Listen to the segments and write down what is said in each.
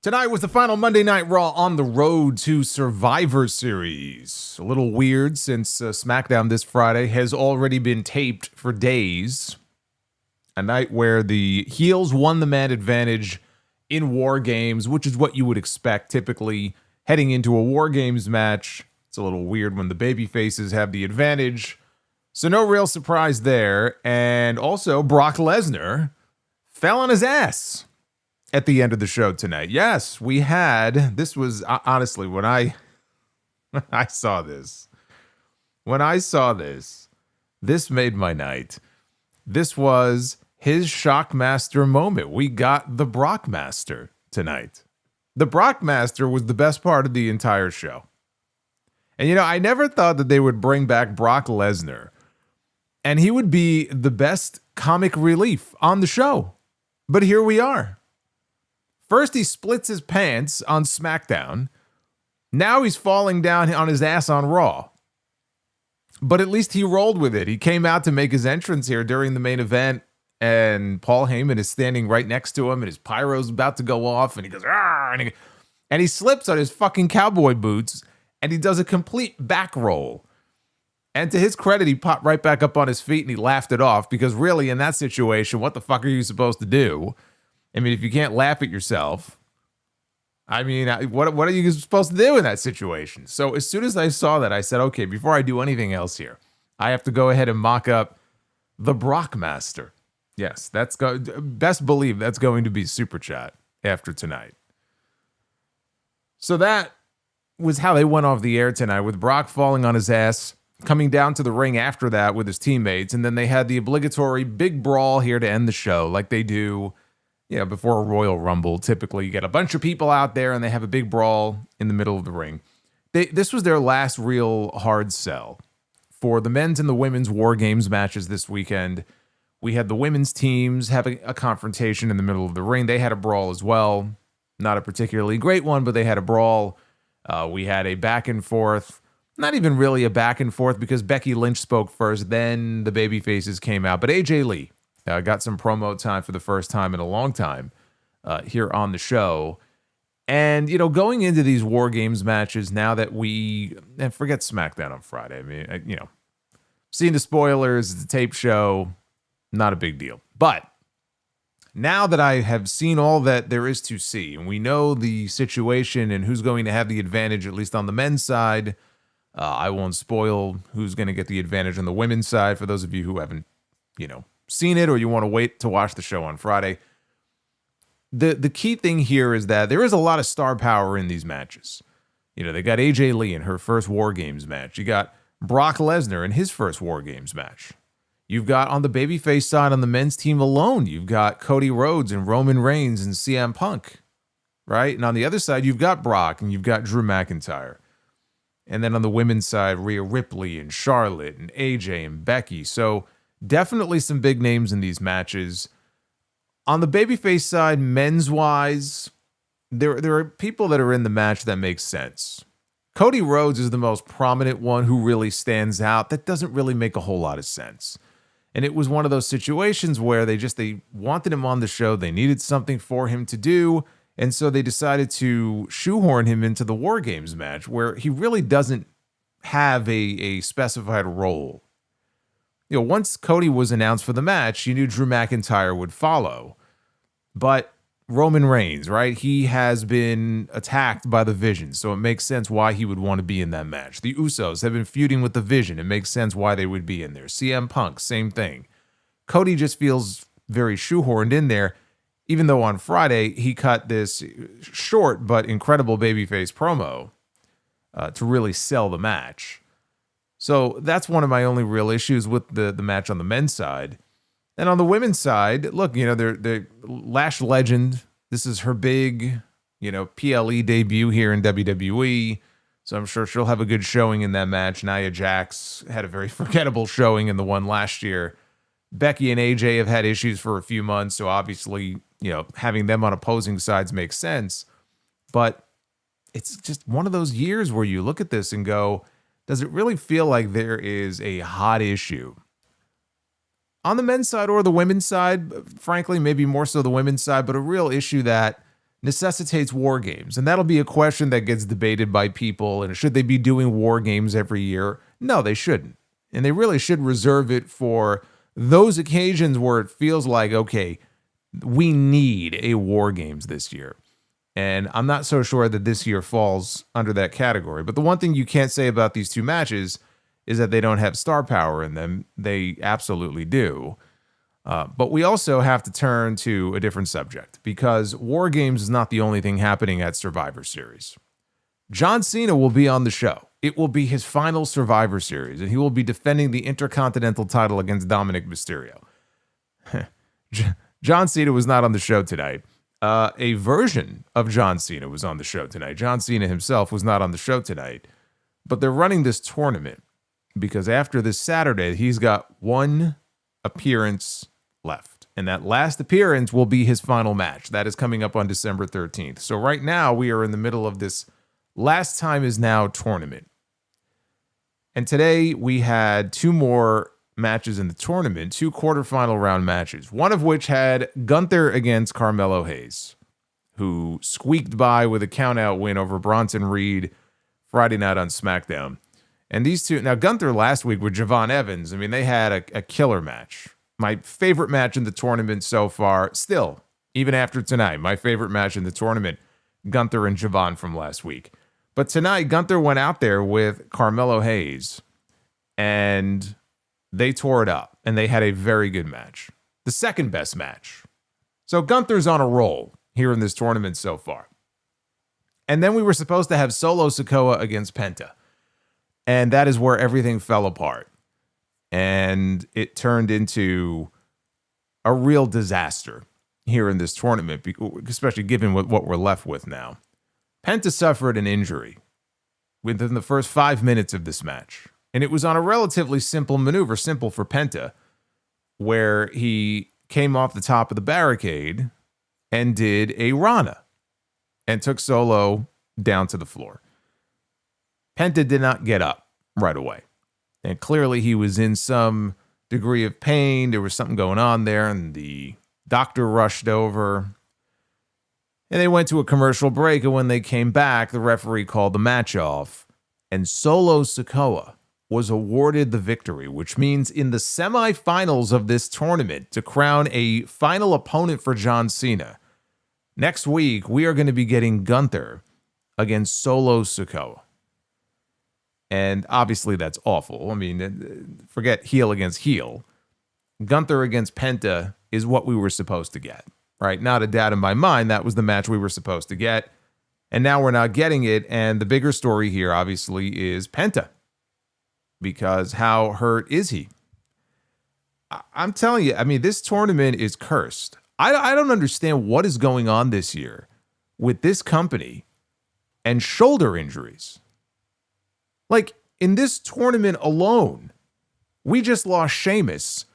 Tonight was the final Monday Night Raw on the road to Survivor Series. A little weird since SmackDown this Friday has already been taped for days. A night where the heels won the man advantage in War Games, which is what you would expect typically heading into a War Games match. It's a little weird when the baby faces have the advantage. So no real surprise there. And also Brock Lesnar fell on his ass at the end of the show tonight. Yes, we had, this was honestly when I saw this. When I saw this, this made my night. This was his Shockmaster moment. We got the Brockmaster tonight. The Brockmaster was the best part of the entire show. And you know, I never thought that they would bring back Brock Lesnar and he would be the best comic relief on the show. But here we are. First, he splits his pants on SmackDown. Now he's falling down on his ass on Raw. But at least he rolled with it. He came out to make his entrance here during the main event, and Paul Heyman is standing right next to him, and his pyro's about to go off, and he goes, "Arr!" and he slips on his fucking cowboy boots, and he does a complete back roll. And to his credit, he popped right back up on his feet, and he laughed it off, because really, in that situation, what the fuck are you supposed to do? I mean, if you can't laugh at yourself, I mean, what are you supposed to do in that situation? So as soon as I saw that, I said, okay, before I do anything else here, I have to go ahead and mock up the Brockmaster. Yes, best believe that's going to be Super Chat after tonight. So that was how they went off the air tonight, with Brock falling on his ass, coming down to the ring after that with his teammates, and then they had the obligatory big brawl here to end the show, like they do. Yeah, before a Royal Rumble, typically you get a bunch of people out there and they have a big brawl in the middle of the ring. This was their last real hard sell. For the men's and the women's War Games matches this weekend, we had the women's teams having a confrontation in the middle of the ring. They had a brawl as well. Not a particularly great one, but they had a brawl. We had a back and forth. Not even really a back and forth because Becky Lynch spoke first, then the baby faces came out. But AJ Lee got some promo time for the first time in a long time here on the show. And, you know, going into these War Games matches, now that and forget SmackDown on Friday. I mean, you know, seeing the spoilers, it's a tape show, not a big deal. But now that I have seen all that there is to see, and we know the situation and who's going to have the advantage, at least on the men's side, I won't spoil who's going to get the advantage on the women's side for those of you who haven't, you know, seen it or you want to wait to watch the show on Friday. The key thing here is that there is a lot of star power in these matches. You know, they got AJ Lee in her first War Games match. You got Brock Lesnar in his first War Games match. You've got on the babyface side on the men's team alone, you've got Cody Rhodes and Roman Reigns and CM Punk, right? And on the other side, you've got Brock and you've got Drew McIntyre. And then on the women's side, Rhea Ripley and Charlotte and AJ and Becky. So definitely some big names in these matches. On the babyface side, men's-wise, there are people that are in the match that make sense. Cody Rhodes is the most prominent one who really stands out. That doesn't really make a whole lot of sense. And it was one of those situations where they wanted him on the show. They needed something for him to do. And so they decided to shoehorn him into the War Games match where he really doesn't have a specified role. You know, once Cody was announced for the match, you knew Drew McIntyre would follow. But Roman Reigns, right? He has been attacked by the Vision, so it makes sense why he would want to be in that match. The Usos have been feuding with the Vision. It makes sense why they would be in there. CM Punk, same thing. Cody just feels very shoehorned in there, even though on Friday he cut this short but incredible babyface promo to really sell the match. So that's one of my only real issues with the match on the men's side. And on the women's side, look, you know, they're Lash Legend. This is her big, you know, PLE debut here in WWE. So I'm sure she'll have a good showing in that match. Nia Jax had a very forgettable showing in the one last year. Becky and AJ have had issues for a few months. So obviously, you know, having them on opposing sides makes sense. But it's just one of those years where you look at this and go, does it really feel like there is a hot issue on the men's side or the women's side? Frankly, maybe more so the women's side, but a real issue that necessitates war games. And that'll be a question that gets debated by people. And should they be doing war games every year? No, they shouldn't. And they really should reserve it for those occasions where it feels like, okay, we need a war games this year. And I'm not so sure that this year falls under that category. But the one thing you can't say about these two matches is that they don't have star power in them. They absolutely do. But we also have to turn to a different subject, because War Games is not the only thing happening at Survivor Series. John Cena will be on the show. It will be his final Survivor Series, and he will be defending the Intercontinental title against Dominik Mysterio. John Cena was not on the show tonight. A version of John Cena was on the show tonight. John Cena himself was not on the show tonight. But they're running this tournament because after this Saturday, he's got one appearance left. And that last appearance will be his final match. That is coming up on December 13th. So right now, we are in the middle of this last time is now tournament. And today, we had two more matches in the tournament, two quarterfinal round matches, one of which had Gunther against Carmelo Hayes, who squeaked by with a countout win over Bronson Reed Friday night on SmackDown. And these two, now Gunther last week with Javon Evans, I mean, they had a killer match. My favorite match in the tournament so far, still, even after tonight, my favorite match in the tournament, Gunther and Javon from last week. But tonight, Gunther went out there with Carmelo Hayes, and they tore it up, and they had a very good match. The second best match. So Gunther's on a roll here in this tournament so far. And then we were supposed to have Solo Sikoa against Penta. And that is where everything fell apart. And it turned into a real disaster here in this tournament, especially given what we're left with now. Penta suffered an injury within the first 5 minutes of this match. And it was on a relatively simple maneuver, simple for Penta, where he came off the top of the barricade and did a Rana and took Solo down to the floor. Penta did not get up right away. And clearly he was in some degree of pain. There was something going on there, and the doctor rushed over. And they went to a commercial break, and when they came back, the referee called the match off, and Solo Sikoa was awarded the victory, which means in the semifinals of this tournament, to crown a final opponent for John Cena, next week we are going to be getting Gunther against Solo Sikoa. And obviously that's awful. I mean, forget heel against heel. Gunther against Penta is what we were supposed to get, right? Not a doubt in my mind, that was the match we were supposed to get. And now we're not getting it. And the bigger story here, obviously, is Penta. Because how hurt is he? I'm telling you, I mean, this tournament is cursed. I don't understand what is going on this year with this company and shoulder injuries. Like, in this tournament alone, we just lost Sheamus,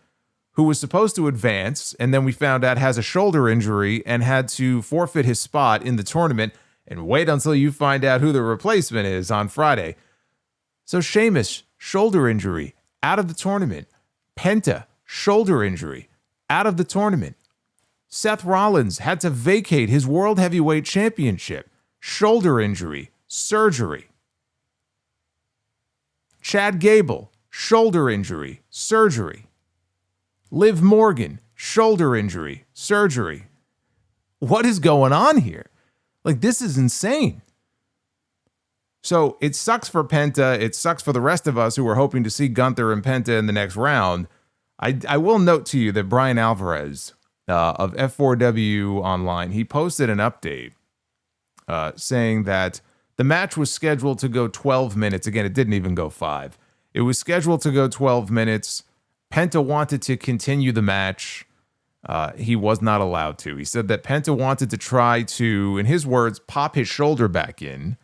who was supposed to advance, and then we found out has a shoulder injury and had to forfeit his spot in the tournament and wait until you find out who the replacement is on Friday. So Sheamus, shoulder injury, out of the tournament. Penta, shoulder injury, out of the tournament. Seth Rollins had to vacate his World Heavyweight Championship. Shoulder injury, surgery. Chad Gable, shoulder injury, surgery. Liv Morgan, shoulder injury, surgery. What is going on here? Like, this is insane. So it sucks for Penta. It sucks for the rest of us who are hoping to see Gunther and Penta in the next round. I will note to you that Brian Alvarez of F4W Online, he posted an update saying that the match was scheduled to go 12 minutes. Again, it didn't even go 5. It was scheduled to go 12 minutes. Penta wanted to continue the match. He was not allowed to. He said that Penta wanted to try to, in his words, pop his shoulder back in,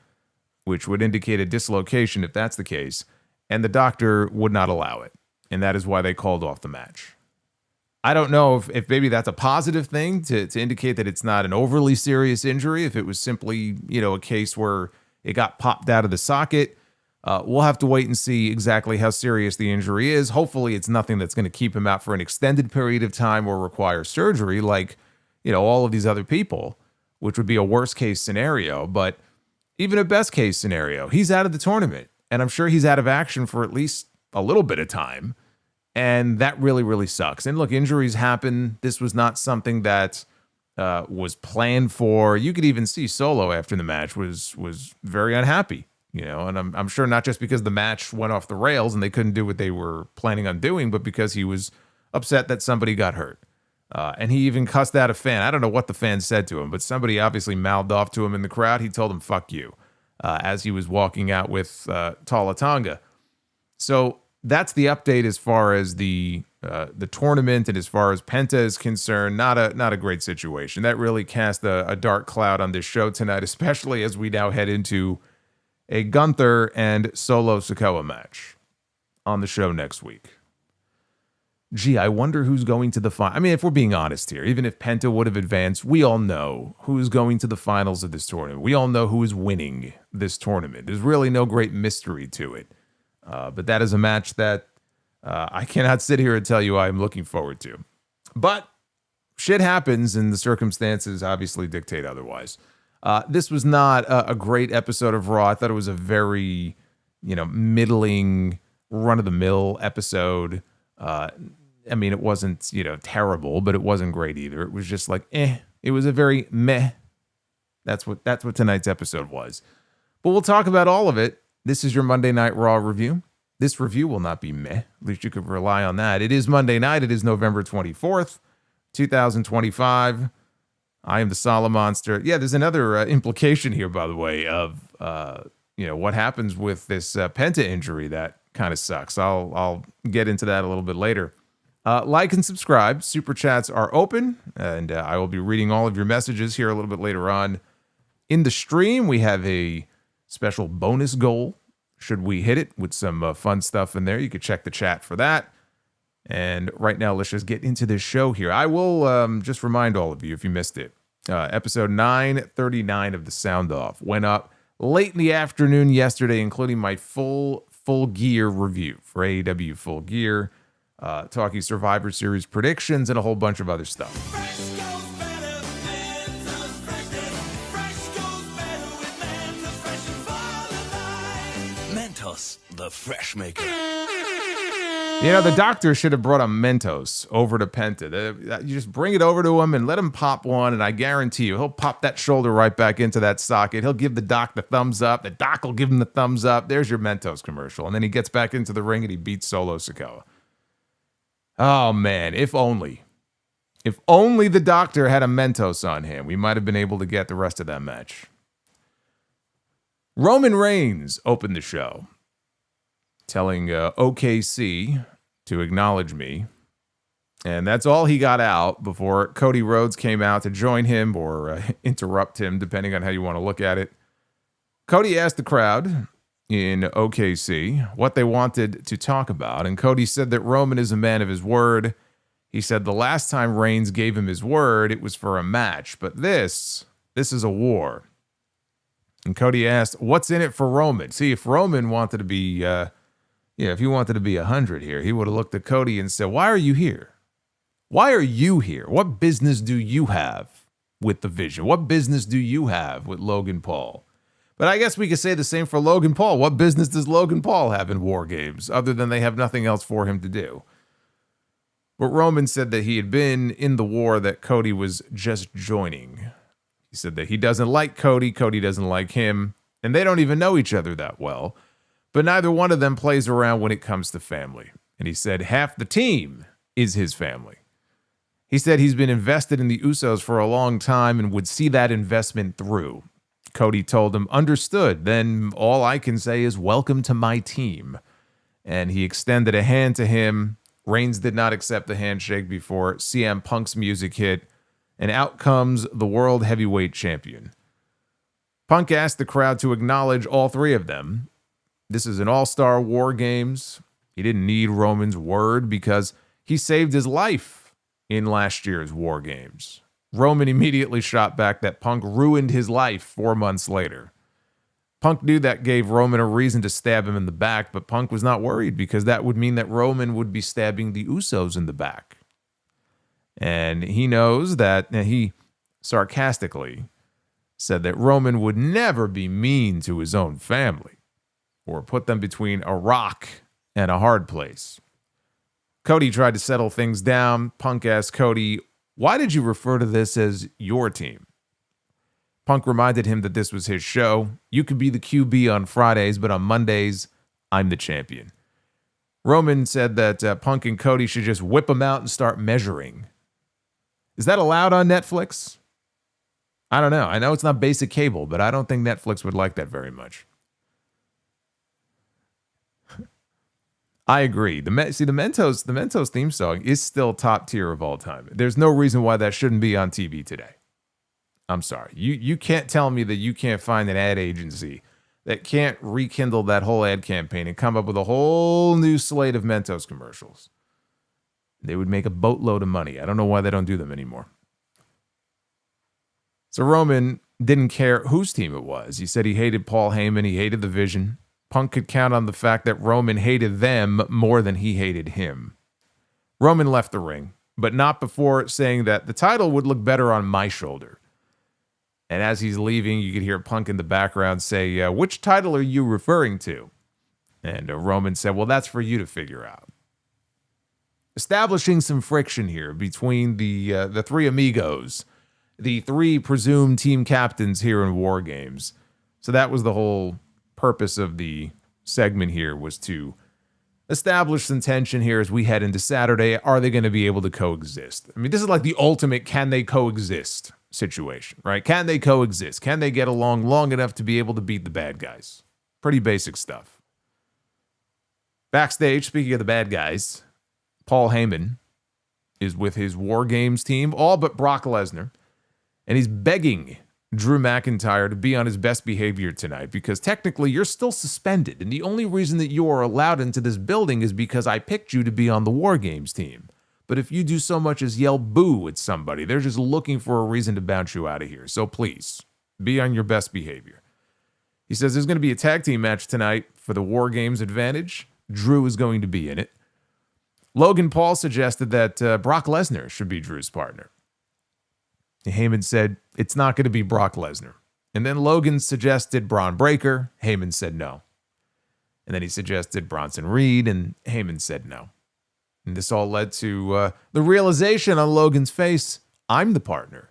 which would indicate a dislocation if that's the case, and the doctor would not allow it. And that is why they called off the match. I don't know if maybe that's a positive thing to indicate that it's not an overly serious injury, if it was simply, a case where it got popped out of the socket. We'll have to wait and see exactly how serious the injury is. Hopefully it's nothing that's going to keep him out for an extended period of time or require surgery like, all of these other people. which would be a worst case scenario. But even a best case scenario, he's out of the tournament. And I'm sure he's out of action for at least a little bit of time. And that really, really sucks. And look, injuries happen. This was not something that was planned for. You could even see Solo after the match was very unhappy, you know, and I'm sure not just because the match went off the rails and they couldn't do what they were planning on doing, but because he was upset that somebody got hurt. And he even cussed out a fan. I don't know what the fan said to him, but somebody obviously mouthed off to him in the crowd. He told him, "Fuck you," as he was walking out with Tala Tonga. So that's the update as far as the tournament and as far as Penta is concerned. Not a great situation. That really cast a dark cloud on this show tonight, especially as we now head into a Gunther and Solo Sikoa match on the show next week. Gee, I wonder who's going to the final. I mean, if we're being honest here, even if Penta would have advanced, we all know who's going to the finals of this tournament. We all know who is winning this tournament. There's really no great mystery to it. But that is a match that I cannot sit here and tell you I'm looking forward to. But shit happens and the circumstances obviously dictate otherwise. This was not a great episode of Raw. I thought it was a very, middling, run-of-the-mill episode. I mean, it wasn't, terrible, but it wasn't great either. It was just like, It was a very meh. That's what tonight's episode was. But we'll talk about all of it. This is your Monday Night Raw review. This review will not be meh. At least you could rely on that. It is Monday night. It is November 24th, 2025. I am the Solomonster. Yeah, there's another implication here, by the way, of what happens with this Penta injury. That kind of sucks. I'll get into that a little bit later. Like and subscribe. Super chats are open, and I will be reading all of your messages here a little bit later on in the stream. We have a special bonus goal should we hit it with some fun stuff in there. You could check the chat for that. And right now, let's just get into this show here. I will just remind all of you, if you missed it, episode 939 of The Sound Off went up late in the afternoon yesterday, including my full gear review for AEW Full Gear, talking Survivor Series predictions and a whole bunch of other stuff. The Fresh Maker. The doctor should have brought a Mentos over to Penta. You just bring it over to him and let him pop one, and I guarantee you, he'll pop that shoulder right back into that socket. He'll give the doc the thumbs up. The doc will give him the thumbs up. There's your Mentos commercial. And then he gets back into the ring and he beats Solo Sikoa. Oh, man, if only. If only the doctor had a Mentos on him, we might have been able to get the rest of that match. Roman Reigns opened the show, telling OKC to acknowledge me. And that's all he got out before Cody Rhodes came out to join him or interrupt him, depending on how you want to look at it. Cody asked the crowd in OKC what they wanted to talk about. And Cody said that Roman is a man of his word. He said the last time Reigns gave him his word, it was for a match. But this is a war. And Cody asked, what's in it for Roman? See, if Roman wanted to be, if he wanted to be 100 here, he would have looked at Cody and said, why are you here? Why are you here? What business do you have with the Vision? What business do you have with Logan Paul? But I guess we could say the same for Logan Paul. What business does Logan Paul have in War Games, other than they have nothing else for him to do? But Roman said that he had been in the war that Cody was just joining. He said that he doesn't like Cody, Cody doesn't like him, and they don't even know each other that well. But neither one of them plays around when it comes to family. And he said half the team is his family. He said he's been invested in the Usos for a long time and would see that investment through. Cody told him, understood, then all I can say is welcome to my team. And he extended a hand to him. Reigns did not accept the handshake before CM Punk's music hit. And out comes the World Heavyweight Champion. Punk asked the crowd to acknowledge all three of them. This is an all-star War Games. He didn't need Roman's word because he saved his life in last year's War Games. Roman immediately shot back that Punk ruined his life 4 months later. Punk knew that gave Roman a reason to stab him in the back, but Punk was not worried because that would mean that Roman would be stabbing the Usos in the back. And he knows that he sarcastically said that Roman would never be mean to his own family or put them between a rock and a hard place. Cody tried to settle things down. Punk asked Cody, "Why did you refer to this as your team?" Punk reminded him that this was his show. "You could be the QB on Fridays, but on Mondays, I'm the champion." Roman said that Punk and Cody should just whip him out and start measuring. Is that allowed on Netflix? I don't know. I know it's not basic cable, but I don't think Netflix would like that very much. I agree. The Mentos theme song is still top tier of all time. There's no reason why that shouldn't be on TV today. I'm sorry. You can't tell me that you can't find an ad agency that can't rekindle that whole ad campaign and come up with a whole new slate of Mentos commercials. They would make a boatload of money. I don't know why they don't do them anymore. So Roman didn't care whose team it was. He said he hated Paul Heyman. He hated the Vision. Punk could count on the fact that Roman hated them more than he hated him. Roman left the ring, but not before saying that the title would look better on my shoulder. And as he's leaving, you could hear Punk in the background say, "Which title are you referring to?" And Roman said, "Well, that's for you to figure out." Establishing some friction here between the three amigos, the three presumed team captains here in War Games. So that was the whole purpose of the segment here, was to establish some tension here as we head into Saturday. Are they going to be able to coexist? I mean, this is like the ultimate can they coexist situation, right? Can they coexist? Can they get along long enough to be able to beat the bad guys? Pretty basic stuff. Backstage, speaking of the bad guys, Paul Heyman is with his War Games team, all but Brock Lesnar, and he's begging Drew McIntyre to be on his best behavior tonight because technically you're still suspended, and the only reason that you are allowed into this building is because I picked you to be on the War Games team. But if you do so much as yell boo at somebody, they're just looking for a reason to bounce you out of here. So please, be on your best behavior. He says there's going to be a tag team match tonight for the War Games advantage. Drew is going to be in it. Logan Paul suggested that Brock Lesnar should be Drew's partner. Heyman said, it's not going to be Brock Lesnar. And then Logan suggested Braun Breaker. Heyman said no. And then he suggested Bronson Reed, and Heyman said no. And this all led to the realization on Logan's face, I'm the partner.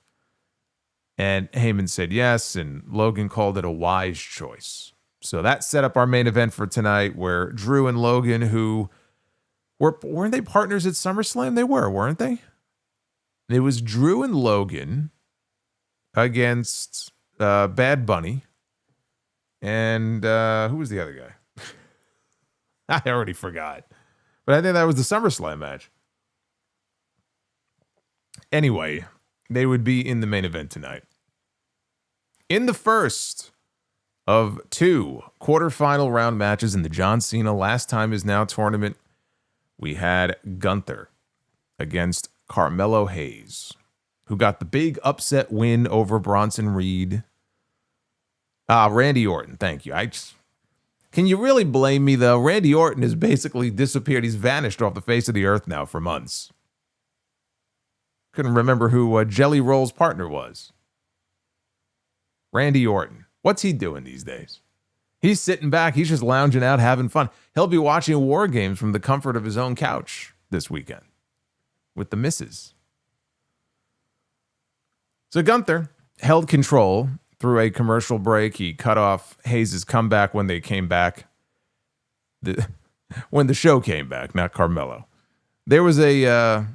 And Heyman said yes, and Logan called it a wise choice. So that set up our main event for tonight, where Drew and Logan, who weren't they partners at SummerSlam? They were, weren't they? It was Drew and Logan against Bad Bunny. And who was the other guy? I already forgot. But I think that was the SummerSlam match. Anyway, they would be in the main event tonight. In the first of two quarterfinal round matches in the John Cena Last Time Is Now tournament, we had Gunther against Carmelo Hayes, who got the big upset win over Bronson Reed. Randy Orton, thank you. Can you really blame me, though? Randy Orton has basically disappeared. He's vanished off the face of the earth now for months. Couldn't remember who Jelly Roll's partner was. Randy Orton. What's he doing these days? He's sitting back. He's just lounging out, having fun. He'll be watching War Games from the comfort of his own couch this weekend with the missus. So Gunther held control through a commercial break. He cut off Hayes' comeback when they came back. When the show came back, not Carmelo. There was a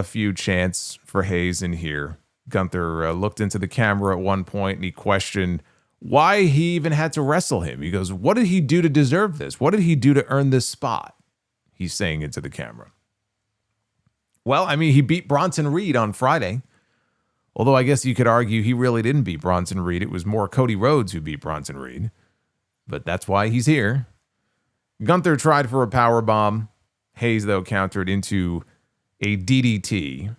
few chants for Hayes in here. Gunther looked into the camera at one point and he questioned why he even had to wrestle him. He goes, what did he do to deserve this? What did he do to earn this spot? He's saying into the camera. Well, I mean, he beat Bronson Reed on Friday. Although I guess you could argue he really didn't beat Bronson Reed. It was more Cody Rhodes who beat Bronson Reed. But that's why he's here. Gunther tried for a powerbomb. Hayes, though, countered into a DDT.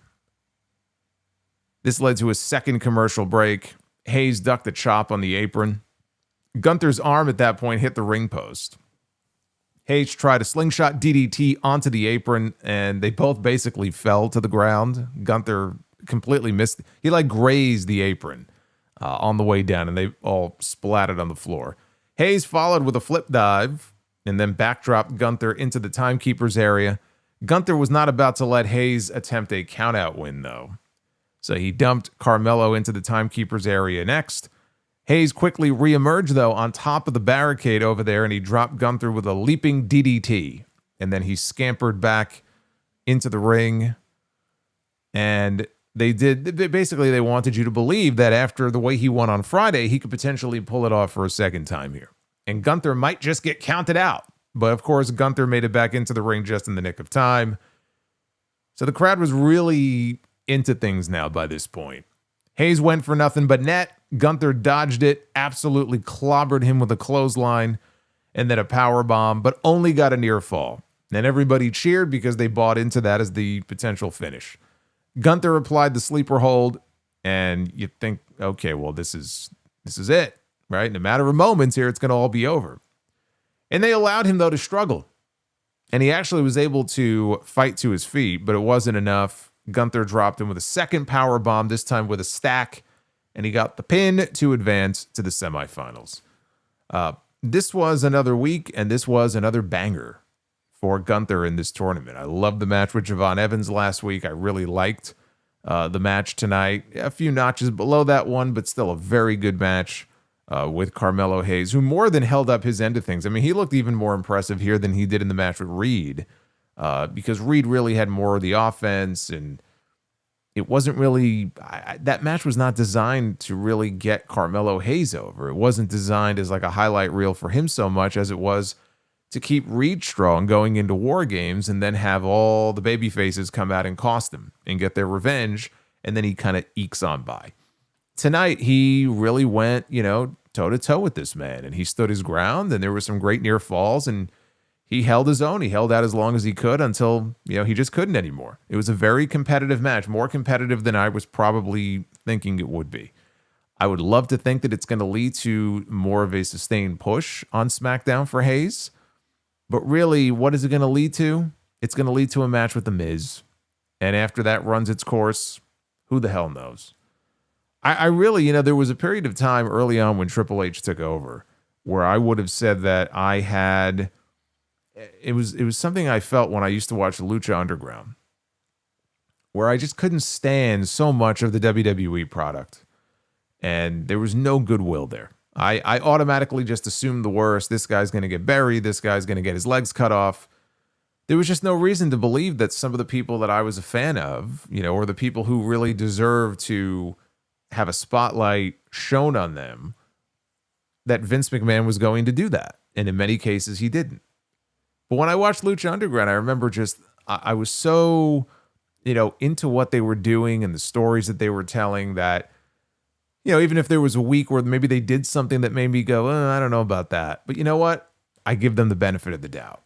This led to a second commercial break. Hayes ducked a chop on the apron. Gunther's arm at that point hit the ring post. Hayes tried a slingshot DDT onto the apron, and they both basically fell to the ground. Gunther completely missed. He grazed the apron. on the way down, and they all splattered on the floor. Hayes followed with a flip dive and then backdropped Gunther into the timekeeper's area. Gunther was not about to let Hayes attempt a countout win, though. So he dumped Carmelo into the timekeeper's area next. Hayes quickly reemerged, though, on top of the barricade over there, and he dropped Gunther with a leaping DDT. And then he scampered back into the ring. And they wanted you to believe that after the way he won on Friday, he could potentially pull it off for a second time here. And Gunther might just get counted out. But of course, Gunther made it back into the ring just in the nick of time. So the crowd was really into things now by this point. Hayes went for nothing but net. Gunther dodged it, absolutely clobbered him with a clothesline, and then a power bomb, but only got a near fall. And everybody cheered because they bought into that as the potential finish. Gunther applied the sleeper hold, and you think, okay, well, this is it, right? In a matter of moments here, it's going to all be over. And they allowed him, though, to struggle. And he actually was able to fight to his feet, but it wasn't enough. Gunther dropped him with a second power bomb, this time with a stack, and he got the pin to advance to the semifinals. This was another week, and this was another banger for Gunther in this tournament. I loved the match with Javon Evans last week. I really liked the match tonight. A few notches below that one, but still a very good match with Carmelo Hayes, who more than held up his end of things. I mean, he looked even more impressive here than he did in the match with Reed, because Reed really had more of the offense, and it wasn't really, that match was not designed to really get Carmelo Hayes over. It wasn't designed as like a highlight reel for him so much as it was to keep Reed strong going into War Games and then have all the baby faces come out and cost him and get their revenge, and then he kind of ekes on by. Tonight, he really went, toe-to-toe with this man, and he stood his ground, and there were some great near falls, and he held his own. He held out as long as he could until, he just couldn't anymore. It was a very competitive match, more competitive than I was probably thinking it would be. I would love to think that it's going to lead to more of a sustained push on SmackDown for Hayes, but really, what is it going to lead to? It's going to lead to a match with The Miz, and after that runs its course, who the hell knows? I really, there was a period of time early on when Triple H took over where I would have said that I had, it was something I felt when I used to watch Lucha Underground, where I just couldn't stand so much of the WWE product, and there was no goodwill there. I automatically just assumed the worst. This guy's going to get buried. This guy's going to get his legs cut off. There was just no reason to believe that some of the people that I was a fan of, or the people who really deserve to have a spotlight shown on them, that Vince McMahon was going to do that. And in many cases, he didn't. But when I watched Lucha Underground, I remember I was so, into what they were doing and the stories that they were telling that, even if there was a week where maybe they did something that made me go, I don't know about that. But you know what? I give them the benefit of the doubt.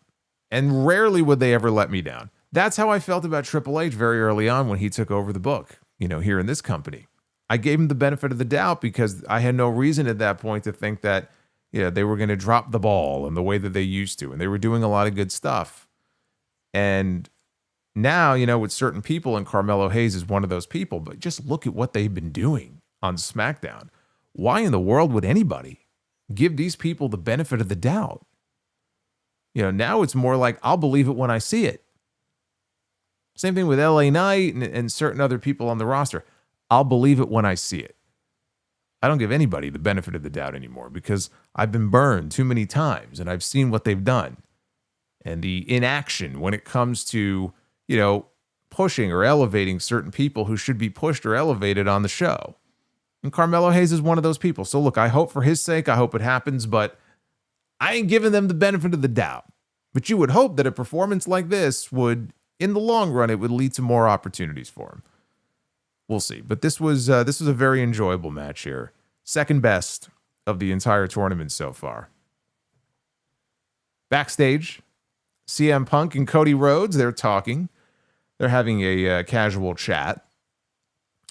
And rarely would they ever let me down. That's how I felt about Triple H very early on when he took over the book, here in this company. I gave him the benefit of the doubt because I had no reason at that point to think that, they were going to drop the ball in the way that they used to. And they were doing a lot of good stuff. And now, with certain people, and Carmelo Hayes is one of those people, but just look at what they've been doing on SmackDown. Why in the world would anybody give these people the benefit of the doubt? Now it's more like, I'll believe it when I see it. Same thing with LA Knight and certain other people on the roster. I'll believe it when I see it. I don't give anybody the benefit of the doubt anymore because I've been burned too many times and I've seen what they've done. And the inaction when it comes to, pushing or elevating certain people who should be pushed or elevated on the show. And Carmelo Hayes is one of those people. So look, I hope for his sake, I hope it happens, but I ain't giving them the benefit of the doubt. But you would hope that a performance like this would, in the long run, it would lead to more opportunities for him. We'll see. But this was a very enjoyable match here. Second best of the entire tournament so far. Backstage, CM Punk and Cody Rhodes, they're talking. They're having a casual chat.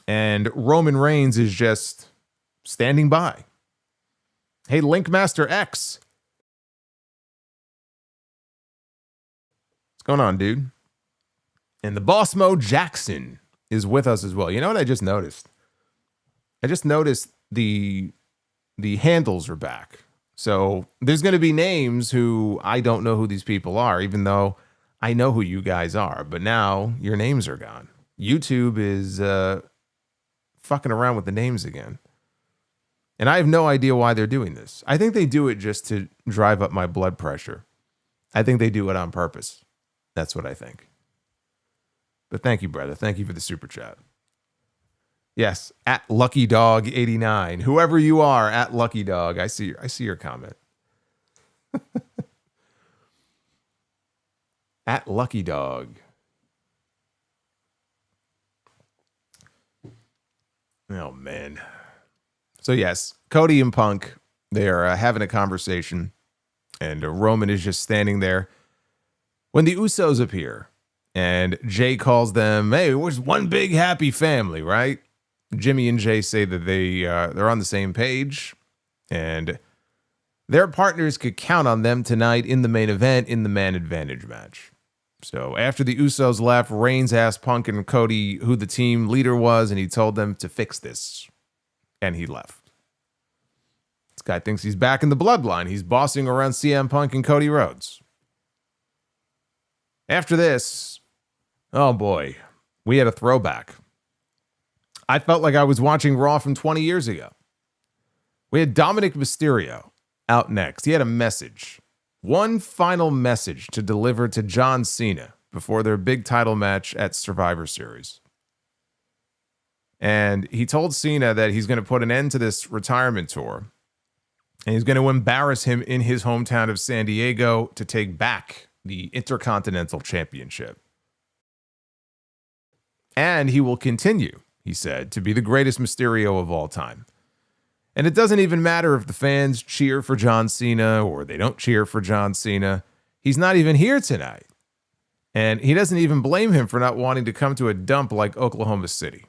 And Roman Reigns is just standing by. Hey, Linkmaster X. What's going on, dude? And the Boss Mo Jackson is with us as well. You know what I just noticed? I just noticed the handles are back. So there's going to be names who I don't know who these people are, even though I know who you guys are. But now your names are gone. YouTube is fucking around with the names again. And I have no idea why they're doing this. I think they do it just to drive up my blood pressure. I think they do it on purpose. That's what I think. But thank you, brother. Thank you for the super chat. Yes, at Lucky Dog 89. Whoever you are, at Lucky Dog. I see your comment. At Lucky Dog. Oh, man. So, yes, Cody and Punk, they're having a conversation, and Roman is just standing there when the Usos appear, and Jay calls them, hey, we're one big happy family, right? Jimmy and Jay say that they're on the same page, and their partners could count on them tonight in the main event in the Man Advantage match. So after the Usos left, Reigns asked Punk and Cody who the team leader was, and he told them to fix this. And he left. This guy thinks he's back in the bloodline. He's bossing around CM Punk and Cody Rhodes. After this, oh boy, we had a throwback. I felt like I was watching Raw from 20 years ago. We had Dominik Mysterio out next. He had a message. One final message to deliver to John Cena before their big title match at Survivor Series. And he told Cena that he's going to put an end to this retirement tour. And he's going to embarrass him in his hometown of San Diego to take back the Intercontinental Championship. And he will continue, he said, to be the greatest Mysterio of all time. And it doesn't even matter if the fans cheer for John Cena or they don't cheer for John Cena. He's not even here tonight. And he doesn't even blame him for not wanting to come to a dump like Oklahoma City.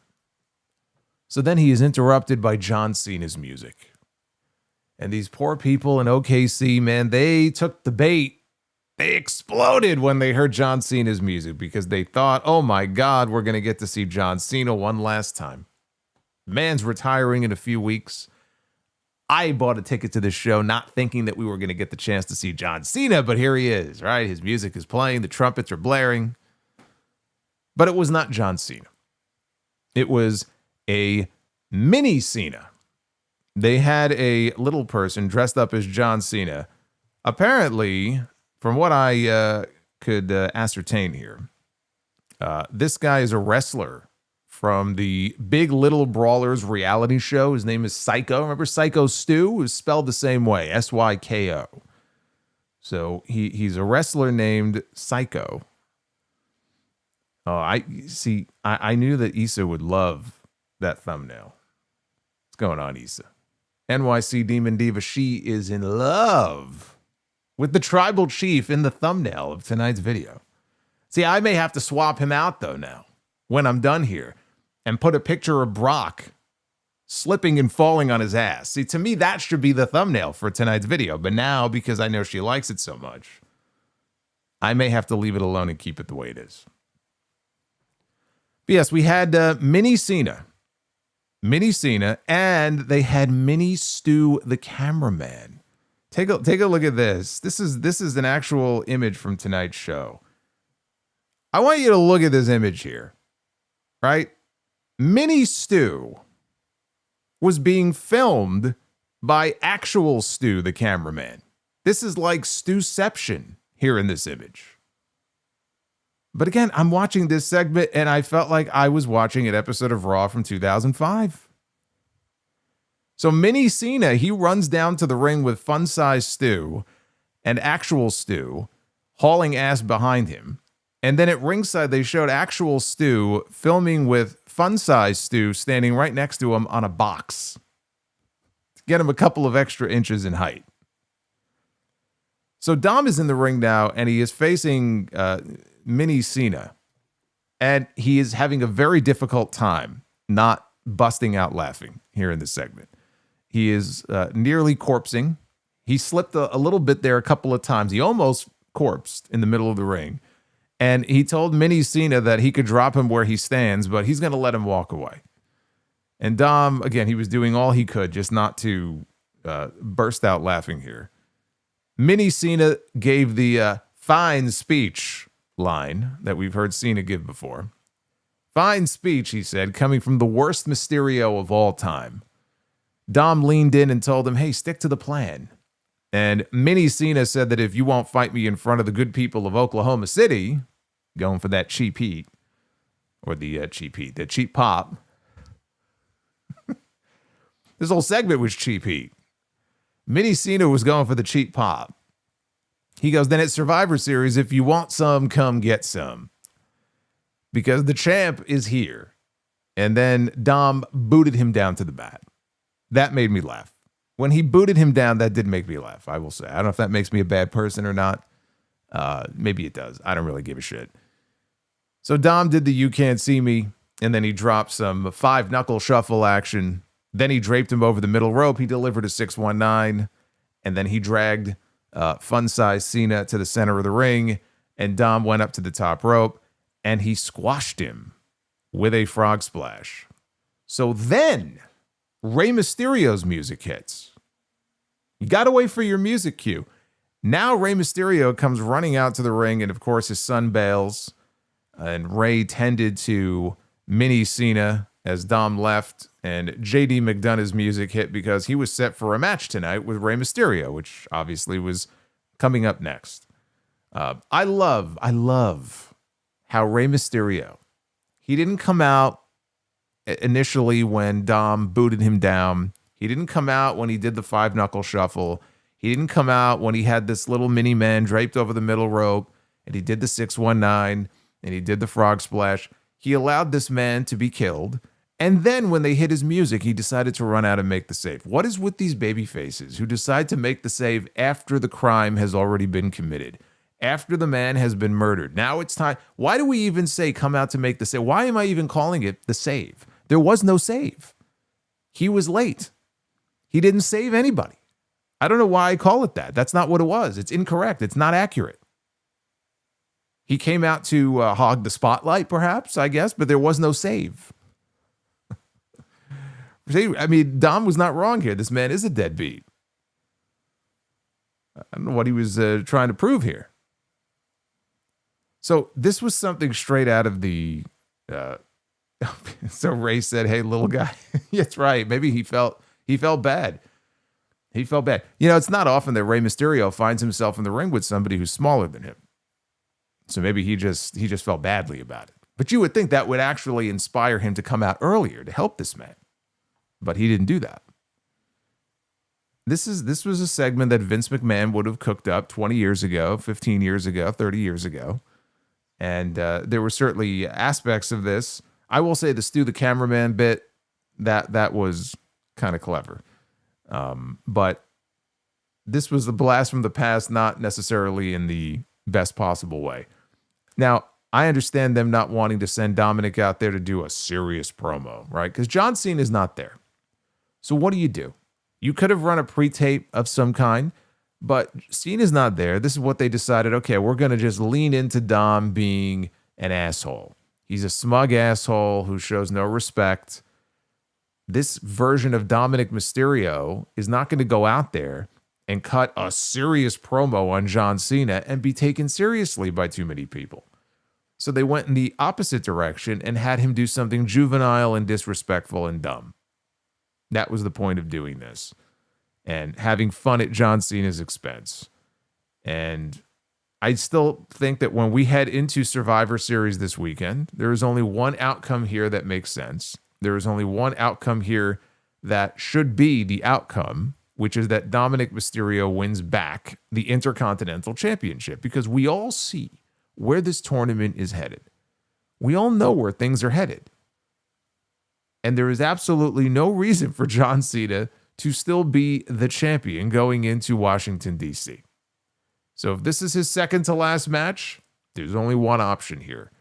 So then he is interrupted by John Cena's music. And these poor people in OKC, man, they took the bait. They exploded when they heard John Cena's music because they thought, oh my God, we're going to get to see John Cena one last time. Man's retiring in a few weeks. I bought a ticket to this show not thinking that we were going to get the chance to see John Cena, but here he is, right? His music is playing, the trumpets are blaring. But it was not John Cena. It was a mini Cena. They had a little person dressed up as John Cena. Apparently, from what I could ascertain here, this guy is a wrestler from the Big Little Brawlers reality show. His name is Sikoa. Remember Psycho Stu? It was spelled the same way, Syko. So he's a wrestler named Psycho. Oh, I knew that Issa would love that thumbnail. What's going on, Issa? NYC Demon Diva, she is in love with the tribal chief in the thumbnail of tonight's video. See, I may have to swap him out, though, now, when I'm done here, and put a picture of Brock slipping and falling on his ass. See, to me, that should be the thumbnail for tonight's video. But now, because I know she likes it so much, I may have to leave it alone and keep it the way it is. But yes, we had Mini Cena, and they had Mini Stu, the cameraman. Take a look at this. This is an actual image from tonight's show. I want you to look at this image here, right? Mini Stu was being filmed by actual Stu, the cameraman. This is like Stuception here in this image. But again, I'm watching this segment and I felt like I was watching an episode of Raw from 2005. So Mini Cena, he runs down to the ring with fun-size Stu and actual Stu hauling ass behind him. And then at ringside, they showed actual Stu filming with fun-size Stu standing right next to him on a box to get him a couple of extra inches in height. So Dom is in the ring now, and he is facing Mini Cena, and he is having a very difficult time not busting out laughing here in this segment. He is nearly corpsing. He slipped a little bit there a couple of times. He almost corpsed in the middle of the ring. And he told Mini Cena that he could drop him where he stands, but he's going to let him walk away. And Dom, again, he was doing all he could just not to burst out laughing here. Mini Cena gave the fine speech line that we've heard Cena give before. Fine speech, he said, coming from the worst Mysterio of all time. Dom leaned in and told him, hey, stick to the plan. And Mini Cena said that if you won't fight me in front of the good people of Oklahoma City, going for that cheap heat, or the cheap heat, the cheap pop. This whole segment was cheap heat. Mini Cena was going for the cheap pop. He goes, then at Survivor Series, if you want some, come get some. Because the champ is here. And then Dom booted him down to the mat. That made me laugh. When he booted him down, that did make me laugh, I will say. I don't know if that makes me a bad person or not. Maybe it does. I don't really give a shit. So Dom did the you can't see me, and then he dropped some 5-knuckle shuffle action. Then he draped him over the middle rope. He delivered a 619, and then he dragged fun-size Cena to the center of the ring, and Dom went up to the top rope, and he squashed him with a frog splash. So then Rey Mysterio's music hits. You got to wait for your music cue. Now Rey Mysterio comes running out to the ring, and of course his son bails, and Rey tended to Mini Cena as Dom left, and JD McDonagh's music hit because he was set for a match tonight with Rey Mysterio, which obviously was coming up next. I love how Rey Mysterio, he didn't come out initially when Dom booted him down. He didn't come out when he did the 5-knuckle shuffle. He didn't come out when he had this little mini man draped over the middle rope, and he did the 619, and he did the frog splash. He allowed this man to be killed, and then when they hit his music, he decided to run out and make the save. What is with these baby faces who decide to make the save after the crime has already been committed? After the man has been murdered. Now it's time. Why do we even say come out to make the save? Why am I even calling it the save? There was no save. He was late. He didn't save anybody. I don't know why I call it that. That's not what it was. It's incorrect. It's not accurate. He came out to hog the spotlight, perhaps, I guess, but there was no save. See, I mean, Dom was not wrong here. This man is a deadbeat. I don't know what he was trying to prove here. So this was something straight out of the... So Rey said, hey, little guy. That's right. Maybe he felt bad. He felt bad. You know, it's not often that Rey Mysterio finds himself in the ring with somebody who's smaller than him. So maybe he just felt badly about it. But you would think that would actually inspire him to come out earlier to help this man. But he didn't do that. This was a segment that Vince McMahon would have cooked up 20 years ago, 15 years ago, 30 years ago. And there were certainly aspects of this. I will say the Stu the cameraman bit, that was kind of clever. But this was a blast from the past, not necessarily in the best possible way. Now, I understand them not wanting to send Dominik out there to do a serious promo, right? Because John Cena is not there. So what do? You could have run a pre-tape of some kind, but Cena's not there. This is what they decided. Okay, we're going to just lean into Dom being an asshole. He's a smug asshole who shows no respect. This version of Dominik Mysterio is not going to go out there and cut a serious promo on John Cena and be taken seriously by too many people. So they went in the opposite direction and had him do something juvenile and disrespectful and dumb. That was the point of doing this. And having fun at John Cena's expense. And I still think that when we head into Survivor Series this weekend, there is only one outcome here that makes sense. There is only one outcome here that should be the outcome, which is that Dominik Mysterio wins back the Intercontinental Championship, because we all see where this tournament is headed. We all know where things are headed. And there is absolutely no reason for John Cena to still be the champion going into Washington, D.C. So if this is his second to last match, there's only one option here.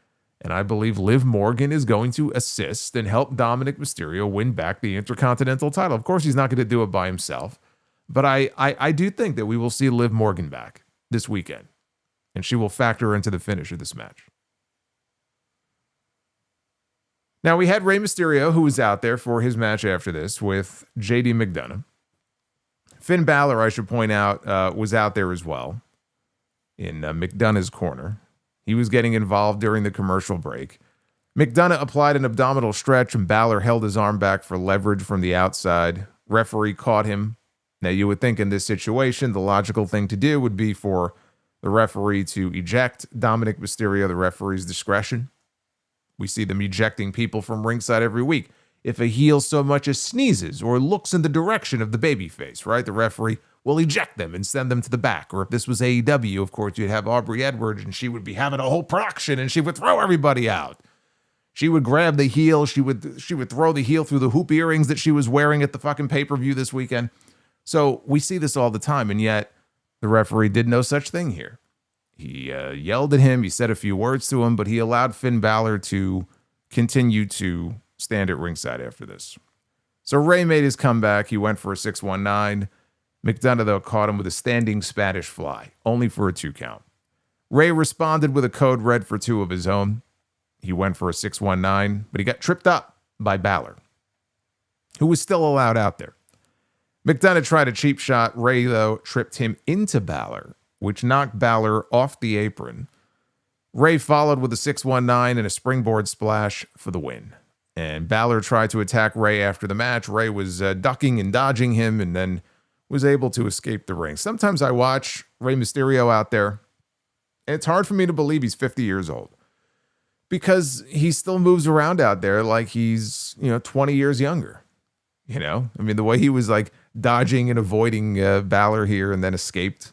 And I believe Liv Morgan is going to assist and help Dominik Mysterio win back the Intercontinental title. Of course, he's not going to do it by himself. But I do think that we will see Liv Morgan back this weekend. And she will factor into the finish of this match. Now, we had Rey Mysterio, who was out there for his match after this with JD McDonagh. Finn Balor, I should point out, was out there as well in McDonagh's corner. He was getting involved during the commercial break. McDonagh applied an abdominal stretch, and Balor held his arm back for leverage from the outside. Referee caught him. Now, you would think in this situation, the logical thing to do would be for the referee to eject Dominik Mysterio, the referee's discretion. We see them ejecting people from ringside every week. If a heel so much as sneezes or looks in the direction of the babyface, right, the referee will eject them and send them to the back. Or if this was AEW, of course, you'd have Aubrey Edwards, and she would be having a whole production, and she would throw everybody out. She would grab the heel. She would throw the heel through the hoop earrings that she was wearing at the fucking pay-per-view this weekend. So we see this all the time, and yet the referee did no such thing here. He yelled at him. He said a few words to him, but he allowed Finn Balor to continue to stand at ringside after this. So Rey made his comeback. He went for a 619. McDonagh, though, caught him with a standing Spanish fly, only for a 2 count. Rey responded with a code red for 2 of his own. He went for a 619, but he got tripped up by Balor, who was still allowed out there. McDonagh tried a cheap shot. Rey, though, tripped him into Balor, which knocked Balor off the apron. Rey followed with a 619 and a springboard splash for the win. And Balor tried to attack Rey after the match. Rey was ducking and dodging him and then was able to escape the ring. Sometimes I watch Rey Mysterio out there, and it's hard for me to believe he's 50 years old because he still moves around out there like he's, 20 years younger. I mean, the way he was like dodging and avoiding Balor here and then escaped.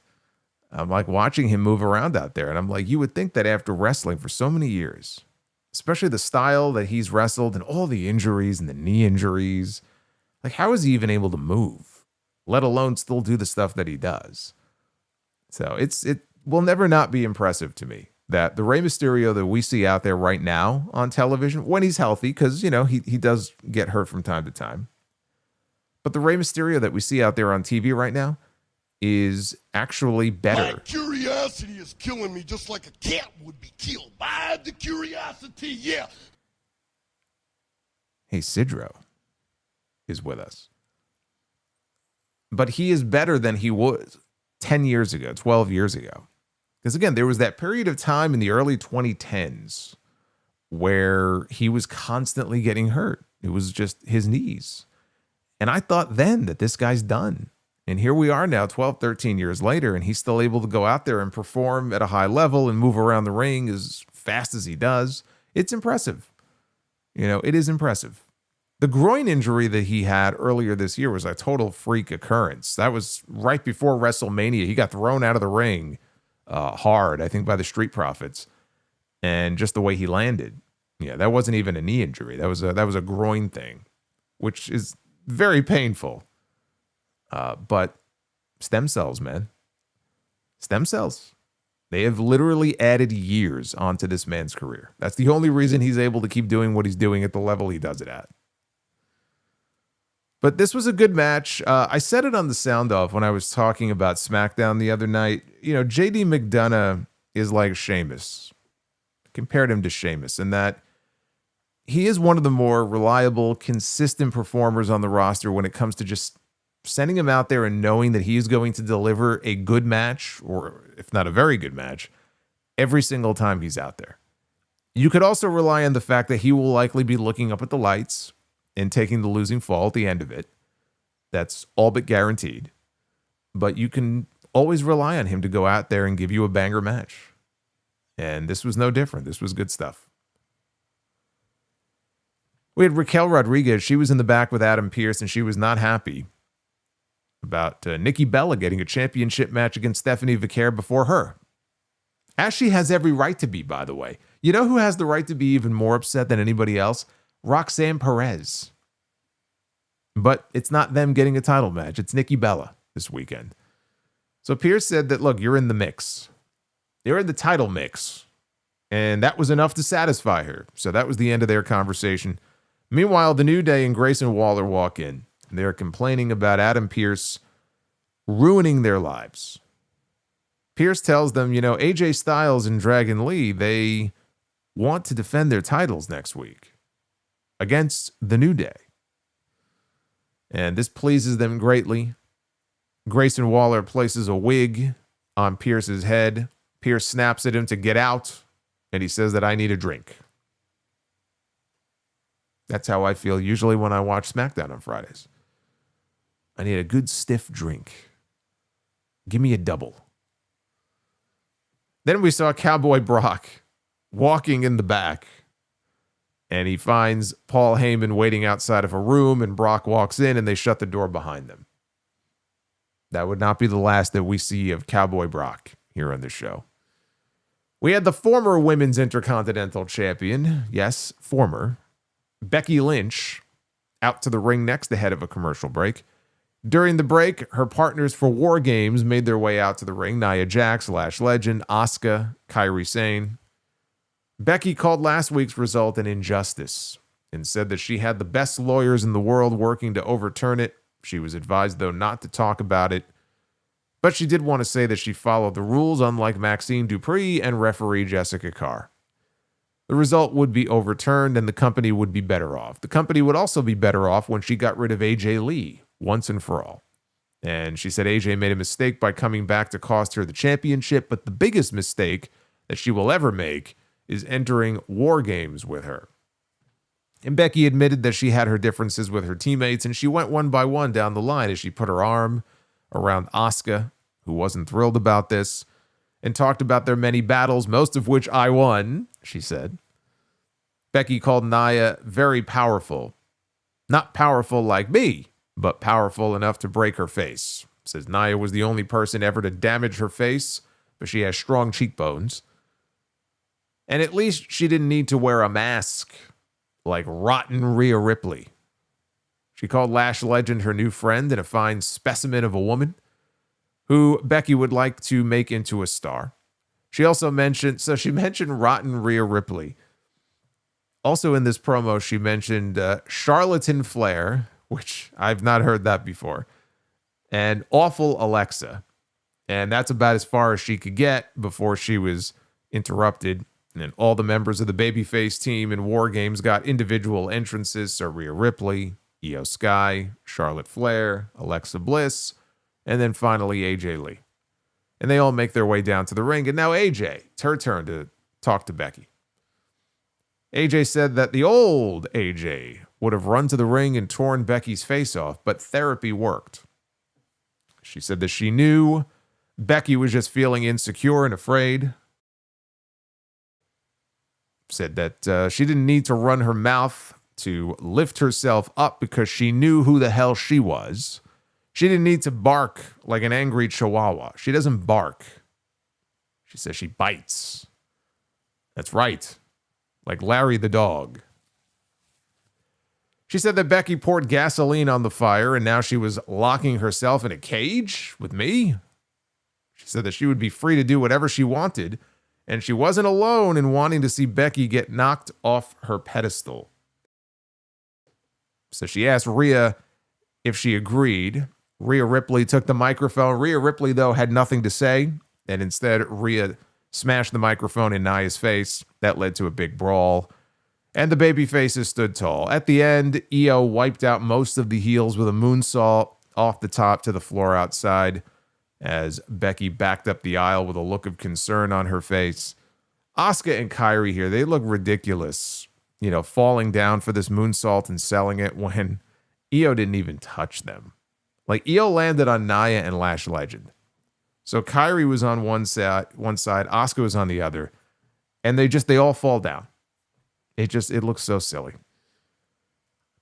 I'm like watching him move around out there. And I'm like, you would think that after wrestling for so many years, especially the style that he's wrestled and all the injuries and the knee injuries, like how is he even able to move, let alone still do the stuff that he does? So it will never not be impressive to me that the Rey Mysterio that we see out there right now on television, when he's healthy, because, he does get hurt from time to time. But the Rey Mysterio that we see out there on TV right now is actually better. My curiosity is killing me just like a cat would be killed by the curiosity, yeah. Hey, Sidro is with us. But he is better than he was 10 years ago, 12 years ago. Because again, there was that period of time in the early 2010s where he was constantly getting hurt. It was just his knees. And I thought then that this guy's done. And here we are now 12, 13 years later, and he's still able to go out there and perform at a high level and move around the ring as fast as he does. It's impressive. It is impressive. The groin injury that he had earlier this year was a total freak occurrence. That was right before WrestleMania. He got thrown out of the ring hard, I think, by the Street Profits. And just the way he landed. Yeah, that wasn't even a knee injury. That was a groin thing, which is very painful. But stem cells, man. Stem cells. They have literally added years onto this man's career. That's the only reason he's able to keep doing what he's doing at the level he does it at. But this was a good match. I said it on the sound off when I was talking about SmackDown the other night. JD McDonagh is like Sheamus. I compared him to Sheamus in that he is one of the more reliable, consistent performers on the roster when it comes to just sending him out there and knowing that he is going to deliver a good match, or if not a very good match, every single time he's out there. You could also rely on the fact that he will likely be looking up at the lights and taking the losing fall at the end of it. That's all but guaranteed. But you can always rely on him to go out there and give you a banger match. And this was no different. This was good stuff. We had Raquel Rodriguez. She was in the back with Adam Pearce, and she was not happy about Nikki Bella getting a championship match against Stephanie Vicaire before her. As she has every right to be, by the way. You know who has the right to be even more upset than anybody else? Roxanne Perez. But it's not them getting a title match. It's Nikki Bella this weekend. So Pearce said that, look, you're in the mix. You're in the title mix. And that was enough to satisfy her. So that was the end of their conversation. Meanwhile, the New Day and Grayson Waller walk in. They're complaining about Adam Pearce ruining their lives. Pearce tells them, AJ Styles and Dragon Lee, they want to defend their titles next week. against the New Day. And this pleases them greatly. Grayson Waller places a wig on Pierce's head. Pierce snaps at him to get out, and he says that I need a drink. That's how I feel usually when I watch SmackDown on Fridays. I need a good stiff drink. Give me a double. Then we saw Cowboy Brock walking in the back, and he finds Paul Heyman waiting outside of a room, and Brock walks in, and they shut the door behind them. That would not be the last that we see of Cowboy Brock here on the show. We had the former Women's Intercontinental Champion, yes, former, Becky Lynch, out to the ring next ahead of a commercial break. During the break, her partners for War Games made their way out to the ring. Nia Jax, Lash Legend, Asuka, Kairi Sane. Becky called last week's result an injustice and said that she had the best lawyers in the world working to overturn it. She was advised, though, not to talk about it. But she did want to say that she followed the rules, unlike Maxine Dupree and referee Jessica Carr. The result would be overturned and the company would be better off. The company would also be better off when she got rid of AJ Lee once and for all. And she said AJ made a mistake by coming back to cost her the championship, but the biggest mistake that she will ever make is entering War Games with her. And Becky admitted that she had her differences with her teammates, and she went one by one down the line as she put her arm around Asuka, who wasn't thrilled about this, and talked about their many battles, most of which I won, she said. Becky called Nia very powerful. Not powerful like me, but powerful enough to break her face. Says Nia was the only person ever to damage her face, but she has strong cheekbones. And at least she didn't need to wear a mask like rotten Rhea Ripley. She called Lash Legend her new friend and a fine specimen of a woman who Becky would like to make into a star. She also mentioned rotten Rhea Ripley. Also in this promo, she mentioned Charlatan Flair, which I've not heard that before, and awful Alexa. And that's about as far as she could get before she was interrupted. And then all the members of the babyface team in War Games got individual entrances. So Rhea Ripley, Io Sky, Charlotte Flair, Alexa Bliss, and then finally AJ Lee. And they all make their way down to the ring. And now AJ, it's her turn to talk to Becky. AJ said that the old AJ would have run to the ring and torn Becky's face off, but therapy worked. She said that she knew Becky was just feeling insecure and afraid. Said that she didn't need to run her mouth to lift herself up because she knew who the hell she was. She didn't need to bark like an angry chihuahua. She doesn't bark. She says she bites. That's right. Like Larry the dog. She said that Becky poured gasoline on the fire and now she was locking herself in a cage with me. She said that she would be free to do whatever she wanted, and she wasn't alone in wanting to see Becky get knocked off her pedestal. So she asked Rhea if she agreed. Rhea Ripley took the microphone. Rhea Ripley, though, had nothing to say, and instead Rhea smashed the microphone in Nia's face. That led to a big brawl, and the baby faces stood tall. At the end, Io wiped out most of the heels with a moonsault off the top to the floor outside as Becky backed up the aisle with a look of concern on her face. Asuka and Kairi here, they look ridiculous, falling down for this moonsault and selling it when Io didn't even touch them. Like, Io landed on Nia and Lash Legend. So Kairi was on one side, Asuka was on the other, and they all fall down. It looks so silly.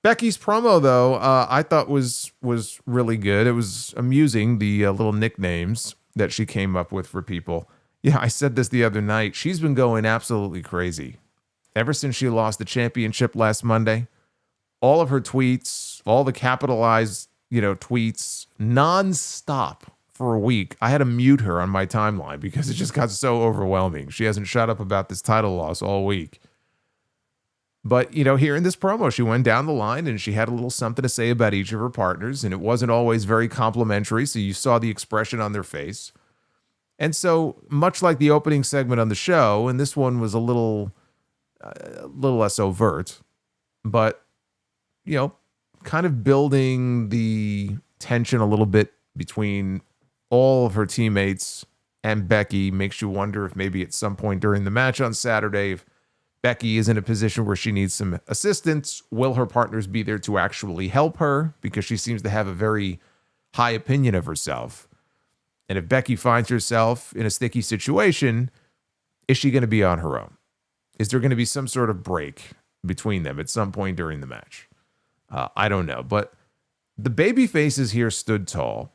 Becky's promo, though, I thought was really good. It was amusing, the little nicknames that she came up with for people. Yeah, I said this the other night. She's been going absolutely crazy. Ever since she lost the championship last Monday, all of her tweets, all the capitalized, tweets, nonstop for a week. I had to mute her on my timeline because it just got so overwhelming. She hasn't shut up about this title loss all week. But, here in this promo, she went down the line and she had a little something to say about each of her partners, and it wasn't always very complimentary, so you saw the expression on their face. And so, much like the opening segment on the show, and this one was a little less overt, but kind of building the tension a little bit between all of her teammates and Becky. Makes you wonder if maybe at some point during the match on Saturday, if Becky is in a position where she needs some assistance, will her partners be there to actually help her? Because she seems to have a very high opinion of herself. And if Becky finds herself in a sticky situation, is she going to be on her own? Is there going to be some sort of break between them at some point during the match? I don't know. But the baby faces here stood tall.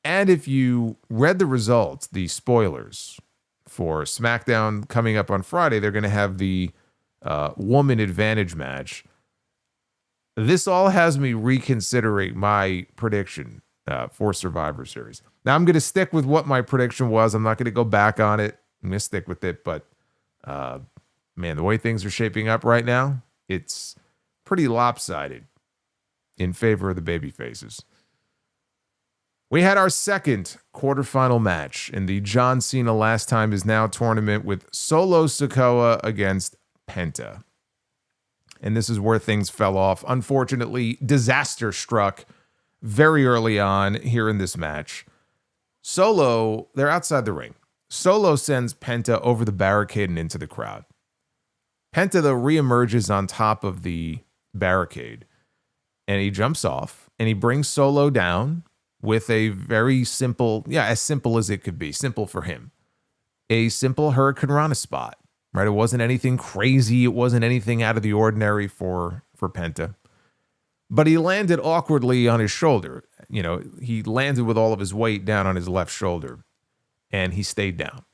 And if you read the results, the spoilers for SmackDown coming up on Friday, they're going to have the woman advantage match. This all has me reconsidering my prediction for Survivor Series. Now, I'm going to stick with what my prediction was. I'm not going to go back on it. I'm going to stick with it. But, man, the way things are shaping up right now, it's pretty lopsided in favor of the baby faces. We had our second quarterfinal match in the John Cena Last Time Is Now tournament with Solo Sikoa against Penta. And this is where things fell off. Unfortunately, disaster struck very early on here in this match. Solo, they're outside the ring. Solo sends Penta over the barricade and into the crowd. Penta, though, reemerges on top of the barricade. And he jumps off and he brings Solo down with a very simple, as simple as it could be, simple for him. A simple Hurricane Rana spot, right? It wasn't anything crazy. It wasn't anything out of the ordinary for Penta. But he landed awkwardly on his shoulder. He landed with all of his weight down on his left shoulder. And he stayed down.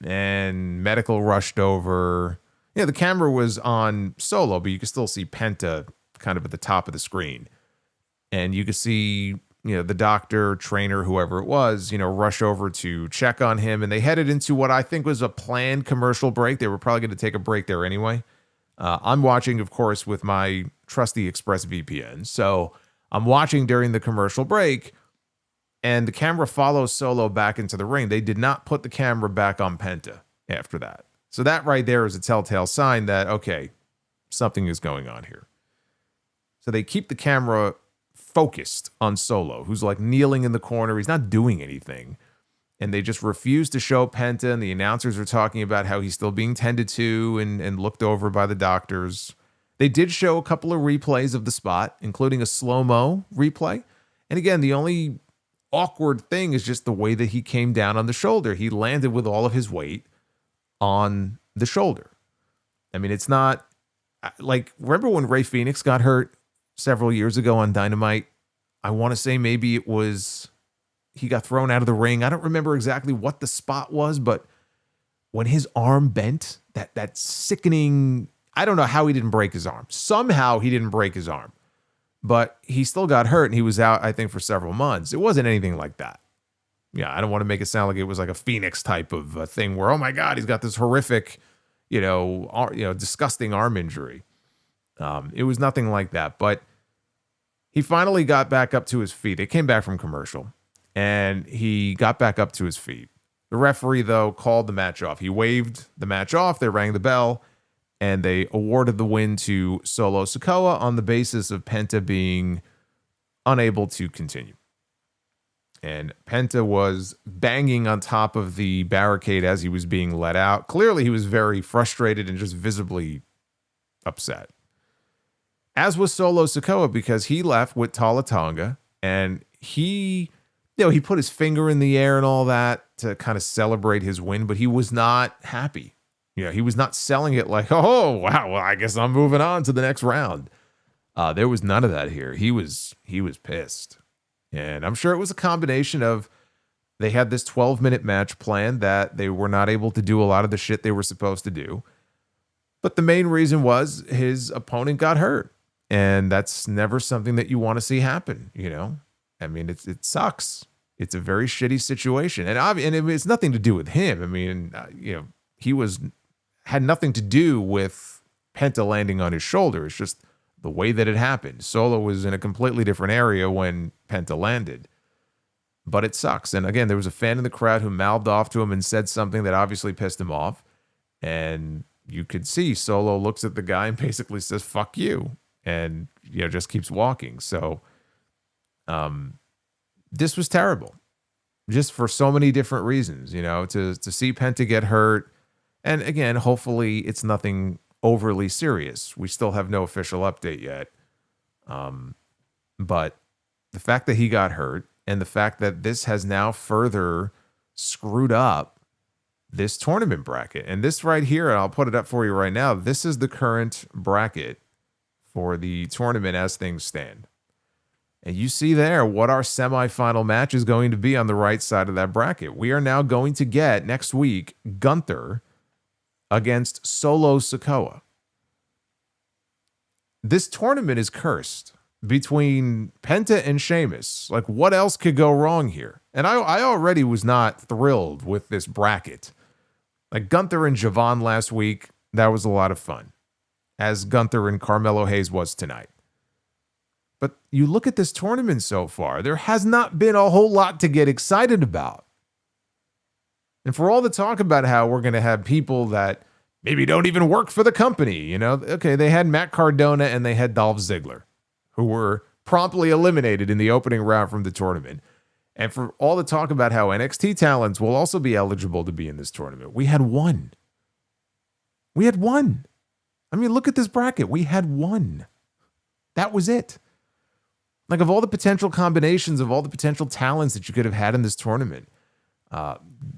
And medical rushed over. The camera was on Solo, but you could still see Penta kind of at the top of the screen. And you could see the doctor, trainer, whoever it was, rush over to check on him. And they headed into what I think was a planned commercial break. They were probably going to take a break there anyway. I'm watching, of course, with my trusty ExpressVPN. So I'm watching during the commercial break, and the camera follows Solo back into the ring. They did not put the camera back on Penta after that. So that right there is a telltale sign that, okay, something is going on here. So they keep the camera focused on Solo, who's like kneeling in the corner. He's not doing anything. And they just refuse to show Penta. And the announcers are talking about how he's still being tended to and looked over by the doctors. They did show a couple of replays of the spot, including a slow-mo replay. And again, the only awkward thing is just the way that he came down on the shoulder. He landed with all of his weight on the shoulder. I mean, it's not like, remember when Rey Fenix got hurt several years ago on Dynamite? I want to say maybe it was he got thrown out of the ring. I don't remember exactly what the spot was, but when his arm bent, that sickening, I don't know how he didn't break his arm. Somehow he didn't break his arm, but he still got hurt and he was out, I think, for several months. It wasn't anything like that. Yeah, I don't want to make it sound like it was like a Phoenix type of thing where, oh my God, he's got this horrific, disgusting arm injury. It was nothing like that, but he finally got back up to his feet. They came back from commercial, and he got back up to his feet. The referee, though, called the match off. He waved the match off. They rang the bell, and they awarded the win to Solo Sikoa on the basis of Penta being unable to continue. And Penta was banging on top of the barricade as he was being let out. Clearly, he was very frustrated and just visibly upset. As was Solo Sikoa, because he left with Tala Tonga, and he put his finger in the air and all that to kind of celebrate his win, but he was not happy. He was not selling it like, oh, wow, well, I guess I'm moving on to the next round. There was none of that here. He was pissed. And I'm sure it was a combination of they had this 12-minute match planned that they were not able to do a lot of the shit they were supposed to do. But the main reason was his opponent got hurt. And that's never something that you want to see happen, I mean, it sucks. It's a very shitty situation. And it's nothing to do with him. I mean, he had nothing to do with Penta landing on his shoulder. It's just the way that it happened. Solo was in a completely different area when Penta landed. But it sucks. And again, there was a fan in the crowd who mouthed off to him and said something that obviously pissed him off. And you could see Solo looks at the guy and basically says, fuck you. And just keeps walking. So this was terrible, just for so many different reasons. To see Penta get hurt, and again, hopefully it's nothing overly serious. We still have no official update yet, but the fact that he got hurt and the fact that this has now further screwed up this tournament bracket. And this right here, and I'll put it up for you right now, this is the current bracket for the tournament as things stand. And you see there what our semifinal match is going to be on the right side of that bracket. We are now going to get, next week, Gunther against Solo Sikoa. This tournament is cursed between Penta and Sheamus. Like, what else could go wrong here? And I already was not thrilled with this bracket. Like, Gunther and Javon last week, that was a lot of fun, as Gunther and Carmelo Hayes was tonight. But you look at this tournament so far, there has not been a whole lot to get excited about. And for all the talk about how we're going to have people that maybe don't even work for the company, okay, they had Matt Cardona and they had Dolph Ziggler, who were promptly eliminated in the opening round from the tournament. And for all the talk about how NXT talents will also be eligible to be in this tournament, we had one. We had one. I mean, look at this bracket. We had one. That was it. Like, of all the potential combinations, of all the potential talents that you could have had in this tournament,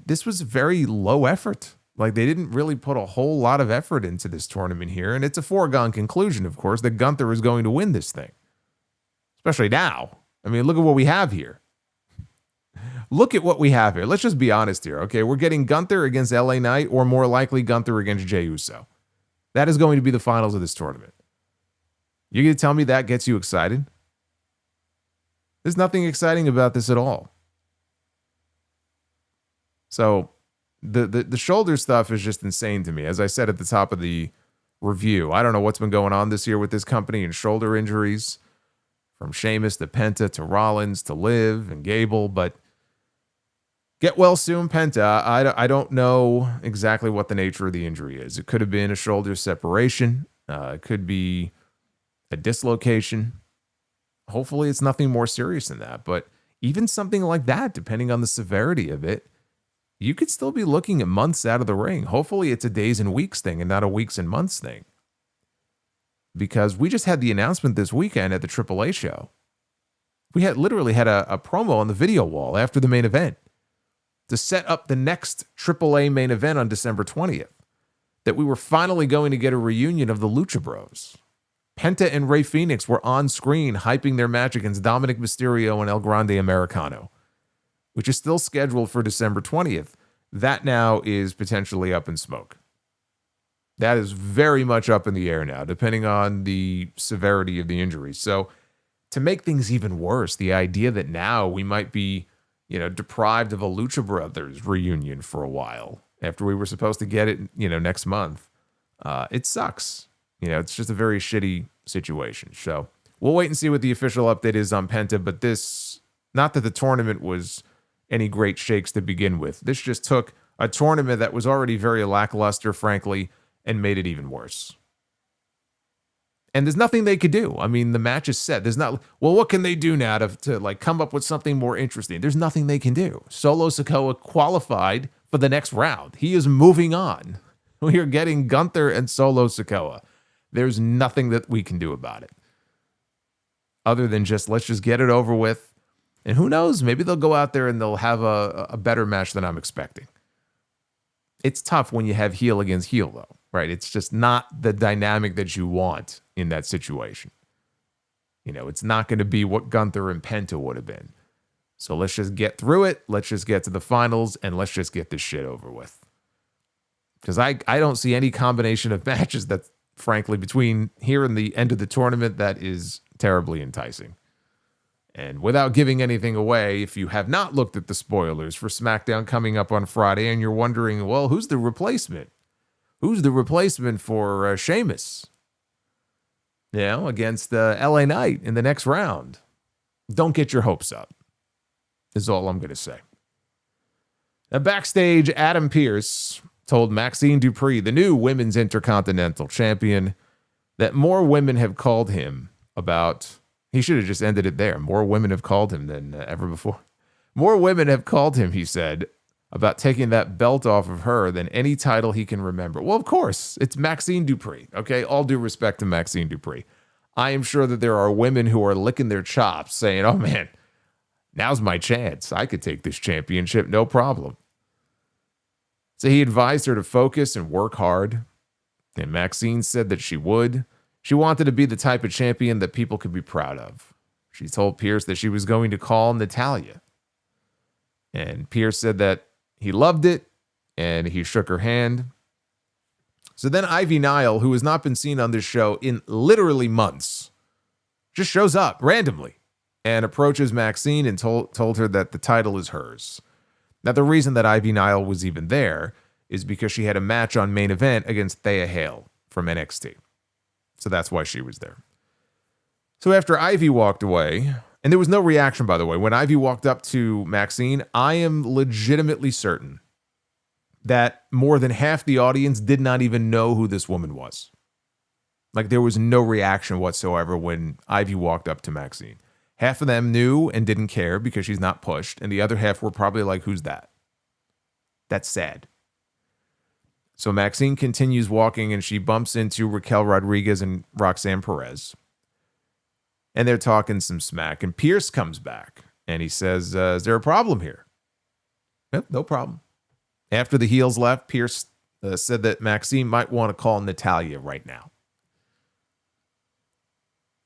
this was very low effort. Like, they didn't really put a whole lot of effort into this tournament here. And it's a foregone conclusion, of course, that Gunther is going to win this thing. Especially now. I mean, look at what we have here. Look at what we have here. Let's just be honest here, okay? We're getting Gunther against LA Knight, or more likely Gunther against Jey Uso. That is going to be the finals of this tournament. You're going to tell me that gets you excited? There's nothing exciting about this at all. So the shoulder stuff is just insane to me. As I said at the top of the review, I don't know what's been going on this year with this company and shoulder injuries, from Sheamus to Penta to Rollins to Liv and Gable, but get well soon, Penta. I don't know exactly what the nature of the injury is. It could have been a shoulder separation. It could be a dislocation. Hopefully it's nothing more serious than that. But even something like that, depending on the severity of it, you could still be looking at months out of the ring. Hopefully it's a days and weeks thing and not a weeks and months thing. Because we just had the announcement this weekend at the AAA show. We literally had a promo on the video wall after the main event to set up the next AAA main event on December 20th. That we were finally going to get a reunion of the Lucha Bros. Penta and Rey Fenix were on screen hyping their match against Dominik Mysterio and El Grande Americano, which is still scheduled for December 20th. That now is potentially up in smoke. That is very much up in the air now, depending on the severity of the injury. So to make things even worse, the idea that now we might be, deprived of a Lucha Brothers reunion for a while after we were supposed to get it, next month, it sucks. It's just a very shitty situation. So we'll wait and see what the official update is on Penta, but not that the tournament was any great shakes to begin with. This just took a tournament that was already very lackluster, frankly, and made it even worse. And there's nothing they could do. I mean, the match is set. There's not, well, what can they do now to come up with something more interesting? There's nothing they can do. Solo Sikoa qualified for the next round. He is moving on. We are getting Gunther and Solo Sikoa. There's nothing that we can do about it. Other than let's just get it over with. And who knows? Maybe they'll go out there and they'll have a better match than I'm expecting. It's tough when you have heel against heel, though, right? It's just not the dynamic that you want in that situation. It's not going to be what Gunther and Penta would have been. So let's just get through it. Let's just get to the finals, and let's just get this shit over with. Because I don't see any combination of matches that, frankly, between here and the end of the tournament, that is terribly enticing. And without giving anything away, if you have not looked at the spoilers for SmackDown coming up on Friday and you're wondering, well, who's the replacement? Who's the replacement for Sheamus? Against LA Knight in the next round. Don't get your hopes up, is all I'm going to say. Now, backstage, Adam Pearce told Maxine Dupree, the new Women's Intercontinental Champion, that more women have called him a about, he should have just ended it there. More women have called him than ever before. More women have called him, he said, about taking that belt off of her than any title he can remember. Well, of course, it's Maxine Dupree, okay? All due respect to Maxine Dupree. I am sure that there are women who are licking their chops saying, oh man, now's my chance. I could take this championship, no problem. So he advised her to focus and work hard. And Maxine said that she would. She wanted to be the type of champion that people could be proud of. She told Pierce that she was going to call Natalya. And Pierce said that he loved it, and he shook her hand. So then Ivy Nile, who has not been seen on this show in literally months, just shows up randomly and approaches Maxine and told her that the title is hers. Now, the reason that Ivy Nile was even there is because she had a match on Main Event against Thea Hale from NXT. So that's why she was there. So after Ivy walked away, and there was no reaction, by the way, when Ivy walked up to Maxine, I am legitimately certain that more than half the audience did not even know who this woman was. Like, there was no reaction whatsoever when Ivy walked up to Maxine. Half of them knew and didn't care because she's not pushed, and the other half were probably like, who's that? That's sad. So Maxine continues walking, and she bumps into Raquel Rodriguez and Roxanne Perez. And they're talking some smack, and Pierce comes back, and he says, is there a problem here? Yep, no problem. After the heels left, Pierce said that Maxine might want to call Natalya right now.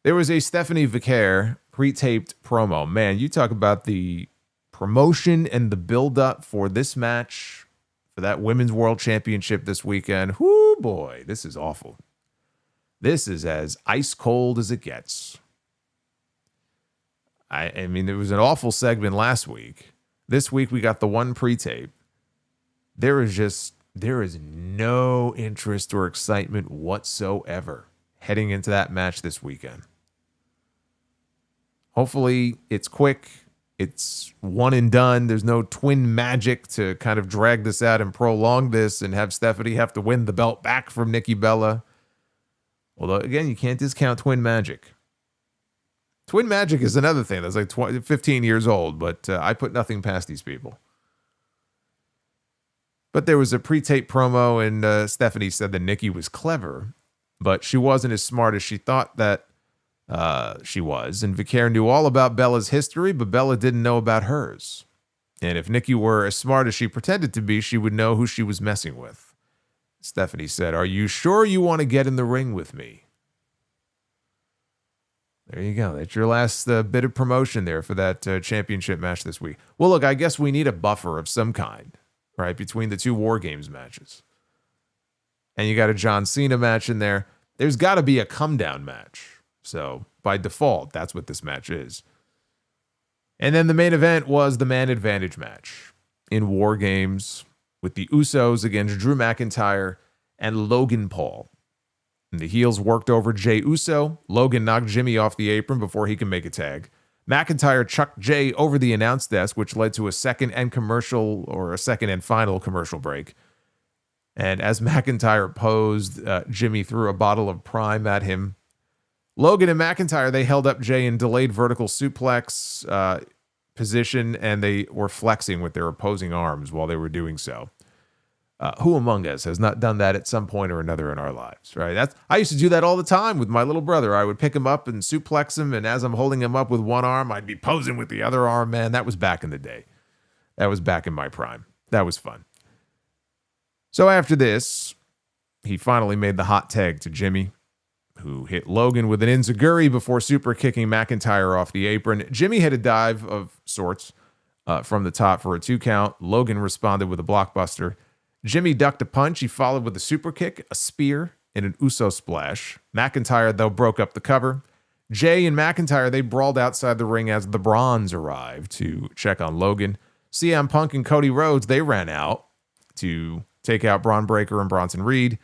There was a Stephanie Vicaire pre-taped promo. Man, you talk about the promotion and the build-up for this match, for that Women's World Championship this weekend. Whoo, boy, this is awful. This is as ice cold as it gets. I mean, it was an awful segment last week. This week, we got the one pre-tape. There is no interest or excitement whatsoever heading into that match this weekend. Hopefully, it's quick. It's one and done. There's no twin magic to kind of drag this out and prolong this and have Stephanie have to win the belt back from Nikki Bella. Although, again, you can't discount twin magic. Twin magic is another thing that's like 15 years old, but I put nothing past these people. But there was a pre-tape promo, and Stephanie said that Nikki was clever, but she wasn't as smart as she thought that she was. And Vicaire knew all about Bella's history, but Bella didn't know about hers. And if Nikki were as smart as she pretended to be, she would know who she was messing with. Stephanie said, "Are you sure you want to get in the ring with me?" There you go. That's your last bit of promotion there for that championship match this week. Well, look, I guess we need a buffer of some kind, right, between the two War Games matches. And you got a John Cena match in there. There's got to be a come-down match. So, by default, that's what this match is. And then the main event was the Man Advantage match in War Games with the Usos against Drew McIntyre and Logan Paul. And the heels worked over Jey Uso. Logan knocked Jimmy off the apron before he could make a tag. McIntyre chucked Jey over the announce desk, which led to a second and final commercial break. And as McIntyre posed, Jimmy threw a bottle of Prime at him. Logan and McIntyre, they held up Jey in delayed vertical suplex position, and they were flexing with their opposing arms while they were doing so. Who among us has not done that at some point or another in our lives, right? I used to do that all the time with my little brother. I would pick him up and suplex him, and as I'm holding him up with one arm, I'd be posing with the other arm. Man, that was back in the day. That was back in my prime. That was fun. So after this, he finally made the hot tag to Jimmy, who hit Logan with an enziguri before super kicking McIntyre off the apron. Jimmy had a dive of sorts from the top for a 2 count. Logan responded with a blockbuster. Jimmy ducked a punch. He followed with a super kick, a spear, and an Uso splash. McIntyre, though, broke up the cover. Jey and McIntyre, they brawled outside the ring as the Bronze arrived to check on Logan. CM Punk and Cody Rhodes, they ran out to take out Braun Breaker and Bronson Reed.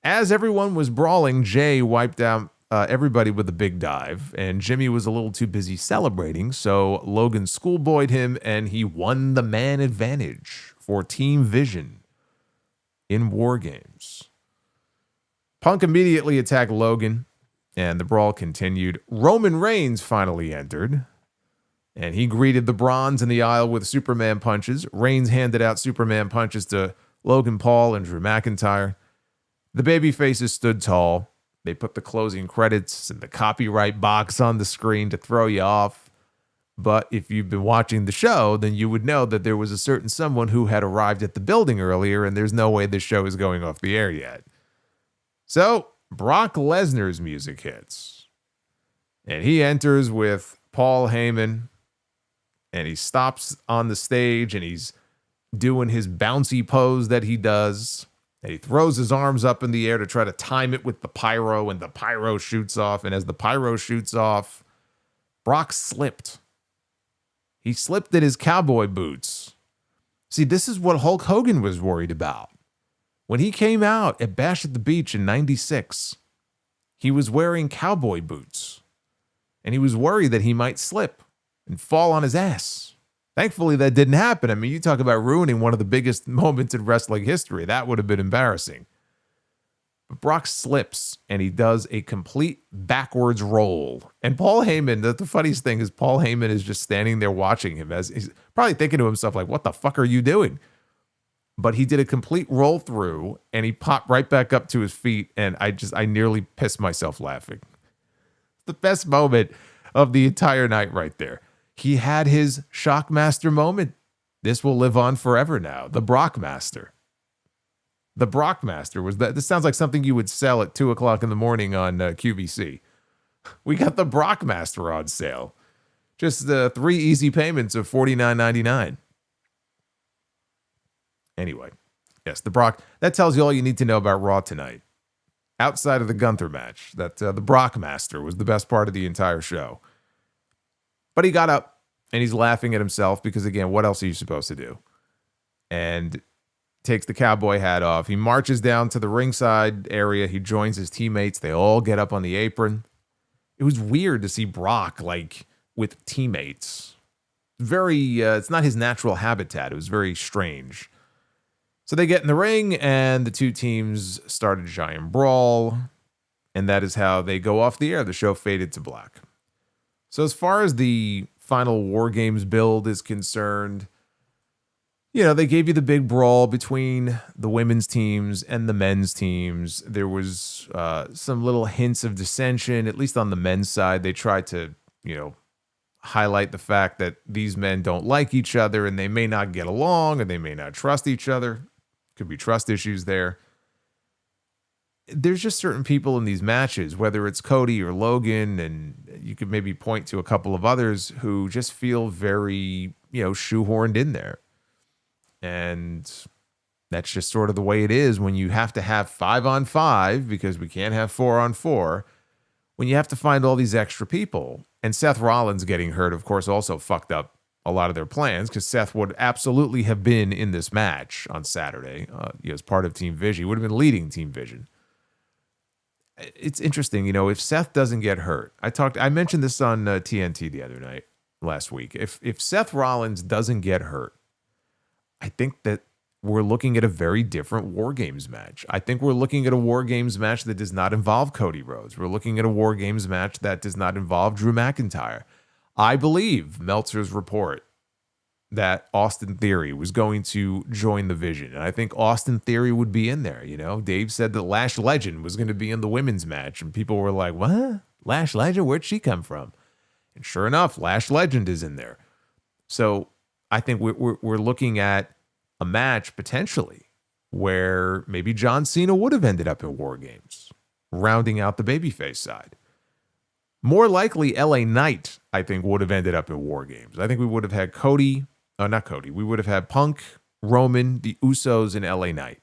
As everyone was brawling, Jey wiped out everybody with a big dive, and Jimmy was a little too busy celebrating, so Logan schoolboyed him, and he won the Man Advantage for Team Vision in War Games. Punk immediately attacked Logan, And the brawl continued. Roman Reigns finally entered, and he greeted the Bronze in the aisle with Superman punches. Reigns handed out Superman punches to Logan Paul and Drew McIntyre. The babyfaces stood tall. They put the closing credits and the copyright box on the screen to throw you off. But if you've been watching the show, then you would know that there was a certain someone who had arrived at the building earlier, and there's no way this show is going off the air yet. So Brock Lesnar's music hits, and he enters with Paul Heyman, and he stops on the stage, and he's doing his bouncy pose that he does, and he throws his arms up in the air to try to time it with the pyro, and the pyro shoots off, and as the pyro shoots off, Brock slipped. He slipped in his cowboy boots. See, this is what Hulk Hogan was worried about. When he came out at Bash at the Beach in '96, he was wearing cowboy boots, and he was worried that he might slip and fall on his ass. Thankfully, that didn't happen. I mean, you talk about ruining one of the biggest moments in wrestling history. That would have been embarrassing. But Brock slips, and he does a complete backwards roll. And Paul Heyman, the funniest thing is Paul Heyman is just standing there watching him, as he's probably thinking to himself, like, what the fuck are you doing? But he did a complete roll through, and he popped right back up to his feet, and I nearly pissed myself laughing. The best moment of the entire night right there. He had his Shockmaster moment. This will live on forever now. The Brockmaster. The Brockmaster was that. This sounds like something you would sell at 2 o'clock in the morning on QVC. We got the Brockmaster on sale. Just 3 easy payments of $49.99. Anyway, yes, the Brock. That tells you all you need to know about Raw tonight. Outside of the Gunther match, that the Brockmaster was the best part of the entire show. But he got up, and he's laughing at himself because, again, what else are you supposed to do? And takes the cowboy hat off. He marches down to the ringside area. He joins his teammates. They all get up on the apron. It was weird to see Brock, like, with teammates. Very, it's not his natural habitat. It was very strange. So they get in the ring, and the two teams start a giant brawl, and that is how they go off the air. The show faded to black. So as far as the final War Games build is concerned, you know, they gave you the big brawl between the women's teams and the men's teams. There was some little hints of dissension, at least on the men's side. They tried to, you know, highlight the fact that these men don't like each other and they may not get along and they may not trust each other. Could be trust issues there. There's just certain people in these matches, whether it's Cody or Logan, and you could maybe point to a couple of others who just feel very, you know, shoehorned in there. And that's just sort of the way it is when you have to have 5-on-5 because we can't have 4-on-4. When you have to find all these extra people. And Seth Rollins getting hurt, of course, also fucked up a lot of their plans because Seth would absolutely have been in this match on Saturday as part of Team Vision. He would have been leading Team Vision. It's interesting, you know, if Seth doesn't get hurt. I mentioned this on TNT the other night, last week. If Seth Rollins doesn't get hurt, I think that we're looking at a very different War Games match. I think we're looking at a War Games match that does not involve Cody Rhodes. We're looking at a War Games match that does not involve Drew McIntyre. I believe Meltzer's report that Austin Theory was going to join the Vision. And I think Austin Theory would be in there. You know, Dave said that Lash Legend was going to be in the women's match. And people were like, what? Lash Legend? Where'd she come from? And sure enough, Lash Legend is in there. So I think we're looking at a match potentially where maybe John Cena would have ended up in War Games, rounding out the babyface side. More likely, LA Knight, I think, would have ended up in War Games. I think we would have had we would have had Punk, Roman, the Usos, and LA Knight.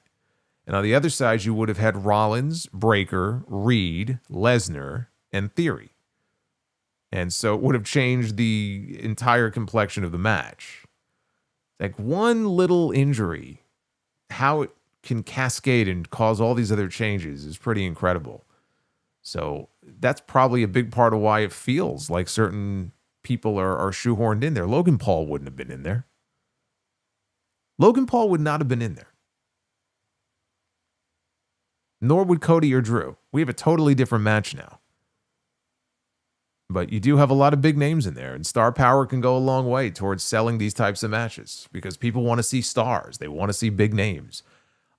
And on the other side, you would have had Rollins, Breakker, Reed, Lesnar, and Theory. And so it would have changed the entire complexion of the match. Like one little injury, how it can cascade and cause all these other changes is pretty incredible. So that's probably a big part of why it feels like certain people are shoehorned in there. Logan Paul wouldn't have been in there. Logan Paul would not have been in there. Nor would Cody or Drew. We have a totally different match now. But you do have a lot of big names in there, and star power can go a long way towards selling these types of matches because people want to see stars. They want to see big names.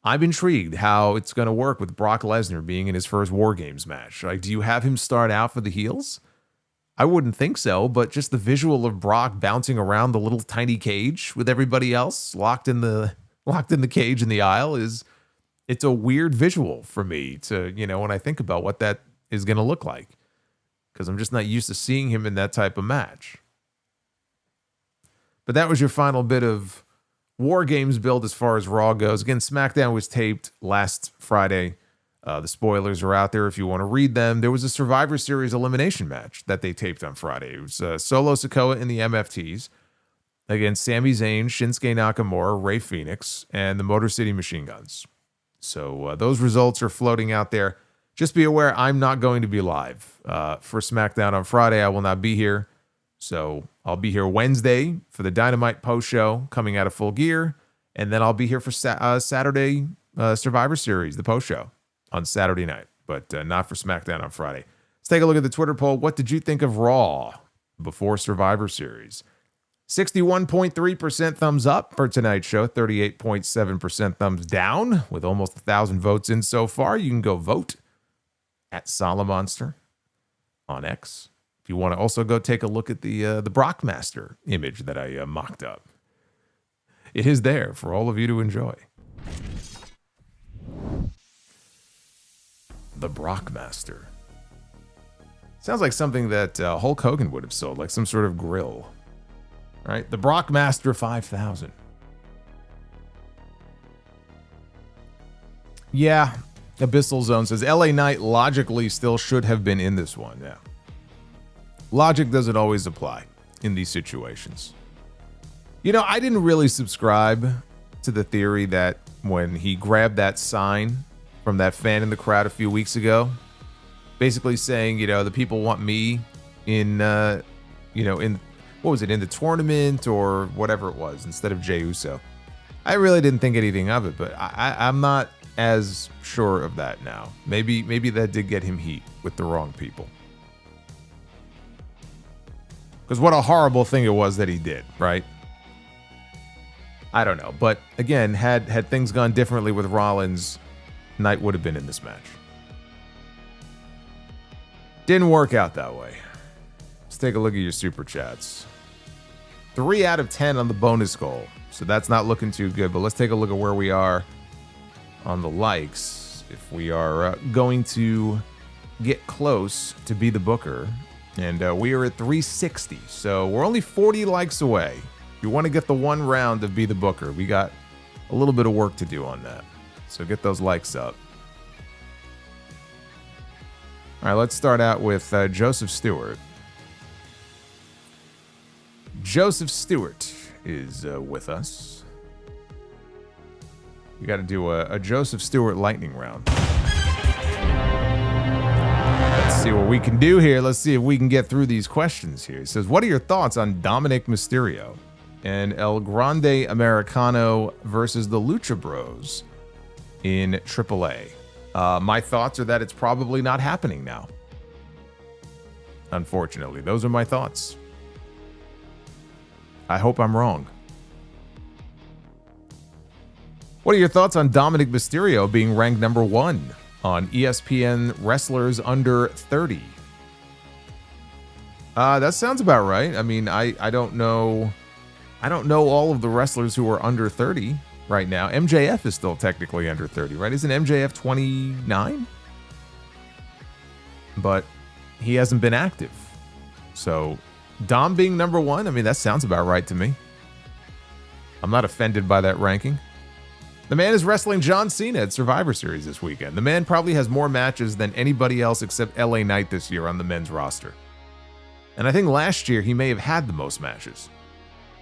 I'm intrigued how it's going to work with Brock Lesnar being in his first War Games match. Like, do you have him start out for the heels? I wouldn't think so, but just the visual of Brock bouncing around the little tiny cage with everybody else locked in the cage in the aisle it's a weird visual for me to, when I think about what that is going to look like. Because I'm just not used to seeing him in that type of match. But that was your final bit of War Games build as far as Raw goes. Again, SmackDown was taped last Friday. The spoilers are out there if you want to read them. There was a Survivor Series elimination match that they taped on Friday. It was Solo Sikoa in the MFTs against Sami Zayn, Shinsuke Nakamura, Rey Fenix, and the Motor City Machine Guns. So those results are floating out there. Just be aware, I'm not going to be live for SmackDown on Friday. I will not be here. So I'll be here Wednesday for the Dynamite post show coming out of Full Gear. And then I'll be here for Saturday Survivor Series, the post show on Saturday night, but not for SmackDown on Friday. Let's take a look at the Twitter poll. What did you think of Raw before Survivor Series? 61.3% thumbs up for tonight's show, 38.7% thumbs down, with almost 1,000 votes in so far. You can go vote at Solomonster on X. If you want to also go take a look at the Brockmaster image that I mocked up. It is there for all of you to enjoy. The Brockmaster. Sounds like something that Hulk Hogan would have sold, like some sort of grill. Right? The Brockmaster 5000. Yeah. Abyssal Zone says LA Knight logically still should have been in this one. Yeah. Logic doesn't always apply in these situations. I didn't really subscribe to the theory that when he grabbed that sign from that fan in the crowd a few weeks ago, basically saying, the people want me in, in, what was it, in the tournament or whatever it was, instead of Jey Uso. I really didn't think anything of it, but I'm not as sure of that now. Maybe that did get him heat with the wrong people. Because what a horrible thing it was that he did, right? I don't know. But again, had things gone differently with Rollins, Knight would have been in this match. Didn't work out that way. Let's take a look at your super chats. 3 out of 10 on the bonus goal. So that's not looking too good. But let's take a look at where we are on the likes. If we are going to get close to be the Booker. And we are at 360. So we're only 40 likes away. If you want to get the one round of Be the Booker, we got a little bit of work to do on that. So get those likes up. All right, let's start out with Joseph Stewart. Joseph Stewart is with us. We got to do a Joseph Stewart lightning round. Let's see what we can do here. Let's see if we can get through these questions here. It says, what are your thoughts on Dominik Mysterio and El Grande Americano versus the Lucha Bros in AAA? My thoughts are that it's probably not happening now. Unfortunately, those are my thoughts. I hope I'm wrong. What are your thoughts on Dominik Mysterio being ranked number 1 on ESPN Wrestlers Under 30? That sounds about right. I mean, I don't know all of the wrestlers who are under 30 right now. MJF is still technically under 30, right? Isn't MJF 29? But he hasn't been active. So Dom being number 1, I mean, that sounds about right to me. I'm not offended by that ranking. The man is wrestling John Cena at Survivor Series this weekend. The man probably has more matches than anybody else except LA Knight this year on the men's roster. And I think last year he may have had the most matches.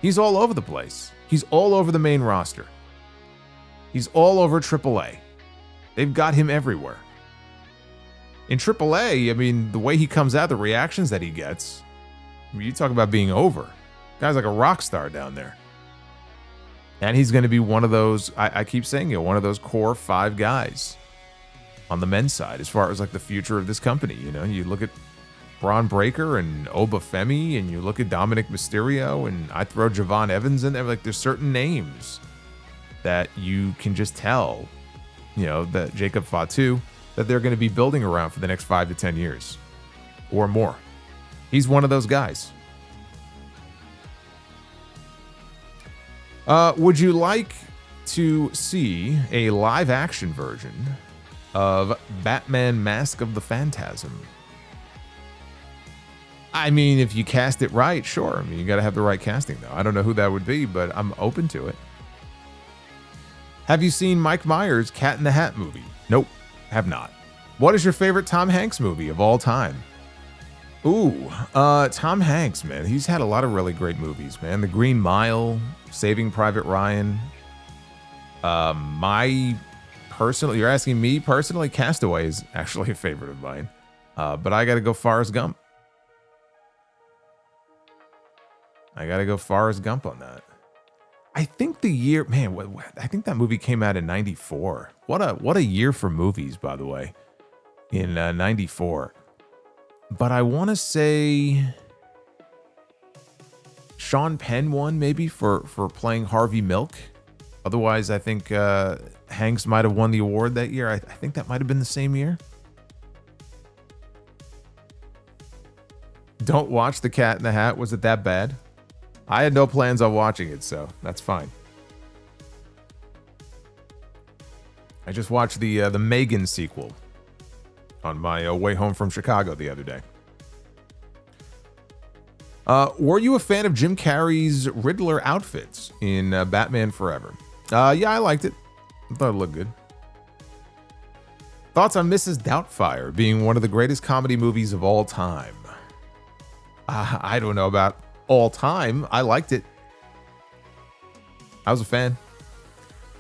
He's all over the place. He's all over the main roster. He's all over AAA. They've got him everywhere. In AAA, I mean, the way he comes out, the reactions that he gets, I mean, you talk about being over. Guy's like a rock star down there. And he's going to be one of those, I keep saying it, one of those core 5 guys on the men's side as far as like the future of this company. You know, you look at Braun Breaker and Obafemi, and you look at Dominik Mysterio, and I throw Javon Evans in there. Like, there's certain names that you can just tell, you know, that Jacob Fatu, that they're going to be building around for the next 5 to 10 years or more. He's one of those guys. Would you like to see a live action version of Batman Mask of the Phantasm? I mean, if you cast it right, sure. I mean, you got to have the right casting, though. I don't know who that would be, but I'm open to it. Have you seen Mike Myers' Cat in the Hat movie? Nope, have not. What is your favorite Tom Hanks movie of all time? Ooh, Tom Hanks, man. He's had a lot of really great movies, man. The Green Mile, Saving Private Ryan. You're asking me personally, Castaway is actually a favorite of mine. But I got to go Forrest Gump. I got to go Forrest Gump on that. I think the year, man, I think that movie came out in 94. What a year for movies, by the way, in 94. But I want to say Sean Penn won maybe for playing Harvey Milk. Otherwise, I think Hanks might have won the award that year. I think that might have been the same year. Don't watch The Cat in the Hat. Was it that bad? I had no plans on watching it, so that's fine. I just watched the Megan sequel on my way home from Chicago the other day. Were you a fan of Jim Carrey's Riddler outfits in Batman Forever? Yeah, I liked it. I thought it looked good. Thoughts on Mrs. Doubtfire being one of the greatest comedy movies of all time? I don't know about all time. I liked it. I was a fan.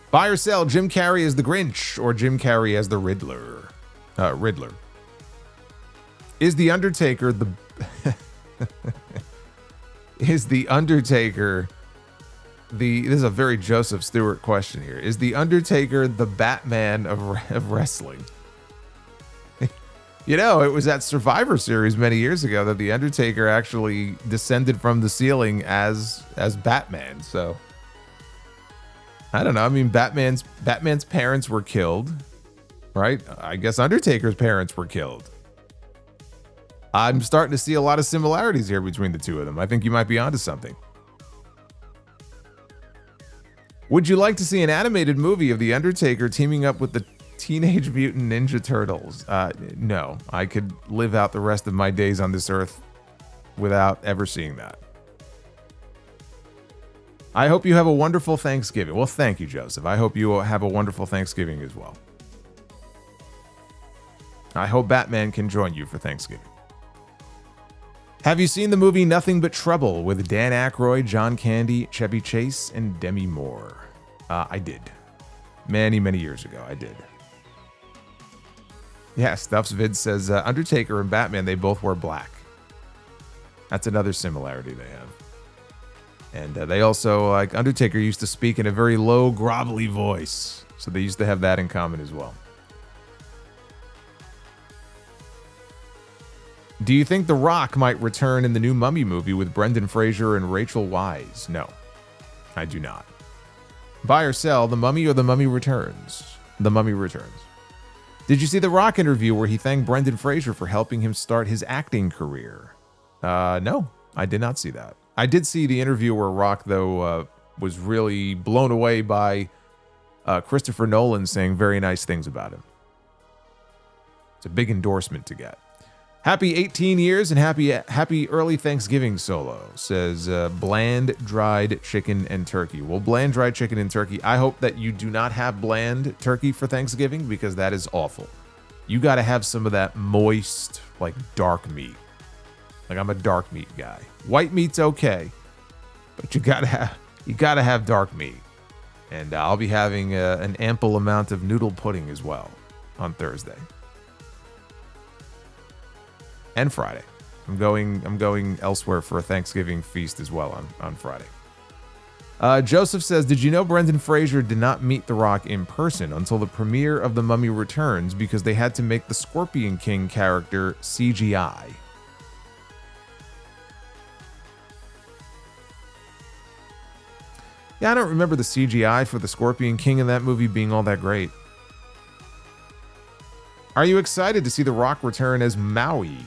Buy or sell, Jim Carrey as the Grinch or Jim Carrey as the Riddler? Riddler. Is the Undertaker the... Is the Undertaker this is a very Joseph Stewart question here. Is the Undertaker the Batman of wrestling? You know, it was at Survivor Series many years ago that the Undertaker actually descended from the ceiling as Batman. So I don't know. I mean, Batman's parents were killed, right? I guess Undertaker's parents were killed. I'm starting to see a lot of similarities here between the two of them. I think you might be onto something. Would you like to see an animated movie of The Undertaker teaming up with the Teenage Mutant Ninja Turtles? No, I could live out the rest of my days on this earth without ever seeing that. I hope you have a wonderful Thanksgiving. Well, thank you, Joseph. I hope you have a wonderful Thanksgiving as well. I hope Batman can join you for Thanksgiving. Have you seen the movie Nothing But Trouble with Dan Aykroyd, John Candy, Chevy Chase, and Demi Moore? I did. Many, many years ago, I did. Yeah, Stuffs Vid says Undertaker and Batman, they both wear black. That's another similarity they have. And they also, like, Undertaker used to speak in a very low, grovelly voice. So they used to have that in common as well. Do you think The Rock might return in the new Mummy movie with Brendan Fraser and Rachel Weisz? No, I do not. Buy or sell, The Mummy or The Mummy Returns? The Mummy Returns. Did you see The Rock interview where he thanked Brendan Fraser for helping him start his acting career? No, I did not see that. I did see the interview where Rock, though, was really blown away by Christopher Nolan saying very nice things about him. It's a big endorsement to get. Happy 18 years and happy early Thanksgiving, Solo, says bland dried chicken and turkey. Well, bland dried chicken and turkey. I hope that you do not have bland turkey for Thanksgiving because that is awful. You got to have some of that moist, like dark meat. Like I'm a dark meat guy. White meat's okay, but you gotta have dark meat. And I'll be having an ample amount of noodle pudding as well on Thursday. And Friday. I'm going elsewhere for a Thanksgiving feast as well on Friday. Joseph says, did you know Brendan Fraser did not meet The Rock in person until the premiere of The Mummy Returns because they had to make the Scorpion King character CGI? Yeah, I don't remember the CGI for the Scorpion King in that movie being all that great. Are you excited to see The Rock return as Maui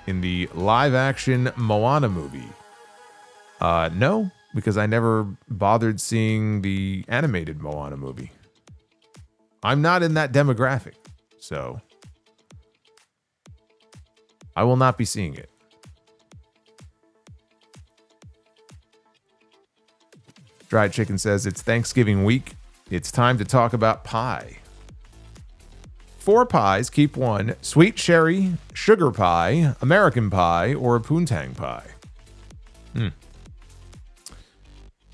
in the live-action Moana movie? No, because I never bothered seeing the animated Moana movie. I'm not in that demographic, so I will not be seeing it. Dried Chicken says, it's Thanksgiving week. It's time to talk about pie. 4 pies, keep one. Sweet cherry, sugar pie, American pie, or a poontang pie.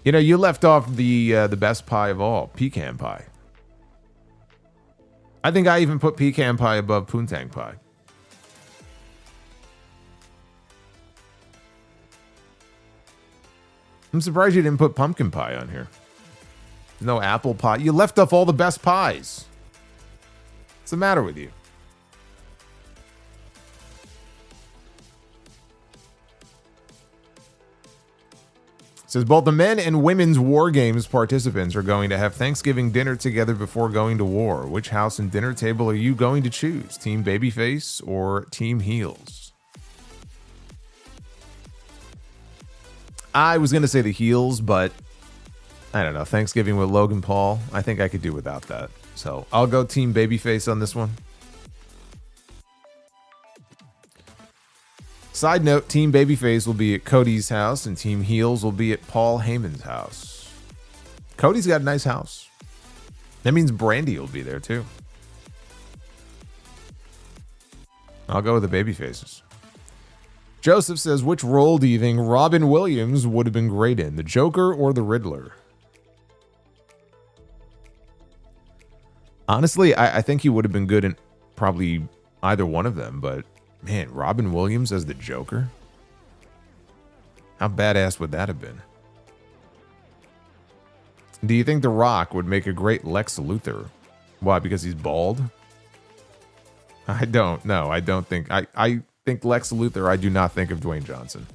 You know, you left off the best pie of all, pecan pie. I think I even put pecan pie above poontang pie. I'm surprised you didn't put pumpkin pie on here. No apple pie. You left off all the best pies. What's the matter with you? It says both the men and women's War Games participants are going to have Thanksgiving dinner together before going to war. Which house and dinner table are you going to choose? Team Babyface or Team Heels? I was going to say the Heels, but I don't know. Thanksgiving with Logan Paul, I think I could do without that. So I'll go Team Babyface on this one. Side note, Team Babyface will be at Cody's house and Team Heels will be at Paul Heyman's house. Cody's got a nice house. That means Brandy will be there too. I'll go with the Babyfaces. Joseph says, which role do you think Robin Williams would have been great in? The Joker or the Riddler? Honestly, I think he would have been good in probably either one of them, but man, Robin Williams as the Joker? How badass would that have been? Do you think The Rock would make a great Lex Luthor? Why, because he's bald? I don't know. I don't think... I think Lex Luthor, I do not think of Dwayne Johnson.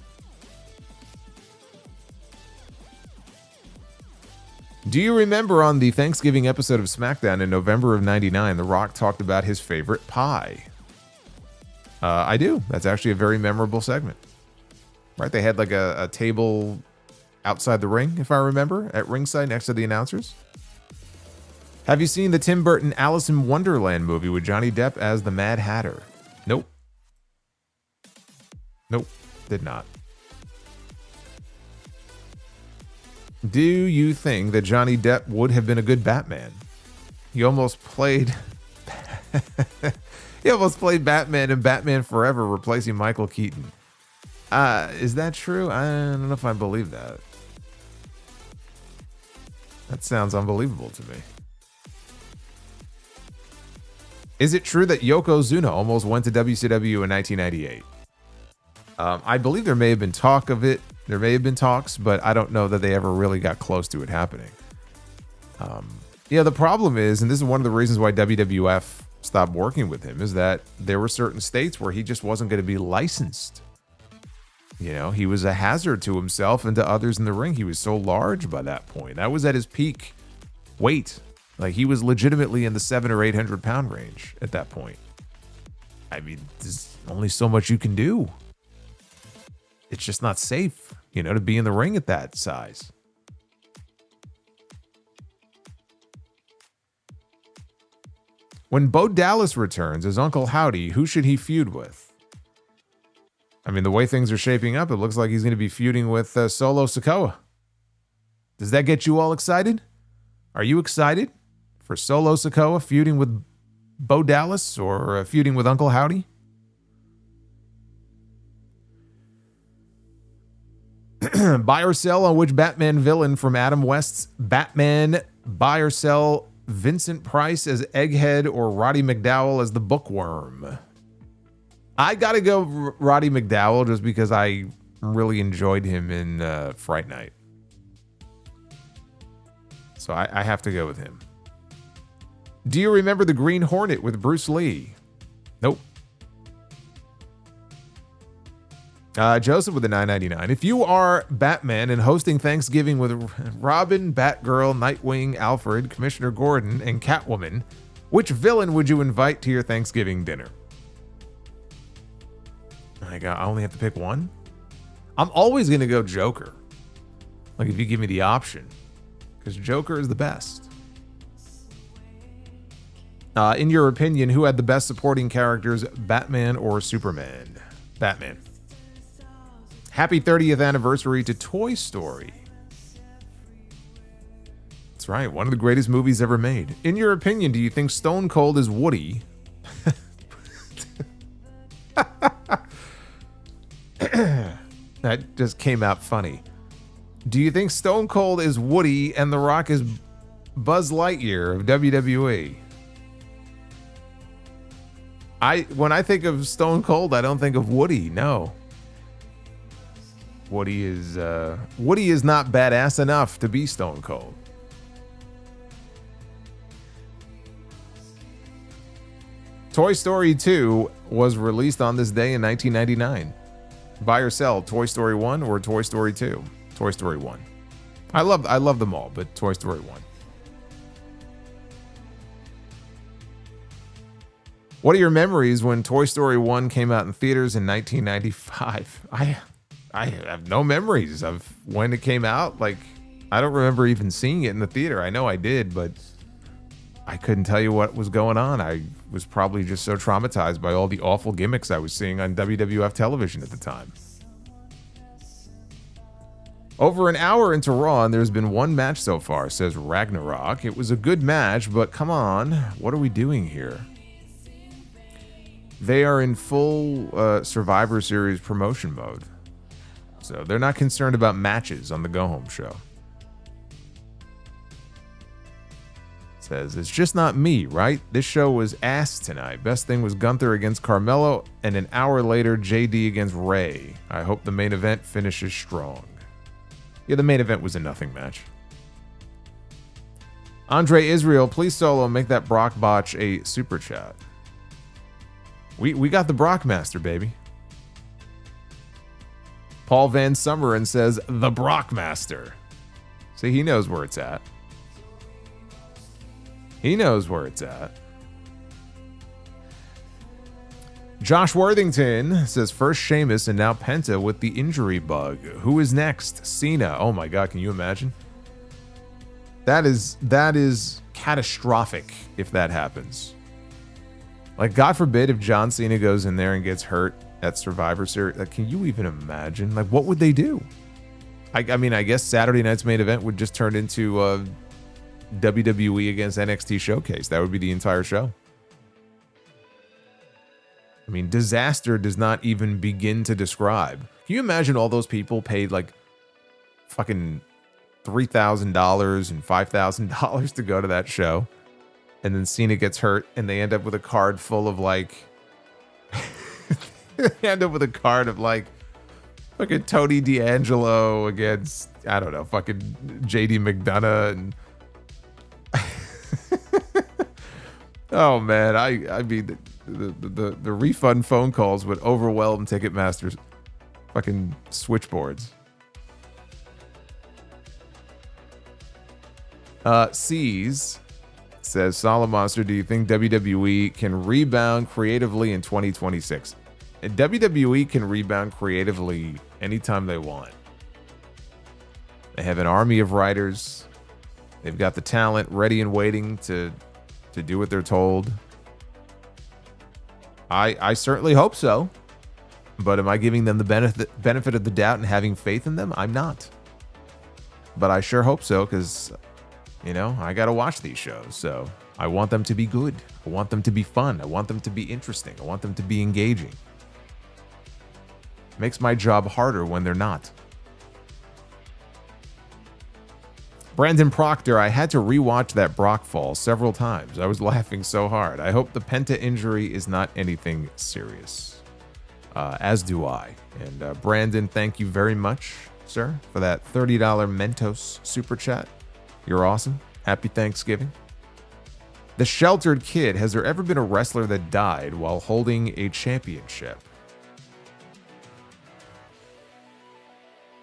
Do you remember on the Thanksgiving episode of SmackDown in November of '99, The Rock talked about his favorite pie? I do. That's actually a very memorable segment. Right? They had like a table outside the ring, if I remember, at ringside next to the announcers. Have you seen the Tim Burton Alice in Wonderland movie with Johnny Depp as the Mad Hatter? Nope. Nope. Did not. Do you think that Johnny Depp would have been a good Batman? He almost played... He almost played Batman in Batman Forever, replacing Michael Keaton. Is that true? I don't know if I believe that. That sounds unbelievable to me. Is it true that Yokozuna almost went to WCW in 1998? I believe there may have been talk of it. There may have been talks, but I don't know that they ever really got close to it happening. Yeah, the problem is, and this is one of the reasons why WWF stopped working with him, is that there were certain states where he just wasn't going to be licensed. You know, he was a hazard to himself and to others in the ring. He was so large by that point. That was at his peak weight. Like, he was legitimately in the 700 or 800 pound range at that point. I mean, there's only so much you can do. It's just not safe, you know, to be in the ring at that size. When Bo Dallas returns as Uncle Howdy, who should he feud with? I mean, the way things are shaping up, it looks like he's going to be feuding with Solo Sikoa. Does that get you all excited? Are you excited for Solo Sikoa feuding with Bo Dallas or feuding with Uncle Howdy? Buy or sell on which Batman villain from Adam West's Batman? Buy or sell Vincent Price as Egghead or Roddy McDowell as the Bookworm? I gotta go Roddy McDowell just because I really enjoyed him in Fright Night. So I have to go with him. Do you remember the Green Hornet with Bruce Lee? Nope. Joseph with the $9.99. If you are Batman and hosting Thanksgiving with Robin, Batgirl, Nightwing, Alfred, Commissioner Gordon, and Catwoman, which villain would you invite to your Thanksgiving dinner? I only have to pick one? I'm always going to go Joker. Like, if you give me the option. Because Joker is the best. In your opinion, who had the best supporting characters, Batman or Superman? Batman. Happy 30th anniversary to Toy Story. That's right, one of the greatest movies ever made. In your opinion, do you think Stone Cold is Woody? That just came out funny. Do you think Stone Cold is Woody and The Rock is Buzz Lightyear of WWE? When I think of Stone Cold, I don't think of Woody. No. Woody is not badass enough to be Stone Cold. Toy Story 2 was released on this day in 1999. Buy or sell, Toy Story 1 or Toy Story 2? Toy Story 1. I love them all, but Toy Story 1. What are your memories when Toy Story 1 came out in theaters in 1995? I have no memories of when it came out. Like, I don't remember even seeing it in the theater. I know I did, but I couldn't tell you what was going on. I was probably just so traumatized by all the awful gimmicks I was seeing on WWF television at the time. Over an hour into Raw, and there's been one match so far, says Ragnarok. It was a good match, but come on, what are we doing here? They are in full Survivor Series promotion mode. So they're not concerned about matches on the Go Home show. Says, it's just not me, right? This show was ass tonight. Best thing was Gunther against Carmelo, and an hour later, JD against Rey. I hope the main event finishes strong. Yeah, the main event was a nothing match. Andre Israel, please solo make that Brock botch a super chat. We got the Brockmaster, baby. Paul Van Summeren says, the Brockmaster. See, he knows where it's at. He knows where it's at. Josh Worthington says, first Sheamus and now Penta with the injury bug. Who is next? Cena. Oh my God, can you imagine? That is catastrophic if that happens. Like, God forbid if John Cena goes in there and gets hurt at Survivor Series. Like, can you even imagine? Like, what would they do? I mean, I guess Saturday night's main event would just turn into WWE against NXT Showcase. That would be the entire show. I mean, disaster does not even begin to describe. Can you imagine all those people paid like fucking $3,000 and $5,000 to go to that show? And then Cena gets hurt and they end up with a card full of like... they end up with a card of like fucking Tony D'Angelo against, I don't know, fucking JD McDonagh and... Oh man, I mean... The refund phone calls would overwhelm Ticketmaster's fucking switchboards. C's says, Solomonster, do you think WWE can rebound creatively in 2026? And WWE can rebound creatively anytime they want. They have an army of writers. They've got the talent ready and waiting to do what they're told. I certainly hope so, but am I giving them the benefit of the doubt and having faith in them? I'm not. But I sure hope so, because, you know, I got to watch these shows, so I want them to be good. I want them to be fun. I want them to be interesting. I want them to be engaging. Makes my job harder when they're not. Brandon Proctor, I had to rewatch that Brock fall several times. I was laughing so hard. I hope the Penta injury is not anything serious. As do I. And Brandon, thank you very much, sir, for that $30 Mentos super chat. You're awesome. Happy Thanksgiving. The Sheltered Kid, has there ever been a wrestler that died while holding a championship?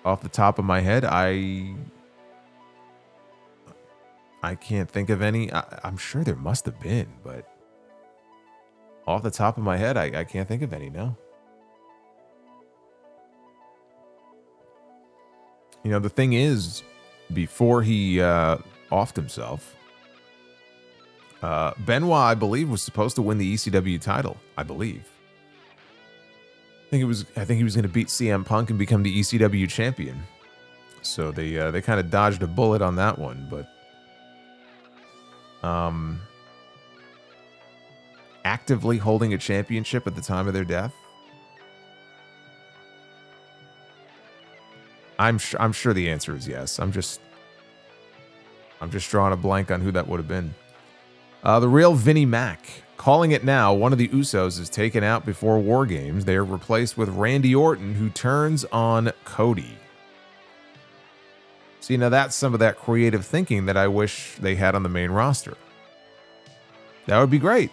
Off the top of my head, I can't think of any. I'm sure there must have been, but off the top of my head, I can't think of any, no. You know, the thing is, before he offed himself, Benoit, I believe, was supposed to win the ECW title, I believe. I think he was going to beat CM Punk and become the ECW champion. So they kind of dodged a bullet on that one, but actively holding a championship at the time of their death, I'm sure the answer is yes. I'm just drawing a blank on who that would have been. The real Vinnie Mac. Calling it now, one of the Usos is taken out before War Games. They are replaced with Randy Orton, who turns on Cody. See, now that's some of that creative thinking that I wish they had on the main roster. That would be great.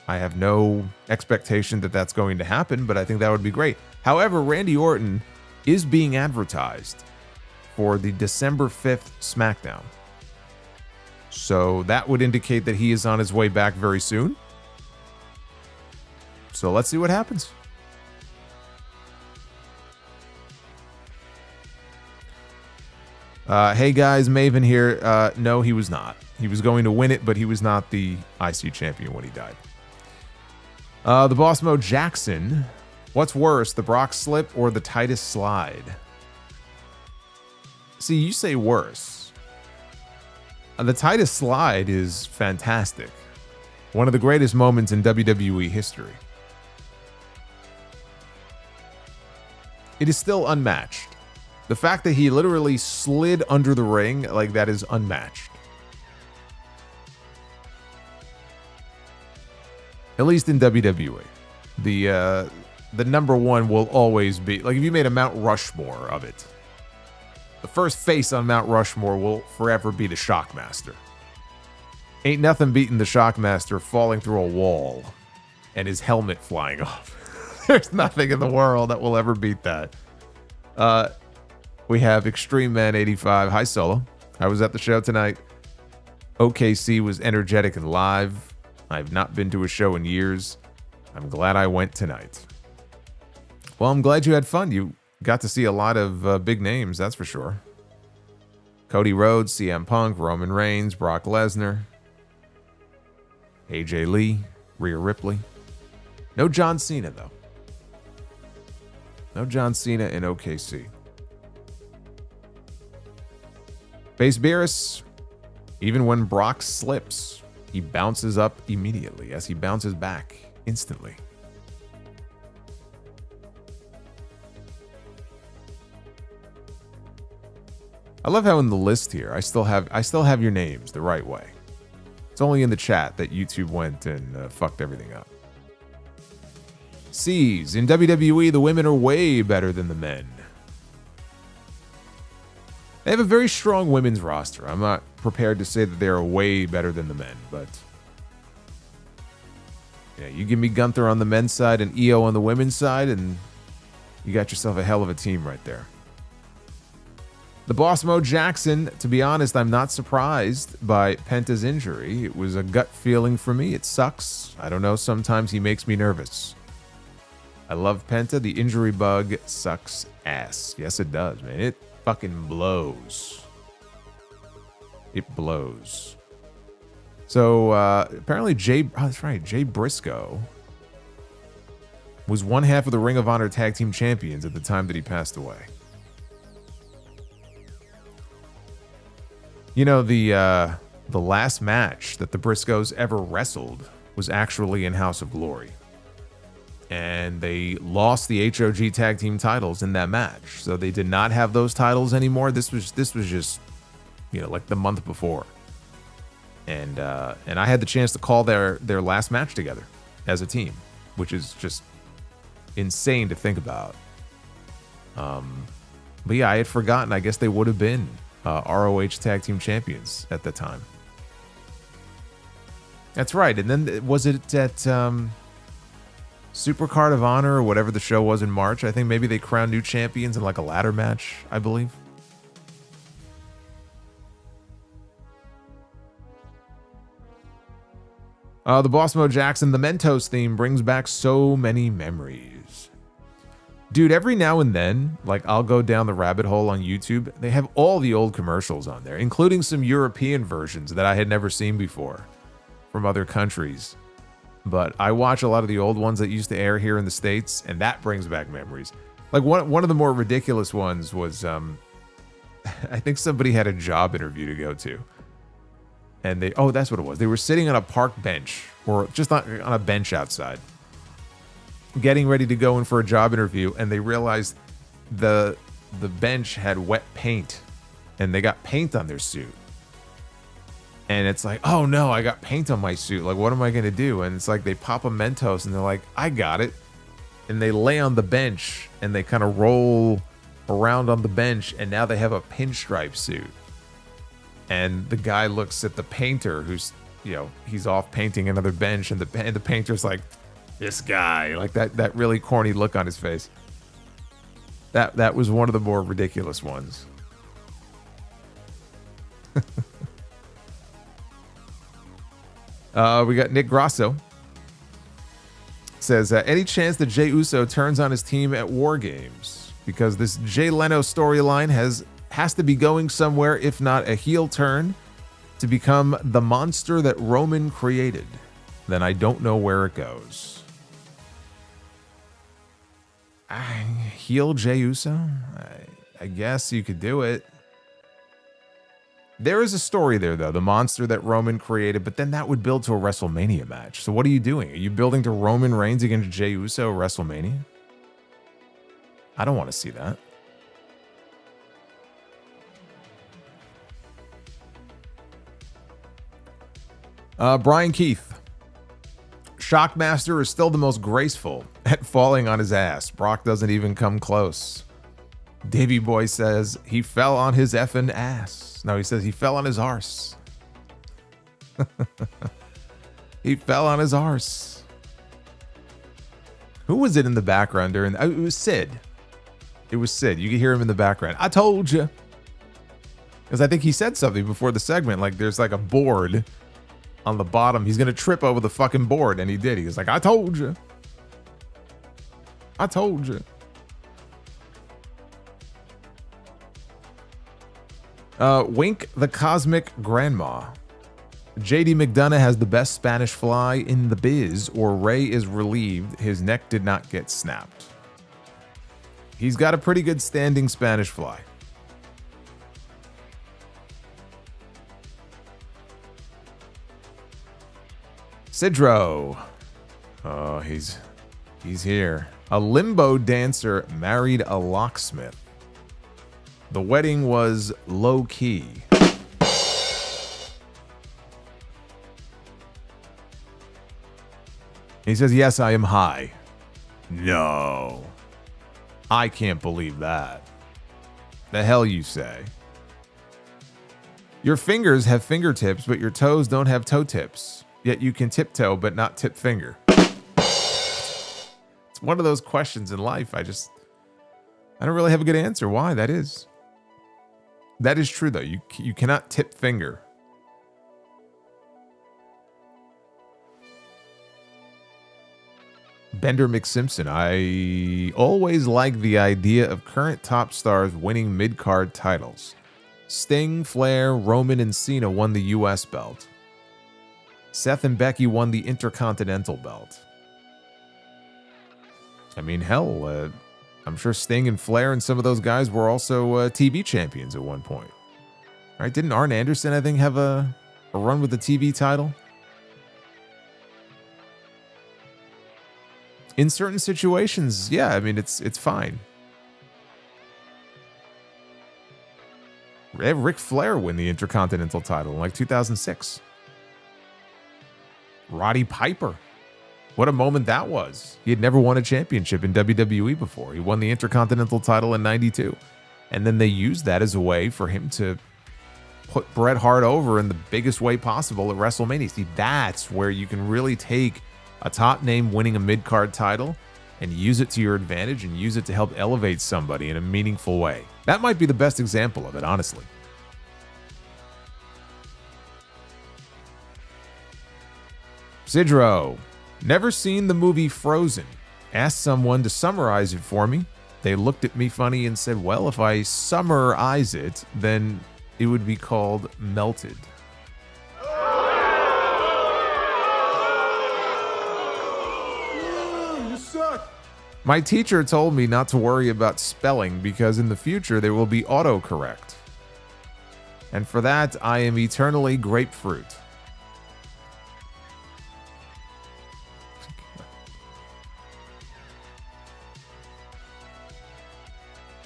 I have no expectation that that's going to happen, but I think that would be great. However, Randy Orton is being advertised for the December 5th SmackDown. So that would indicate that he is on his way back very soon. So let's see what happens. Hey guys, Maven here. No, he was not. He was going to win it, but he was not the IC champion when he died. The Boss Mo Jackson. What's worse, the Brock slip or the Titus slide? See, you say worse. The Titus slide is fantastic. One of the greatest moments in WWE history. It is still unmatched. The fact that he literally slid under the ring, like, that is unmatched. At least in WWE. The number one will always be, like, if you made a Mount Rushmore of it, the first face on Mount Rushmore will forever be the Shockmaster. Ain't nothing beating the Shockmaster falling through a wall and his helmet flying off. There's nothing in the world that will ever beat that. We have Extreme Man 85. Hi, Solo. I was at the show tonight. OKC was energetic and live. I've not been to a show in years. I'm glad I went tonight. Well, I'm glad you had fun. You got to see a lot of big names, that's for sure. Cody Rhodes, CM Punk, Roman Reigns, Brock Lesnar, AJ Lee, Rhea Ripley. No John Cena, though. No John Cena in OKC. Base Beerus, even when Brock slips, he bounces up immediately as he bounces back instantly. I love how in the list here, I still have your names the right way. It's only in the chat that YouTube went and fucked everything up. C's, in WWE, the women are way better than the men. They have a very strong women's roster. I'm not prepared to say that they are way better than the men, but yeah, you give me Gunther on the men's side and EO on the women's side, and you got yourself a hell of a team right there. The Boss Mo Jackson, to be honest, I'm not surprised by Penta's injury. It was a gut feeling for me. It sucks. I don't know, sometimes he makes me nervous. I love Penta. The injury bug sucks ass. Yes, it does, man. It fucking blows. It blows. So, apparently that's right, Jay Briscoe was one half of the Ring of Honor Tag Team Champions at the time that he passed away. You know, the last match that the Briscoes ever wrestled was actually in House of Glory. And they lost the HOG Tag Team titles in that match. So they did not have those titles anymore. This was just, you know, like the month before. And I had the chance to call their last match together as a team, which is just insane to think about. But yeah, I had forgotten. I guess they would have been ROH Tag Team Champions at the time. That's right. And then was it at Super Card of Honor or whatever the show was in March. I think maybe they crowned new champions in like a ladder match, I believe. The Boss Mo Jackson, the Mentos theme brings back so many memories. Dude, every now and then, like I'll go down the rabbit hole on YouTube. They have all the old commercials on there, including some European versions that I had never seen before from other countries. But I watch a lot of the old ones that used to air here in the States, and that brings back memories. Like one of the more ridiculous ones was, I think somebody had a job interview to go to. And that's what it was. They were sitting on a park bench, or just on a bench outside, getting ready to go in for a job interview, and they realized the bench had wet paint, and they got paint on their suit. And it's like, oh no, I got paint on my suit. Like, what am I going to do? And it's like they pop a Mentos and they're like, I got it. And they lay on the bench and they kind of roll around on the bench. And now they have a pinstripe suit. And the guy looks at the painter who's, he's off painting another bench. And the painter's like, this guy, like that really corny look on his face. That was one of the more ridiculous ones. We got Nick Grasso. Says, any chance that Jey Uso turns on his team at War Games? Because this Jay Leno storyline has to be going somewhere, if not a heel turn, to become the monster that Roman created. Then I don't know where it goes. Heel Jey Uso? I guess you could do it. There is a story there, though, the monster that Roman created, but then that would build to a WrestleMania match. So what are you doing? Are you building to Roman Reigns against Jey Uso at WrestleMania? I don't want to see that. Brian Keith. Shockmaster is still the most graceful at falling on his ass. Brock doesn't even come close. Davey Boy says he fell on his effing ass. No, he says he fell on his arse. He fell on his arse. Who was it in the background during? It was Sid. It was Sid. You could hear him in the background. I told you. Because I think he said something before the segment. Like there's like a board on the bottom. He's going to trip over the fucking board. And he did. He was like, I told you. I told you. Wink the Cosmic Grandma. JD McDonagh has the best Spanish fly in the biz, or Rey is relieved his neck did not get snapped. He's got a pretty good standing Spanish fly. Sidro. Oh, he's here. A limbo dancer married a locksmith. The wedding was low-key. He says, yes, I am high. No. I can't believe that. The hell you say? Your fingers have fingertips, but your toes don't have toe tips. Yet you can tiptoe, but not tip finger. It's one of those questions in life. I don't really have a good answer why that is. That is true, though. You cannot tip finger. Bender McSimpson. I always like the idea of current top stars winning mid-card titles. Sting, Flair, Roman, and Cena won the U.S. belt. Seth and Becky won the Intercontinental belt. I mean, hell, I'm sure Sting and Flair and some of those guys were also TV champions at one point. Right? Didn't Arn Anderson, I think, have a run with the TV title? In certain situations, yeah, I mean, it's fine. Ric Flair win the Intercontinental title in like 2006. Roddy Piper. What a moment that was. He had never won a championship in WWE before. He won the Intercontinental title in 92. And then they used that as a way for him to put Bret Hart over in the biggest way possible at WrestleMania. See, that's where you can really take a top name winning a mid-card title, and use it to your advantage and use it to help elevate somebody in a meaningful way. That might be the best example of it, honestly. Sidro, never seen the movie Frozen. Asked someone to summarize it for me. They looked at me funny and said, well, if I summarize it, then it would be called Melted. You suck. My teacher told me not to worry about spelling because in the future there will be autocorrect. And for that, I am eternally grapefruit.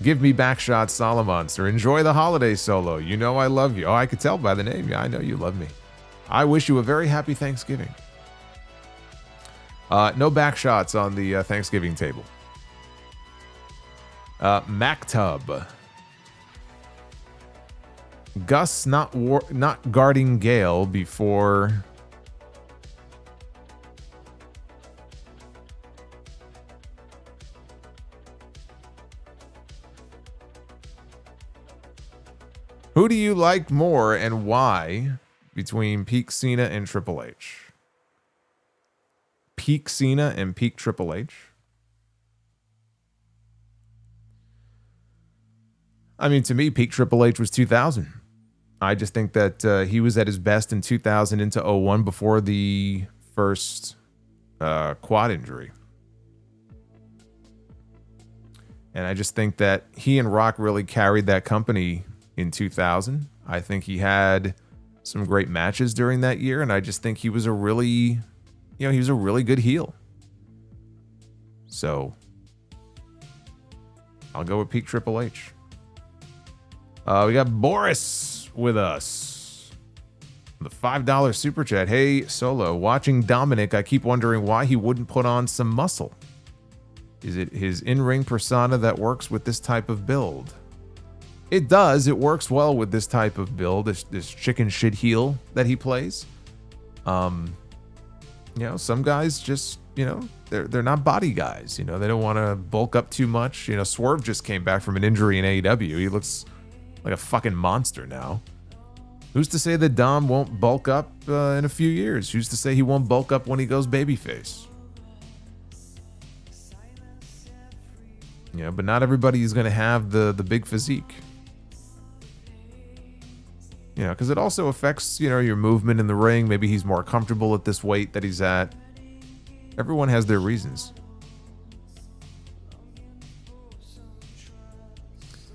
Give me backshot, Solomonster. Enjoy the holiday, Solo. You know I love you. Oh, I could tell by the name. Yeah, I know you love me. I wish you a very happy Thanksgiving. No backshots on the Thanksgiving table. Mactub. Gus not guarding Gale before... Who do you like more and why between Peak Cena and Triple H? Peak Cena and Peak Triple H? I mean, to me, Peak Triple H was 2000. I just think that he was at his best in 2000 into 01 before the first quad injury. And I just think that he and Rock really carried that company in 2000. I think he had some great matches during that year, and I just think he was a really, he was a really good heel. So I'll go with Peak Triple H. We got Boris with us. The $5 super chat. Hey, Solo, watching Dominik, I keep wondering why he wouldn't put on some muscle. Is it his in-ring persona that works with this type of build? It does. It works well with this type of build, this chicken shit heel that he plays. Some guys just, they're not body guys. They don't want to bulk up too much. Swerve just came back from an injury in AEW. He looks like a fucking monster now. Who's to say that Dom won't bulk up in a few years? Who's to say he won't bulk up when he goes babyface? But not everybody is going to have the big physique. Because it also affects, your movement in the ring. Maybe he's more comfortable at this weight that he's at. Everyone has their reasons.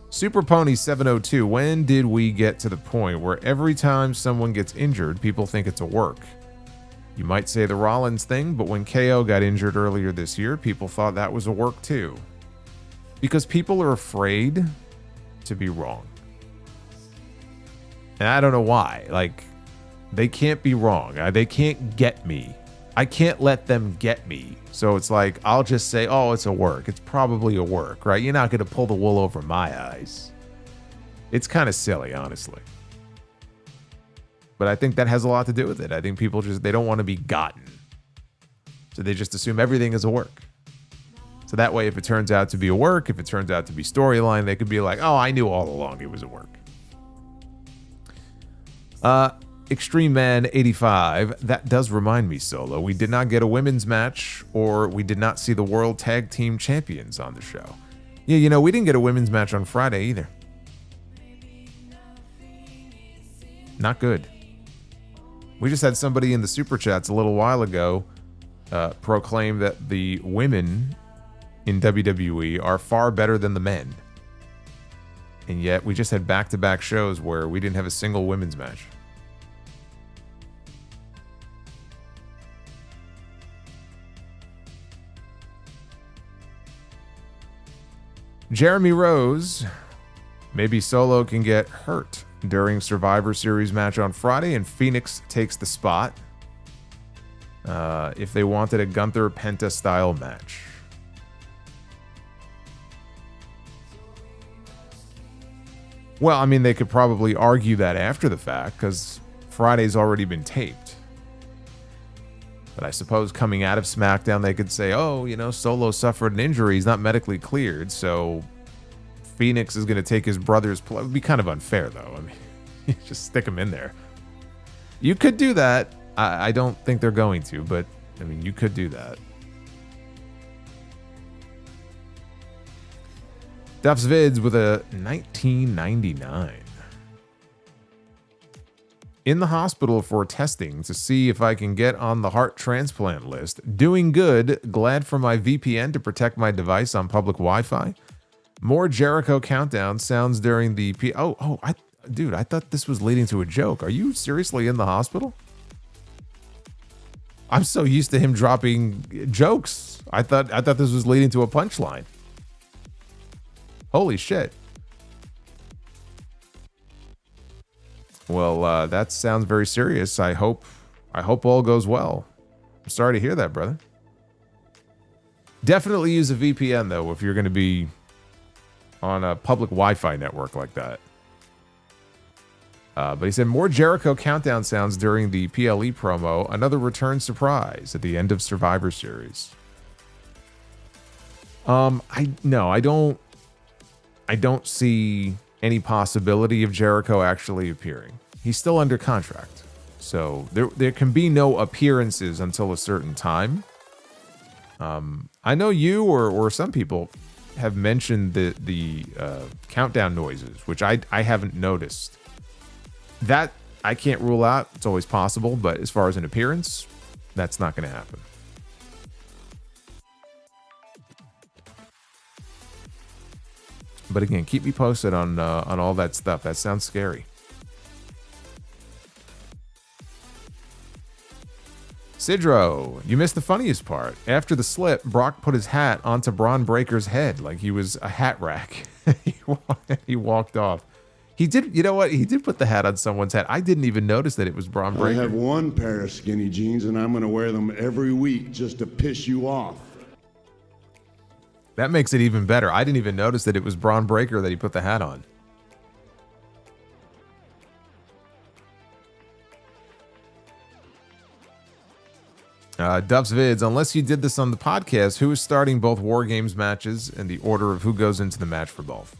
Super Pony 702. When did we get to the point where every time someone gets injured, people think it's a work? You might say the Rollins thing, but when KO got injured earlier this year, people thought that was a work too. Because people are afraid to be wrong. And I don't know why. They can't be wrong. They can't get me. I can't let them get me. So it's like, I'll just say, oh, it's a work. It's probably a work, right? You're not going to pull the wool over my eyes. It's kind of silly, honestly. But I think that has a lot to do with it. I think people they don't want to be gotten. So they just assume everything is a work. So that way, if it turns out to be a work, if it turns out to be storyline, they could be like, oh, I knew all along it was a work. Extreme Man 85. That does remind me, Solo. We did not get a women's match, or we did not see the World Tag Team Champions on the show. Yeah, we didn't get a women's match on Friday either. Not good. We just had somebody in the super chats a little while ago proclaim that the women in WWE are far better than the men. And yet we just had back-to-back shows where we didn't have a single women's match. Jeremy Rose. Maybe Solo can get hurt during Survivor Series match on Friday and Phoenix takes the spot. If they wanted a Gunther Penta style match. Well, I mean, they could probably argue that after the fact because Friday's already been taped. But I suppose coming out of SmackDown, they could say, oh, you know, Solo suffered an injury. He's not medically cleared. So Phoenix is going to take his brother's place. It would be kind of unfair, though. I mean, just stick him in there. You could do that. I don't think they're going to, but I mean, you could do that. Duff's Vids with a 1999. In the hospital for testing to see if I can get on the heart transplant list. Doing good. Glad for my VPN to protect my device on public Wi-Fi. More Jericho countdown sounds during the dude, I thought this was leading to a joke. Are you seriously in the hospital? I'm so used to him dropping jokes. I thought this was leading to a punchline. Holy shit. Well, that sounds very serious. I hope all goes well. I'm sorry to hear that, brother. Definitely use a VPN, though, if you're going to be on a public Wi-Fi network like that. But he said, more Jericho countdown sounds during the PLE promo. Another return surprise at the end of Survivor Series. I don't see any possibility of Jericho actually appearing. He's still under contract. So there can be no appearances until a certain time. I know you or some people have mentioned the countdown noises, which I haven't noticed. That I can't rule out. It's always possible, but as far as an appearance, that's not going to happen. But again, keep me posted on all that stuff. That sounds scary. Sidro, you missed the funniest part. After the slip, Brock put his hat onto Braun Breaker's head like he was a hat rack. He walked off. He did, you know what? He did put the hat on someone's head. I didn't even notice that it was Braun Breaker. I have one pair of skinny jeans, and I'm going to wear them every week just to piss you off. That makes it even better. I didn't even notice that it was Braun Breaker that he put the hat on. Duff's Vids, unless you did this on the podcast, who is starting both War Games matches and the order of who goes into the match for both?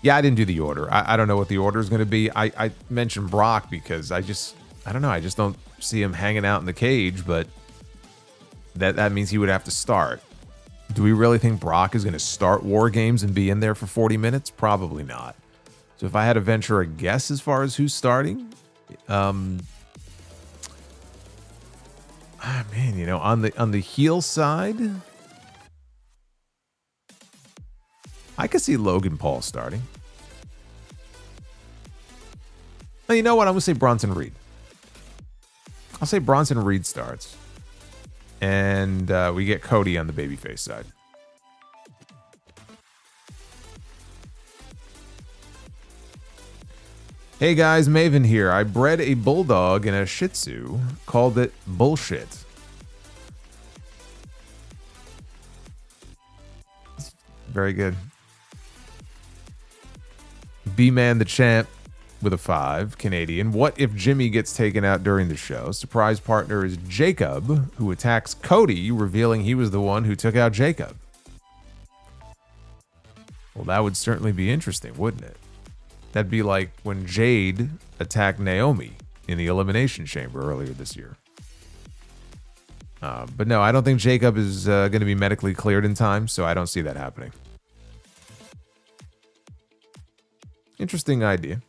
Yeah, I didn't do the order. I don't know what the order is going to be. I mentioned Brock because I don't know. I just don't see him hanging out in the cage, but that means he would have to start. Do we really think Brock is going to start War Games and be in there for 40 minutes? Probably not. So if I had to venture a guess as far as who's starting, man, you know, on the heel side, I could see Logan Paul starting. Now, you know what? I'm going to say Bronson Reed. I'll say Bronson Reed starts. And we get Cody on the babyface side. Hey guys, Maven here. I bred a bulldog and a shih tzu. Called it bullshit. Very good. B-Man the Champ with a 5, Canadian. What if Jimmy gets taken out during the show? Surprise partner is Jacob, who attacks Cody, revealing he was the one who took out Jacob. Well, that would certainly be interesting, wouldn't it? That'd be like when Jade attacked Naomi in the Elimination Chamber earlier this year. But no, I don't think Jacob is going to be medically cleared in time, so I don't see that happening. Interesting idea.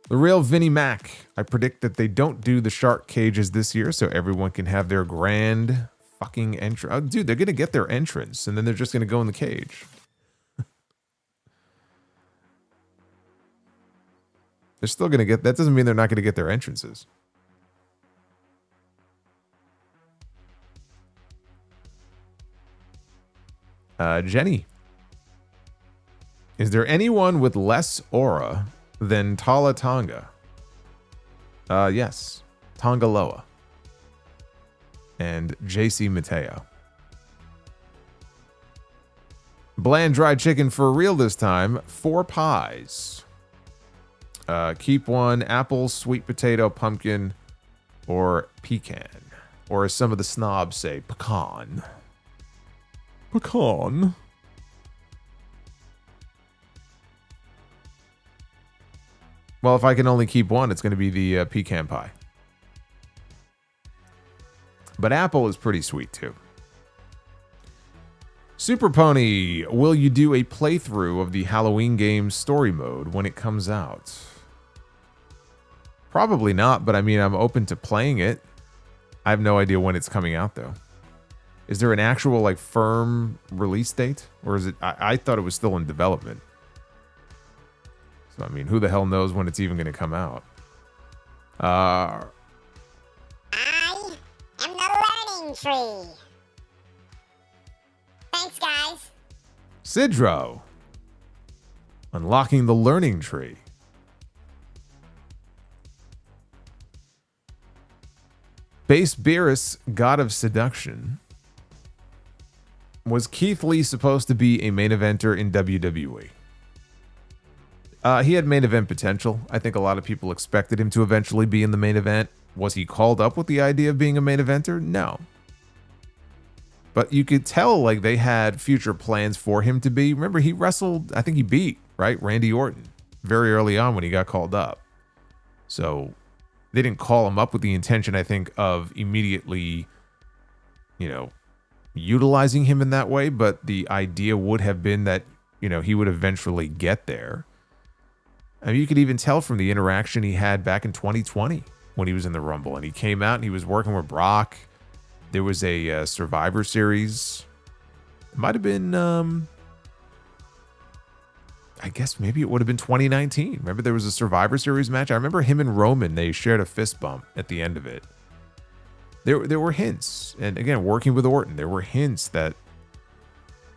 The real Vinnie Mac. I predict that they don't do the shark cages this year so everyone can have their grand fucking entrance. Oh, dude, they're going to get their entrance and then they're just going to go in the cage. They're still going to get... That doesn't mean they're not going to get their entrances. Jenny. Is there anyone with less aura than Tala Tonga? Yes. Tonga Loa. And JC Mateo. Bland dried chicken for real this time. 4 pies. Keep one. Apple, sweet potato, pumpkin, or pecan? Or as some of the snobs say, pecan. Pecan. Well, if I can only keep one, it's going to be the pecan pie. But apple is pretty sweet too. Super Pony, will you do a playthrough of the Halloween game story mode when it comes out? Probably not, but I mean, I'm open to playing it. I have no idea when it's coming out though. Is there an actual like firm release date? Or is it, I thought it was still in development. So I mean, who the hell knows when it's even going to come out? I am the learning tree. Thanks, guys. Sidro. Unlocking the learning tree. Base Beerus, God of Seduction. Was Keith Lee supposed to be a main eventer in WWE? He had main event potential. I think a lot of people expected him to eventually be in the main event. Was he called up with the idea of being a main eventer? No. But you could tell like they had future plans for him to be. Remember, he wrestled, I think he beat, right, Randy Orton very early on when he got called up. So they didn't call him up with the intention, I think, of immediately, you know, utilizing him in that way. But the idea would have been that, you know, he would eventually get there. I mean, you could even tell from the interaction he had back in 2020 when he was in the Rumble and he came out and he was working with Brock. There was a Survivor Series. It might have been, I guess maybe it would have been 2019. Remember there was a Survivor Series match? I remember him and Roman, they shared a fist bump at the end of it. There were hints. And again, working with Orton, there were hints that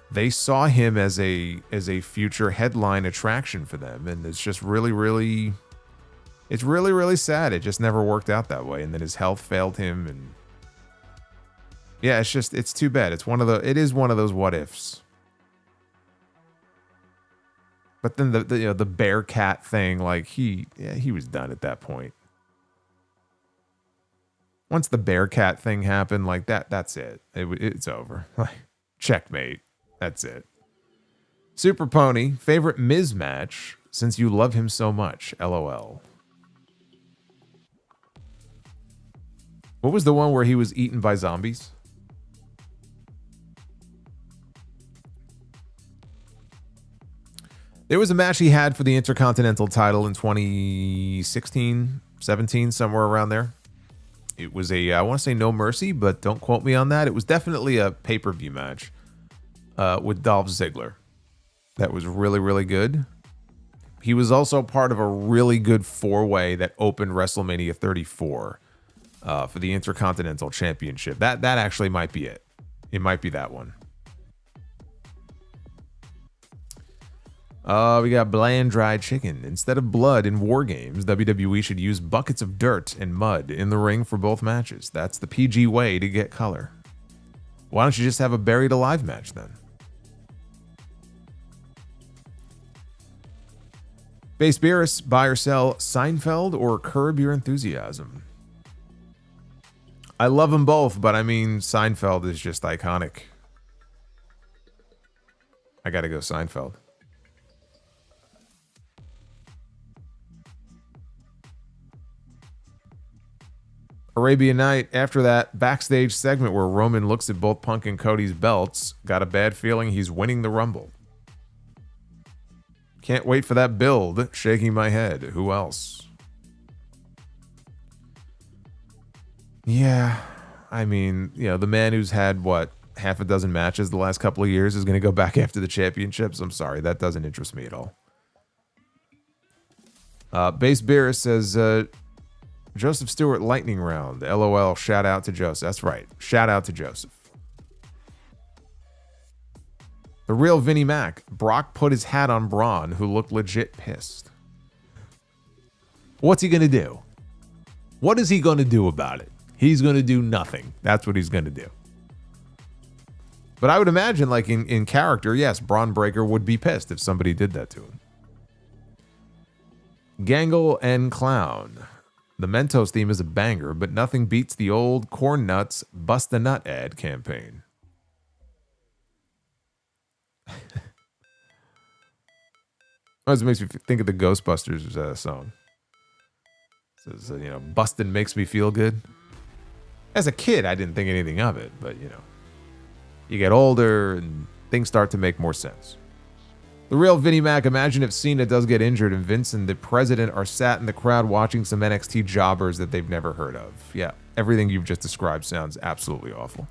they saw him as a future headline attraction for them. And it's just really sad. It just never worked out that way. And then his health failed him. And yeah, it's too bad. It is one of those what ifs. But then the bear cat thing, like he was done at that point. Once the bear cat thing happened, like that's it. It's over. Checkmate. That's it. Super Pony, favorite Miz match since you love him so much. LOL. What was the one where he was eaten by zombies? There was a match he had for the Intercontinental title in 2016, 17, somewhere around there. It was I want to say No Mercy, but don't quote me on that. It was definitely a pay-per-view match with Dolph Ziggler. That was really good. He was also part of a really good four-way that opened WrestleMania 34 for the Intercontinental Championship. That actually might be it. It might be that one. We got bland dried chicken. Instead of blood in war games, WWE should use buckets of dirt and mud in the ring for both matches. That's the PG way to get color. Why don't you just have a buried alive match then? Base Beerus, buy or sell Seinfeld or Curb Your Enthusiasm? I love them both, but I mean, Seinfeld is just iconic. I gotta go Seinfeld. Arabian Night, after that backstage segment where Roman looks at both Punk and Cody's belts, got a bad feeling he's winning the Rumble. Can't wait for that build. Shaking my head. Who else? Yeah, I mean, you know, the man who's had, what, half a dozen matches the last couple of years is going to go back after the championships. I'm sorry, that doesn't interest me at all. Base Beerus says, Joseph Stewart lightning round. LOL, shout out to Joseph. That's right. Shout out to Joseph. The real Vinnie Mac. Brock put his hat on Braun, who looked legit pissed. What's he going to do? What is he going to do about it? He's going to do nothing. That's what he's going to do. But I would imagine, like in character, yes, Braun Breaker would be pissed if somebody did that to him. Gangle and Clown. The Mentos theme is a banger, but nothing beats the old Corn Nuts Bust a Nut ad campaign. Always makes me think of the Ghostbusters song. It says, bustin' makes me feel good. As a kid, I didn't think anything of it, but, you get older and things start to make more sense. The real Vinnie Mac, imagine if Cena does get injured and Vince and the president are sat in the crowd watching some NXT jobbers that they've never heard of. Yeah, everything you've just described sounds absolutely awful.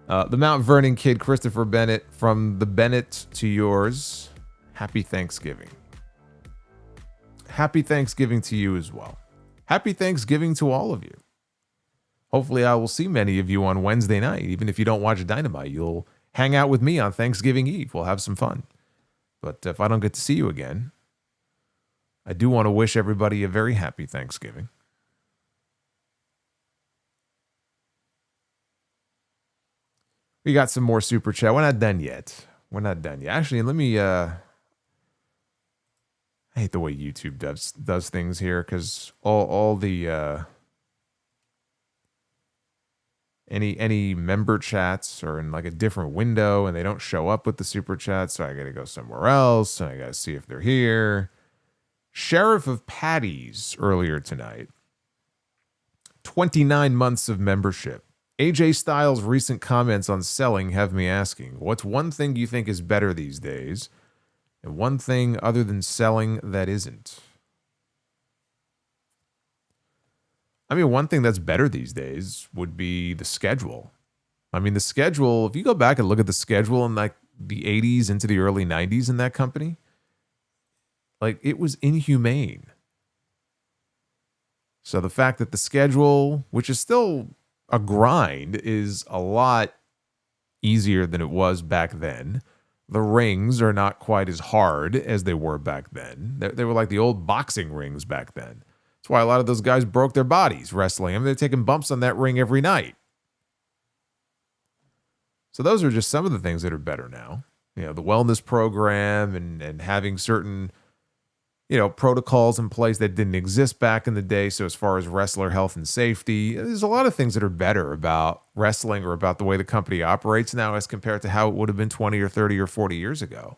The Mount Vernon kid, Christopher Bennett, from the Bennett to yours, happy Thanksgiving. Happy Thanksgiving to you as well. Happy Thanksgiving to all of you. Hopefully I will see many of you on Wednesday night. Even if you don't watch Dynamite, you'll hang out with me on Thanksgiving Eve. We'll have some fun. But if I don't get to see you again, I do want to wish everybody a very happy Thanksgiving. We got some more super chat. We're not done yet. Actually, let me... I hate the way YouTube does things here, because all the... Any member chats are in like a different window and they don't show up with the super chat, so I gotta go somewhere else and I gotta see if they're here. Sheriff of Patties earlier tonight. 29 months of membership. AJ Styles' recent comments on selling have me asking, what's one thing you think is better these days? And one thing other than selling that isn't? I mean, one thing that's better these days would be the schedule. I mean, the schedule, if you go back and look at the schedule in like the 80s into the early 90s in that company, like it was inhumane. So the fact that the schedule, which is still a grind, is a lot easier than it was back then. The rings are not quite as hard as they were back then. They were like the old boxing rings back then. That's why a lot of those guys broke their bodies wrestling. I mean, they're taking bumps on that ring every night. So those are just some of the things that are better now. The wellness program and having certain, protocols in place that didn't exist back in the day. So as far as wrestler health and safety, there's a lot of things that are better about wrestling or about the way the company operates now as compared to how it would have been 20 or 30 or 40 years ago.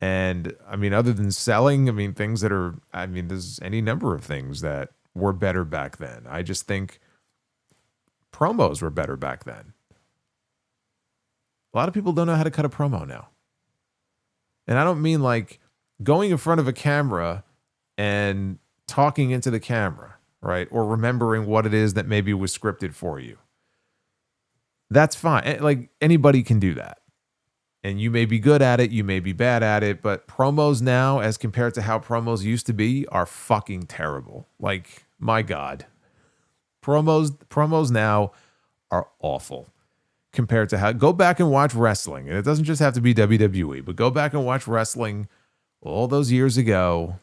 And I mean, other than selling, I mean, things that are, I mean, there's any number of things that were better back then. I just think promos were better back then. A lot of people don't know how to cut a promo now. And I don't mean like going in front of a camera and talking into the camera, right? Or remembering what it is that maybe was scripted for you. That's fine. Like anybody can do that. And you may be good at it, you may be bad at it, but promos now, as compared to how promos used to be, are fucking terrible. Like, my God. Promos now are awful compared to how... Go back and watch wrestling, and it doesn't just have to be WWE, but go back and watch wrestling all those years ago.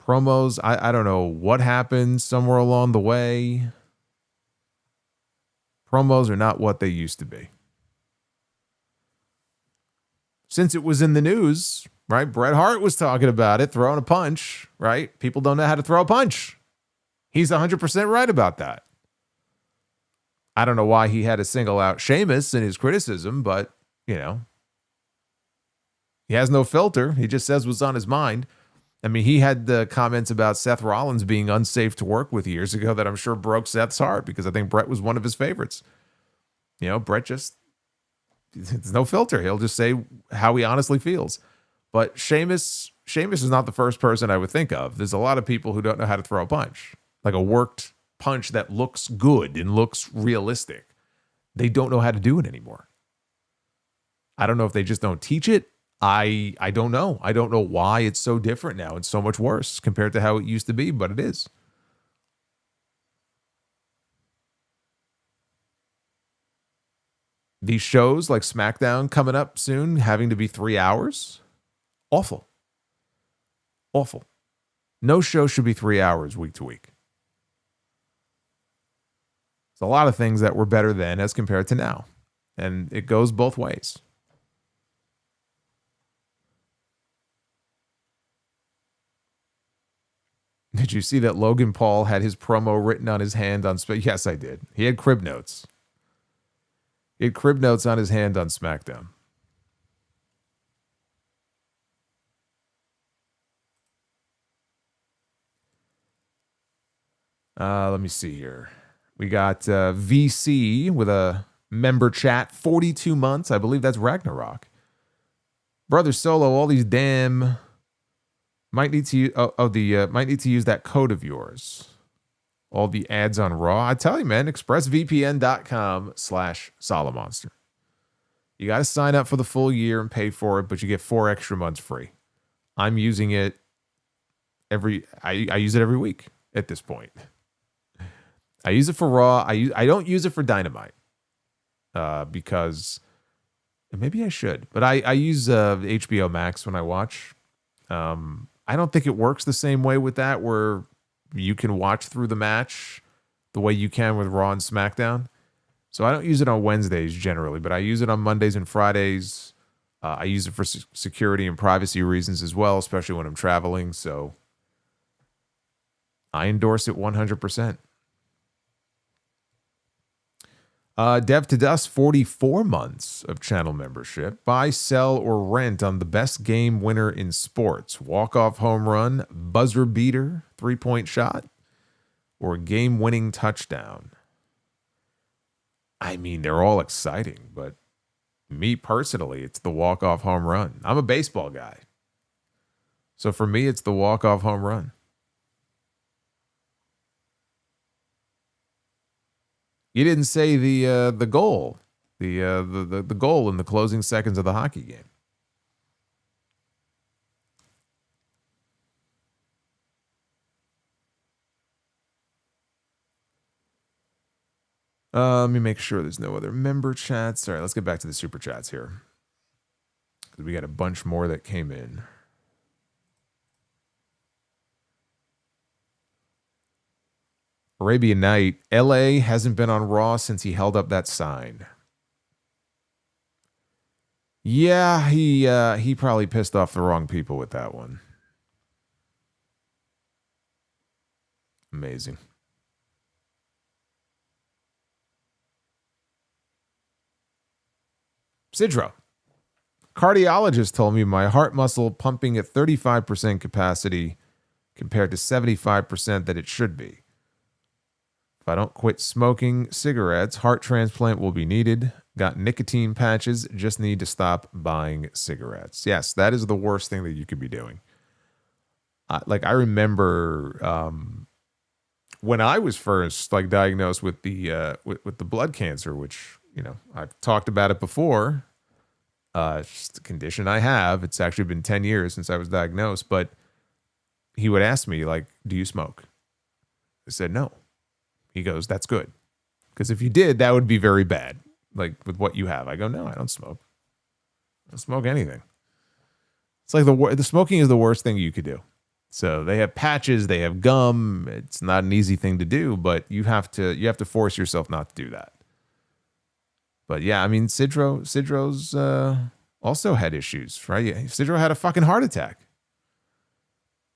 Promos, I don't know what happened somewhere along the way. Promos are not what they used to be. Since it was in the news, right? Bret Hart was talking about it, throwing a punch, right? People don't know how to throw a punch. He's 100% right about that. I don't know why he had to single out Sheamus in his criticism, but, he has no filter. He just says what's on his mind. I mean, he had the comments about Seth Rollins being unsafe to work with years ago that I'm sure broke Seth's heart because I think Bret was one of his favorites. Bret just... There's no filter. He'll just say how he honestly feels. But Sheamus is not the first person I would think of. There's a lot of people who don't know how to throw a punch. Like a worked punch that looks good and looks realistic. They don't know how to do it anymore. I don't know if they just don't teach it. I don't know. I don't know why it's so different now. It's so much worse compared to how it used to be, but it is. These shows like SmackDown coming up soon, having to be 3 hours. Awful. Awful. No show should be 3 hours week to week. It's a lot of things that were better then as compared to now. And it goes both ways. Did you see that Logan Paul had his promo written on his hand on Yes, I did. He had crib notes. He had crib notes on his hand on SmackDown. Let me see here. We got VC with a member chat, 42 months. I believe that's Ragnarok. Brother Solo, all these damn might need to might need to use that code of yours. All the ads on Raw. I tell you, man, expressvpn.com/Solomonster. You got to sign up for the full year and pay for it, but you get 4 extra months free. I'm using it I use it every week at this point. I use it for Raw. I don't use it for Dynamite because maybe I should, but I use HBO Max when I watch. I don't think it works the same way with that, where you can watch through the match the way you can with Raw and SmackDown. So I don't use it on Wednesdays generally, but I use it on Mondays and Fridays. I use it for security and privacy reasons as well, especially when I'm traveling. So I endorse it 100%. Dev to Dust, 44 months of channel membership. Buy, sell, or rent on the best game winner in sports. Walk-off home run, buzzer beater, 3-point shot, or game-winning touchdown. I mean, they're all exciting, but me personally, it's the walk-off home run. I'm a baseball guy. So for me, it's the walk-off home run. You didn't say the goal, the goal in the closing seconds of the hockey game. Let me make sure there's no other member chats. All right, let's get back to the super chats here, because we got a bunch more that came in. Arabian Night, LA hasn't been on Raw since he held up that sign. Yeah, he probably pissed off the wrong people with that one. Amazing. Sidro. Cardiologist told me my heart muscle pumping at 35% capacity compared to 75% that it should be. If I don't quit smoking cigarettes, heart transplant will be needed. Got nicotine patches, just need to stop buying cigarettes. Yes, that is the worst thing that you could be doing. I remember when I was first diagnosed with the blood cancer, which, you know, I've talked about it before. It's just a condition I have. It's actually been 10 years since I was diagnosed, but he would ask me, do you smoke? I said, no. He goes, that's good. Because if you did, that would be very bad. With what you have. I go, no, I don't smoke. I don't smoke anything. It's like the smoking is the worst thing you could do. So they have patches, they have gum. It's not an easy thing to do, but you have to force yourself not to do that. But yeah, I mean, Sidro's also had issues, right? Sidro had a fucking heart attack.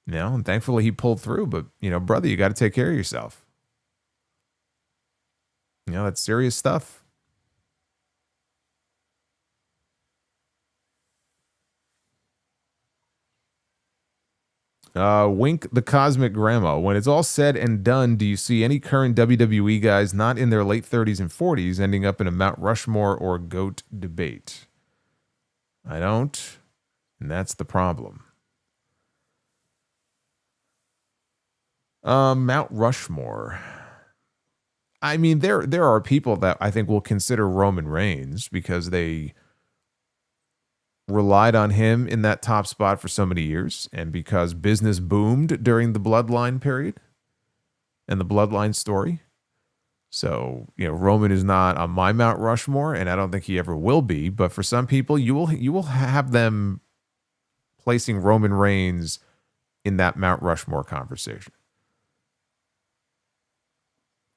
You know, and thankfully he pulled through. But, you know, brother, you got to take care of yourself. You know, that's serious stuff. Wink the Cosmic Grandma. When it's all said and done, do you see any current WWE guys not in their late 30s and 40s ending up in a Mount Rushmore or GOAT debate? I don't, and that's the problem. Mount Rushmore. I mean, there are people that I think will consider Roman Reigns because they relied on him in that top spot for so many years, and because business boomed during the Bloodline period and the Bloodline story. So, you know, Roman is not on my Mount Rushmore, and I don't think he ever will be. But for some people, you will have them placing Roman Reigns in that Mount Rushmore conversation.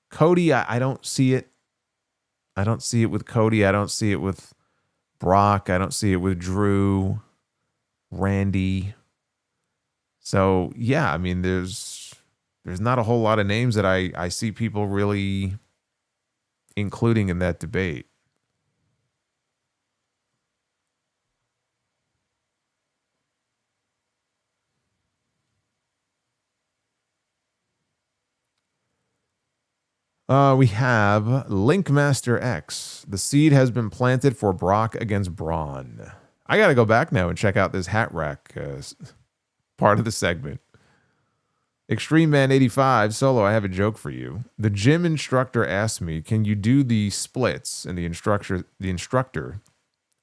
Cody, I don't see it. I don't see it with Cody. I don't see it with Brock. I don't see it with Drew, Randy. So, yeah, I mean, there's there's not a whole lot of names that I see people really including in that debate. We have Linkmaster X. The seed has been planted for Brock against Braun. I got to go back now and check out this hat rack part of the segment. Extreme Man 85, Solo, I have a joke for you. The gym instructor asked me, can you do the splits? And the instructor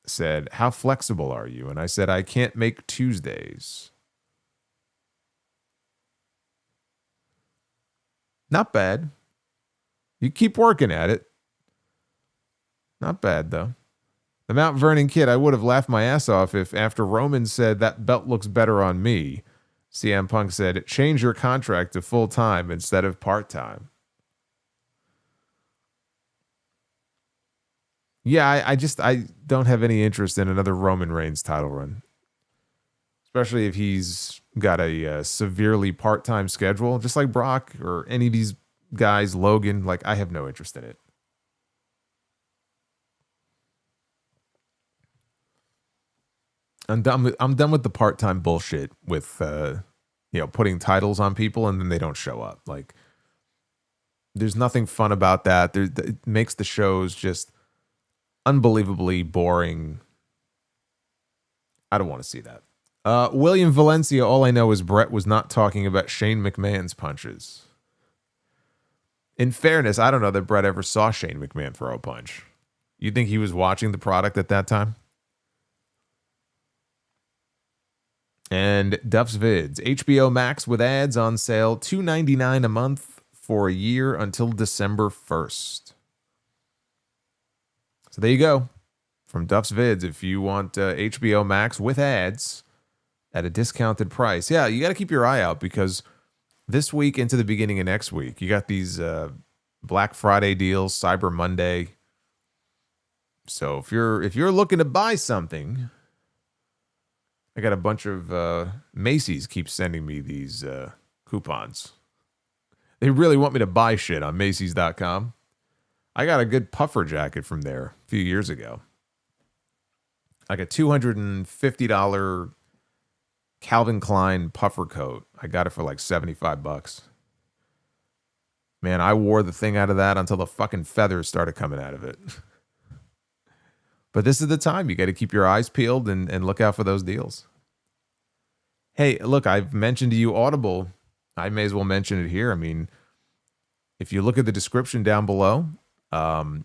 said, how flexible are you? And I said, I can't make Tuesdays. Not bad. You keep working at it. Not bad, though. The Mount Vernon Kid, I would have laughed my ass off if after Roman said, that belt looks better on me, CM Punk said, change your contract to full-time instead of part-time. Yeah, I don't have any interest in another Roman Reigns title run. Especially if he's got a severely part-time schedule, just like Brock or any of these guys, Logan. Like, I have no interest in it. I'm done with the part-time bullshit with putting titles on people and then they don't show up. Like, there's nothing fun about that. It makes the shows just unbelievably boring. I don't want to see that. William Valencia, all I know is Brett was not talking about Shane McMahon's punches. In fairness, I don't know that Brett ever saw Shane McMahon throw a punch. You think he was watching the product at that time? And Duff's Vids, HBO Max with ads on sale, $2.99 a month for a year until December 1st. So there you go. From Duff's Vids, if you want HBO Max with ads at a discounted price. Yeah, you got to keep your eye out because this week into the beginning of next week, you got these Black Friday deals, Cyber Monday. So if you're looking to buy something, I got a bunch of Macy's keeps sending me these coupons. They really want me to buy shit on Macy's.com. I got a good puffer jacket from there a few years ago. Like a $250 Calvin Klein puffer coat. I got it for like $75. Man, I wore the thing out of that until the fucking feathers started coming out of it. But this is the time. You got to keep your eyes peeled and look out for those deals. Hey, look, I've mentioned to you Audible. I may as well mention it here. I mean, if you look at the description down below,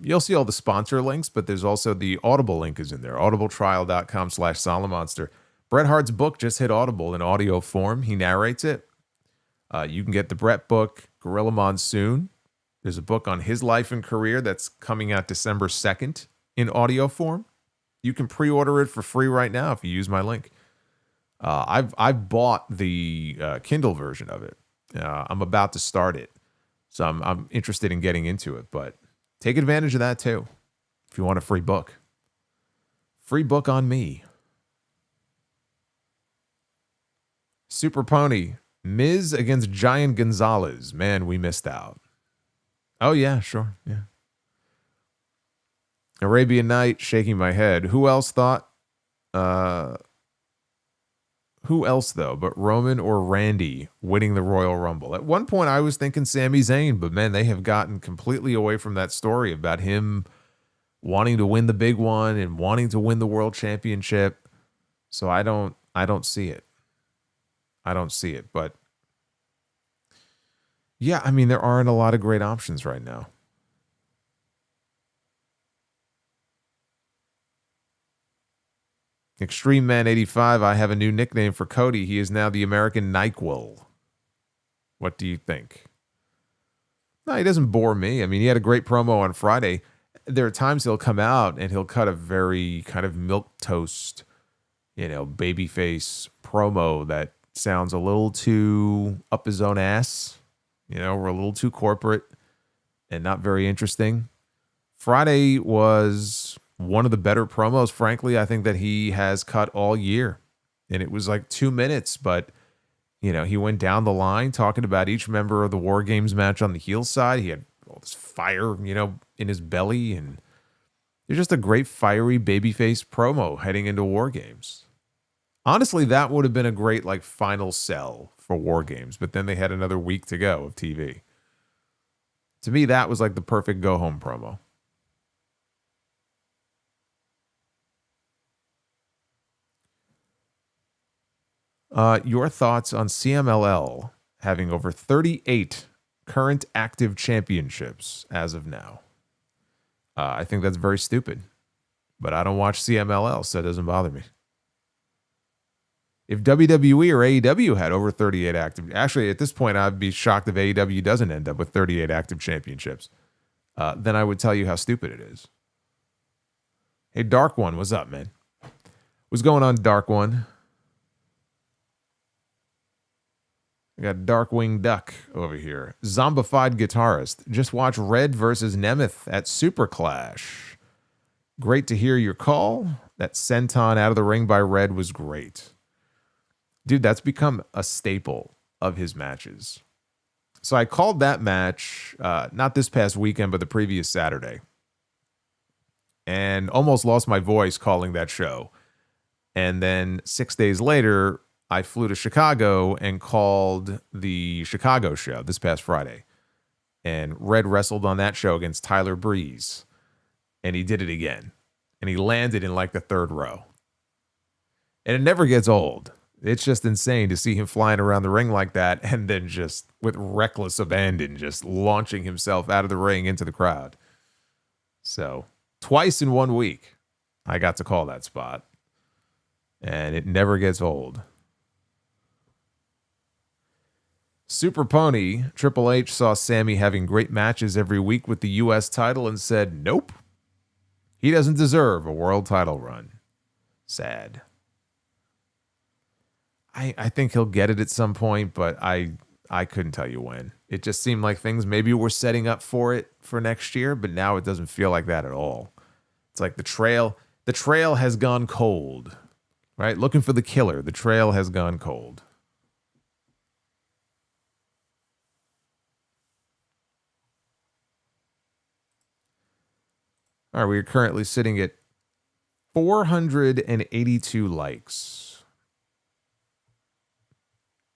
you'll see all the sponsor links, but there's also the Audible link is in there. audibletrial.com/Solomonster. Bret Hart's book just hit Audible in audio form. He narrates it. You can get the Bret book, Gorilla Monsoon. There's a book on his life and career that's coming out December 2nd in audio form. You can pre-order it for free right now if you use my link. I've bought the Kindle version of it. I'm about to start it, so I'm interested in getting into it. But take advantage of that too if you want a free book. Free book on me. Super Pony, Miz against Giant Gonzalez. Man, we missed out. Oh yeah, sure, yeah. Arabian Night, shaking my head. Who else though, but Roman or Randy winning the Royal Rumble? At one point, I was thinking Sami Zayn, but man, they have gotten completely away from that story about him wanting to win the big one and wanting to win the World Championship. So I don't see it. I don't see it. But yeah, I mean, there aren't a lot of great options right now. Extreme Man 85, I have a new nickname for Cody. He is now the American NyQuil. What do you think? No, he doesn't bore me. I mean, he had a great promo on Friday. There are times he'll come out and he'll cut a very kind of milquetoast, babyface promo that sounds a little too up his own ass. We're a little too corporate and not very interesting. Friday was one of the better promos, frankly, I think that he has cut all year. And it was like 2 minutes, but You know, he went down the line talking about each member of the War Games match on the heel side. He had all this fire, you know, in his belly, and it's just a great fiery babyface promo heading into War Games. Honestly, that would have been a great like final sell for War Games, but then they had another week to go of TV. To me, that was like the perfect go-home promo. Your thoughts on CMLL having over 38 current active championships as of now? I think that's very stupid, but I don't watch CMLL, so it doesn't bother me. If WWE or AEW had over 38 active, actually at this point I'd be shocked if AEW doesn't end up with 38 active championships. Then I would tell you how stupid it is. Hey, Dark One, what's up, man? What's going on, Dark One? I got Darkwing Duck over here. Zombified guitarist. Just watch Red versus Nemeth at Super Clash. Great to hear your call. That senton out of the ring by Red was great. Dude, that's become a staple of his matches. So I called that match, not this past weekend, but the previous Saturday. And almost lost my voice calling that show. And then 6 days later, I flew to Chicago and called the Chicago show this past Friday. And Red wrestled on that show against Tyler Breeze. And he did it again. And he landed in like the third row. And it never gets old. It's just insane to see him flying around the ring like that and then just with reckless abandon, just launching himself out of the ring into the crowd. So twice in 1 week, I got to call that spot. And it never gets old. Super Pony, Triple H saw Sammy having great matches every week with the U.S. title and said, nope, he doesn't deserve a world title run. Sad. I think he'll get it at some point, but I couldn't tell you when. It just seemed like things maybe were setting up for it for next year, but now it doesn't feel like that at all. It's like the trail has gone cold, right? Looking for the killer. The trail has gone cold. All right, we are currently sitting at 482 likes.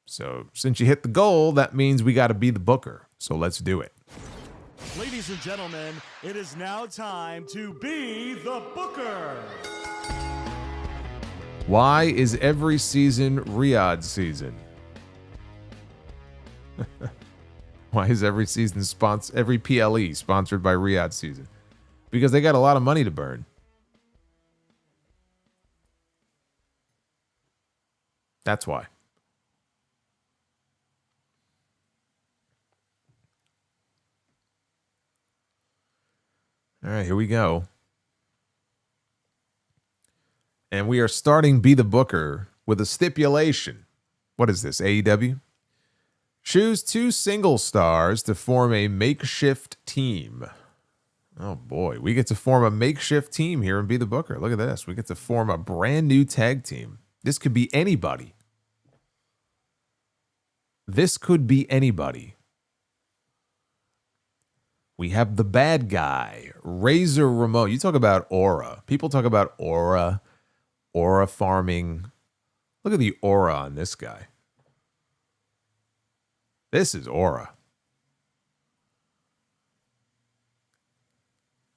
So since you hit the goal, that means we got to be the booker. So let's do it. Ladies and gentlemen, it is now time to be the booker. Why is every season Riyadh season? Why is every season every PLE sponsored by Riyadh season? Because they got a lot of money to burn. That's why. All right, here we go. And we are starting Be the Booker with a stipulation. What is this, AEW? Choose 2 single stars to form a makeshift team. Oh boy, we get to form a makeshift team here and Be the Booker. Look at this. We get to form a brand new tag team. This could be anybody. This could be anybody. We have the bad guy, Razor Ramon. You talk about aura. People talk about aura farming. Look at the aura on this guy. This is aura.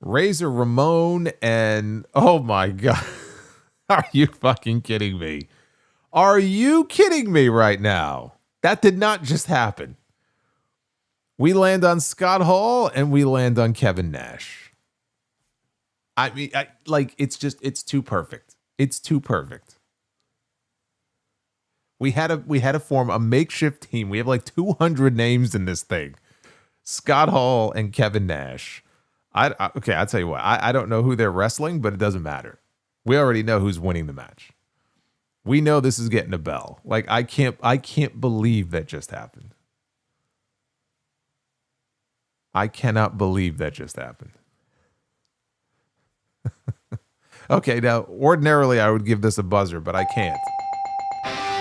Razor Ramon and, oh my God. Are you fucking kidding me? Are you kidding me right now? That did not just happen. We land on Scott Hall and we land on Kevin Nash. I mean, it's too perfect. It's too perfect. We had to form a makeshift team. We have like 200 names in this thing. Scott Hall and Kevin Nash. Okay, I'll tell you what. I don't know who they're wrestling, but it doesn't matter. We already know who's winning the match. We know this is getting a bell. Like I can't believe that just happened. I cannot believe that just happened. Okay, now ordinarily I would give this a buzzer, but I can't.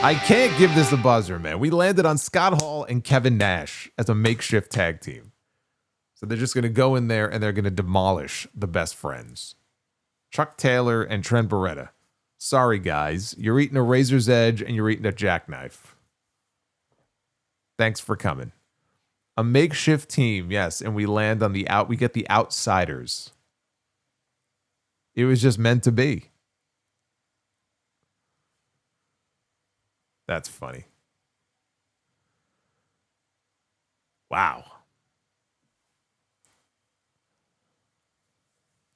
I can't give this a buzzer, man. We landed on Scott Hall and Kevin Nash as a makeshift tag team. So they're just going to go in there and they're going to demolish the best friends. Chuck Taylor and Trent Beretta. Sorry, guys. You're eating a razor's edge and you're eating a jackknife. Thanks for coming. A makeshift team, yes, and we land on the we get the outsiders. It was just meant to be. That's funny. Wow.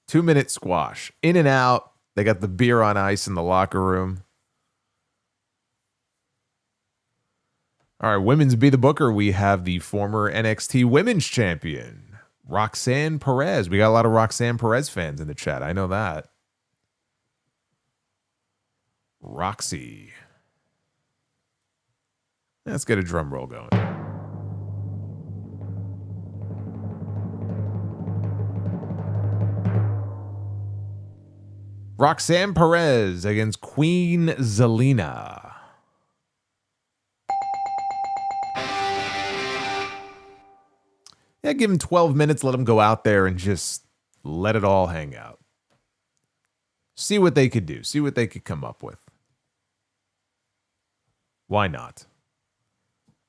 2-minute squash. In and out. They got the beer on ice in the locker room. All right, women's Be the Booker. We have the former NXT Women's Champion, Roxanne Perez. We got a lot of Roxanne Perez fans in the chat. I know that. Roxy. Let's get a drum roll going. Roxanne Perez against Queen Zelina. Yeah, give him 12 minutes, let him go out there and just let it all hang out. See what they could do. See what they could come up with. Why not?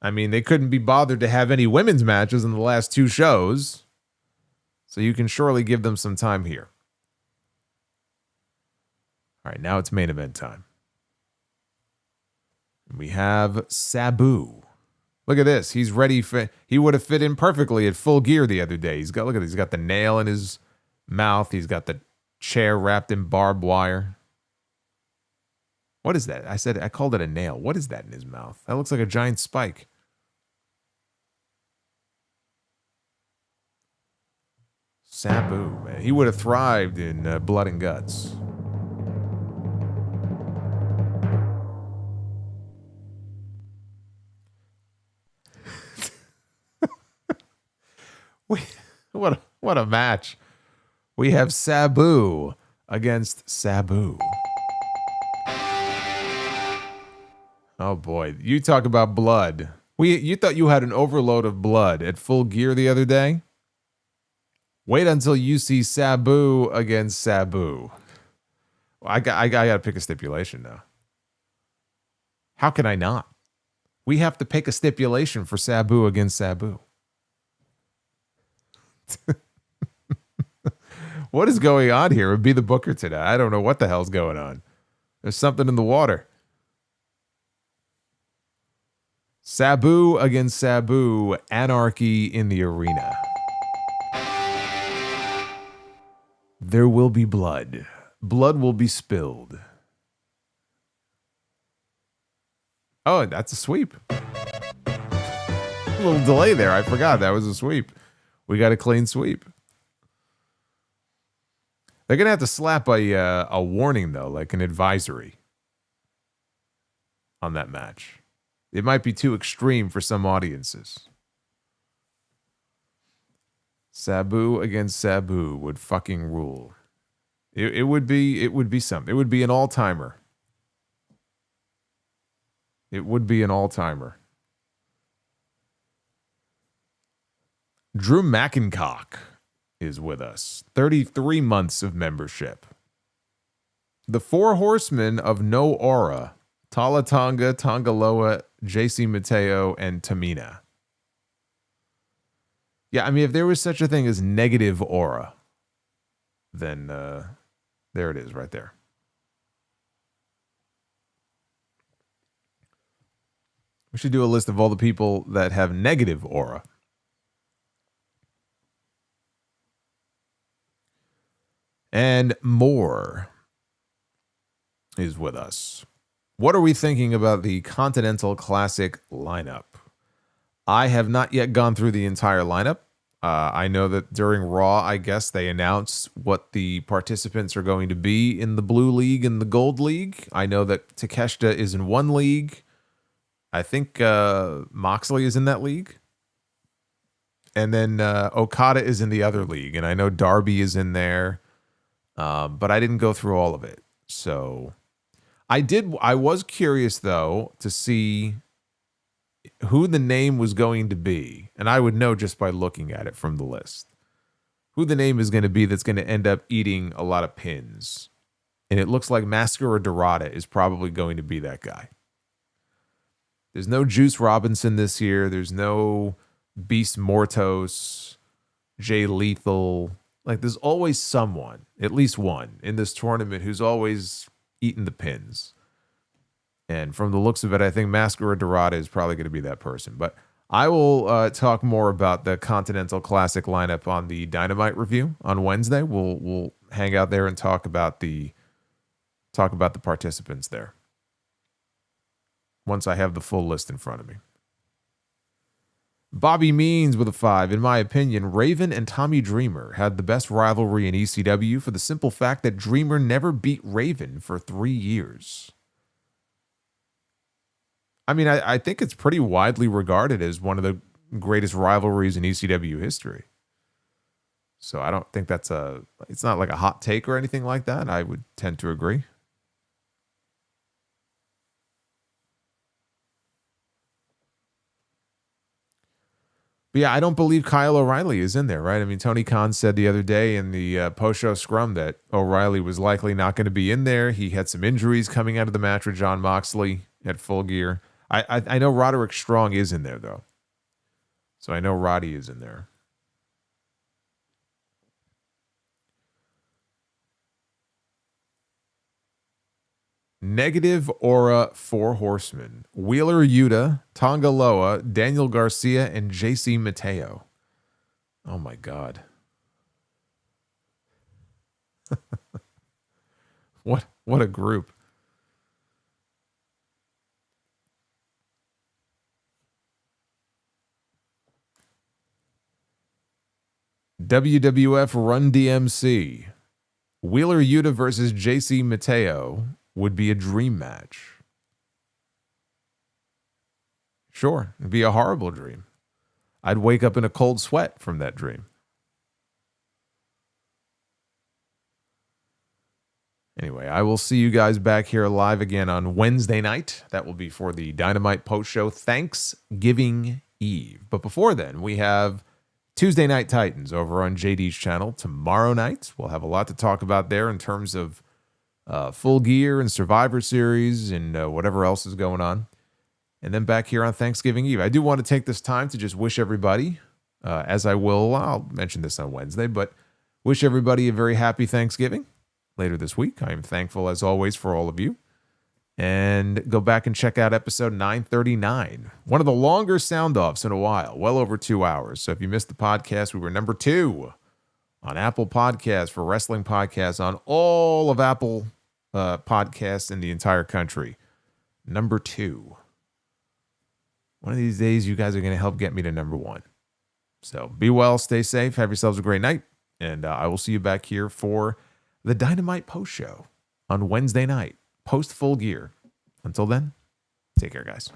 I mean, they couldn't be bothered to have any women's matches in the last 2 shows. So you can surely give them some time here. All right, now it's main event time. We have Sabu. Look at this. He's ready for. He would have fit in perfectly at Full Gear the other day. Look at this. He's got the nail in his mouth. He's got the chair wrapped in barbed wire. What is that? I called it a nail. What is that in his mouth? That looks like a giant spike. Sabu, man. He would have thrived in Blood and Guts. What a match. We have Sabu against Sabu. Oh boy, you talk about blood. You thought you had an overload of blood at Full Gear the other day? Wait until you see Sabu against Sabu. I got to pick a stipulation now. How can I not? We have to pick a stipulation for Sabu against Sabu. What is going on here? It would be the Booker today. I don't know what the hell's going on. There's something in the water. Sabu against Sabu. Anarchy in the arena. There will be blood. Blood will be spilled. Oh, that's a sweep. A little delay there. I forgot that was a sweep. We got a clean sweep. They're going to have to slap a warning, though, like an advisory on that match. It might be too extreme for some audiences. Sabu against Sabu would fucking rule. It would be something. It would be an all-timer. It would be an all-timer. Drew McIntyre is with us. 33 months of membership. The 4 horsemen of No Aura. Tala Tonga, Tongaloa, JC Mateo, and Tamina. Yeah, I mean, if there was such a thing as negative aura, then there it is right there. We should do a list of all the people that have negative aura. And more is with us. What are we thinking about the Continental Classic lineup? I have not yet gone through the entire lineup. I know that during Raw, I guess they announced what the participants are going to be in the Blue League and the Gold League. I know that Takeshita is in one league. I think Moxley is in that league. And then Okada is in the other league. And I know Darby is in there. But I didn't go through all of it. So I was curious, though, to see who the name was going to be. And I would know just by looking at it from the list. Who the name is going to be that's going to end up eating a lot of pins. And it looks like Mascara Dorada is probably going to be that guy. There's no Juice Robinson this year. There's no Beast Mortos, Jay Lethal. Like, there's always someone, at least one, in this tournament who's always eating the pins. And from the looks of it, I think Mascara Dorada is probably going to be that person. But I will talk more about the Continental Classic lineup on the Dynamite review on Wednesday. We'll hang out there and talk about the participants there once I have the full list in front of me. Bobby Means with a 5. In my opinion, Raven and Tommy Dreamer had the best rivalry in ECW for the simple fact that Dreamer never beat Raven for 3 years. I mean, I think it's pretty widely regarded as one of the greatest rivalries in ECW history. So I don't think it's not like a hot take or anything like that. I would tend to agree. But yeah, I don't believe Kyle O'Reilly is in there, right? I mean, Tony Khan said the other day in the post-show scrum that O'Reilly was likely not going to be in there. He had some injuries coming out of the match with Jon Moxley at Full Gear. I know Roderick Strong is in there, though. So I know Roddy is in there. Negative Aura 4 Horsemen. Wheeler Yuta, Tonga Loa, Daniel Garcia, and JC Mateo. Oh my God. What a group. WWF Run DMC. Wheeler Yuta versus JC Mateo would be a dream match. Sure, it'd be a horrible dream. I'd wake up in a cold sweat from that dream. Anyway, I will see you guys back here live again on Wednesday night. That will be for the Dynamite post-show Thanksgiving Eve. But before then, we have Tuesday Night Titans over on JD's channel. Tomorrow night, we'll have a lot to talk about there in terms of Full Gear and Survivor Series and whatever else is going on. And then back here on Thanksgiving Eve. I do want to take this time to just wish everybody, as I'll mention this on Wednesday, but wish everybody a very happy Thanksgiving later this week. I am thankful, as always, for all of you. And go back and check out episode 939. One of the longer sound-offs in a while, well over 2 hours. So if you missed the podcast, we were number 2 on Apple Podcasts for wrestling podcasts on all of Apple podcasts in the entire country. Number 2. One of these days, you guys are going to help get me to number 1. So be well, stay safe, have yourselves a great night, and I will see you back here for the Dynamite post show on Wednesday night, post Full Gear. Until then, take care, guys.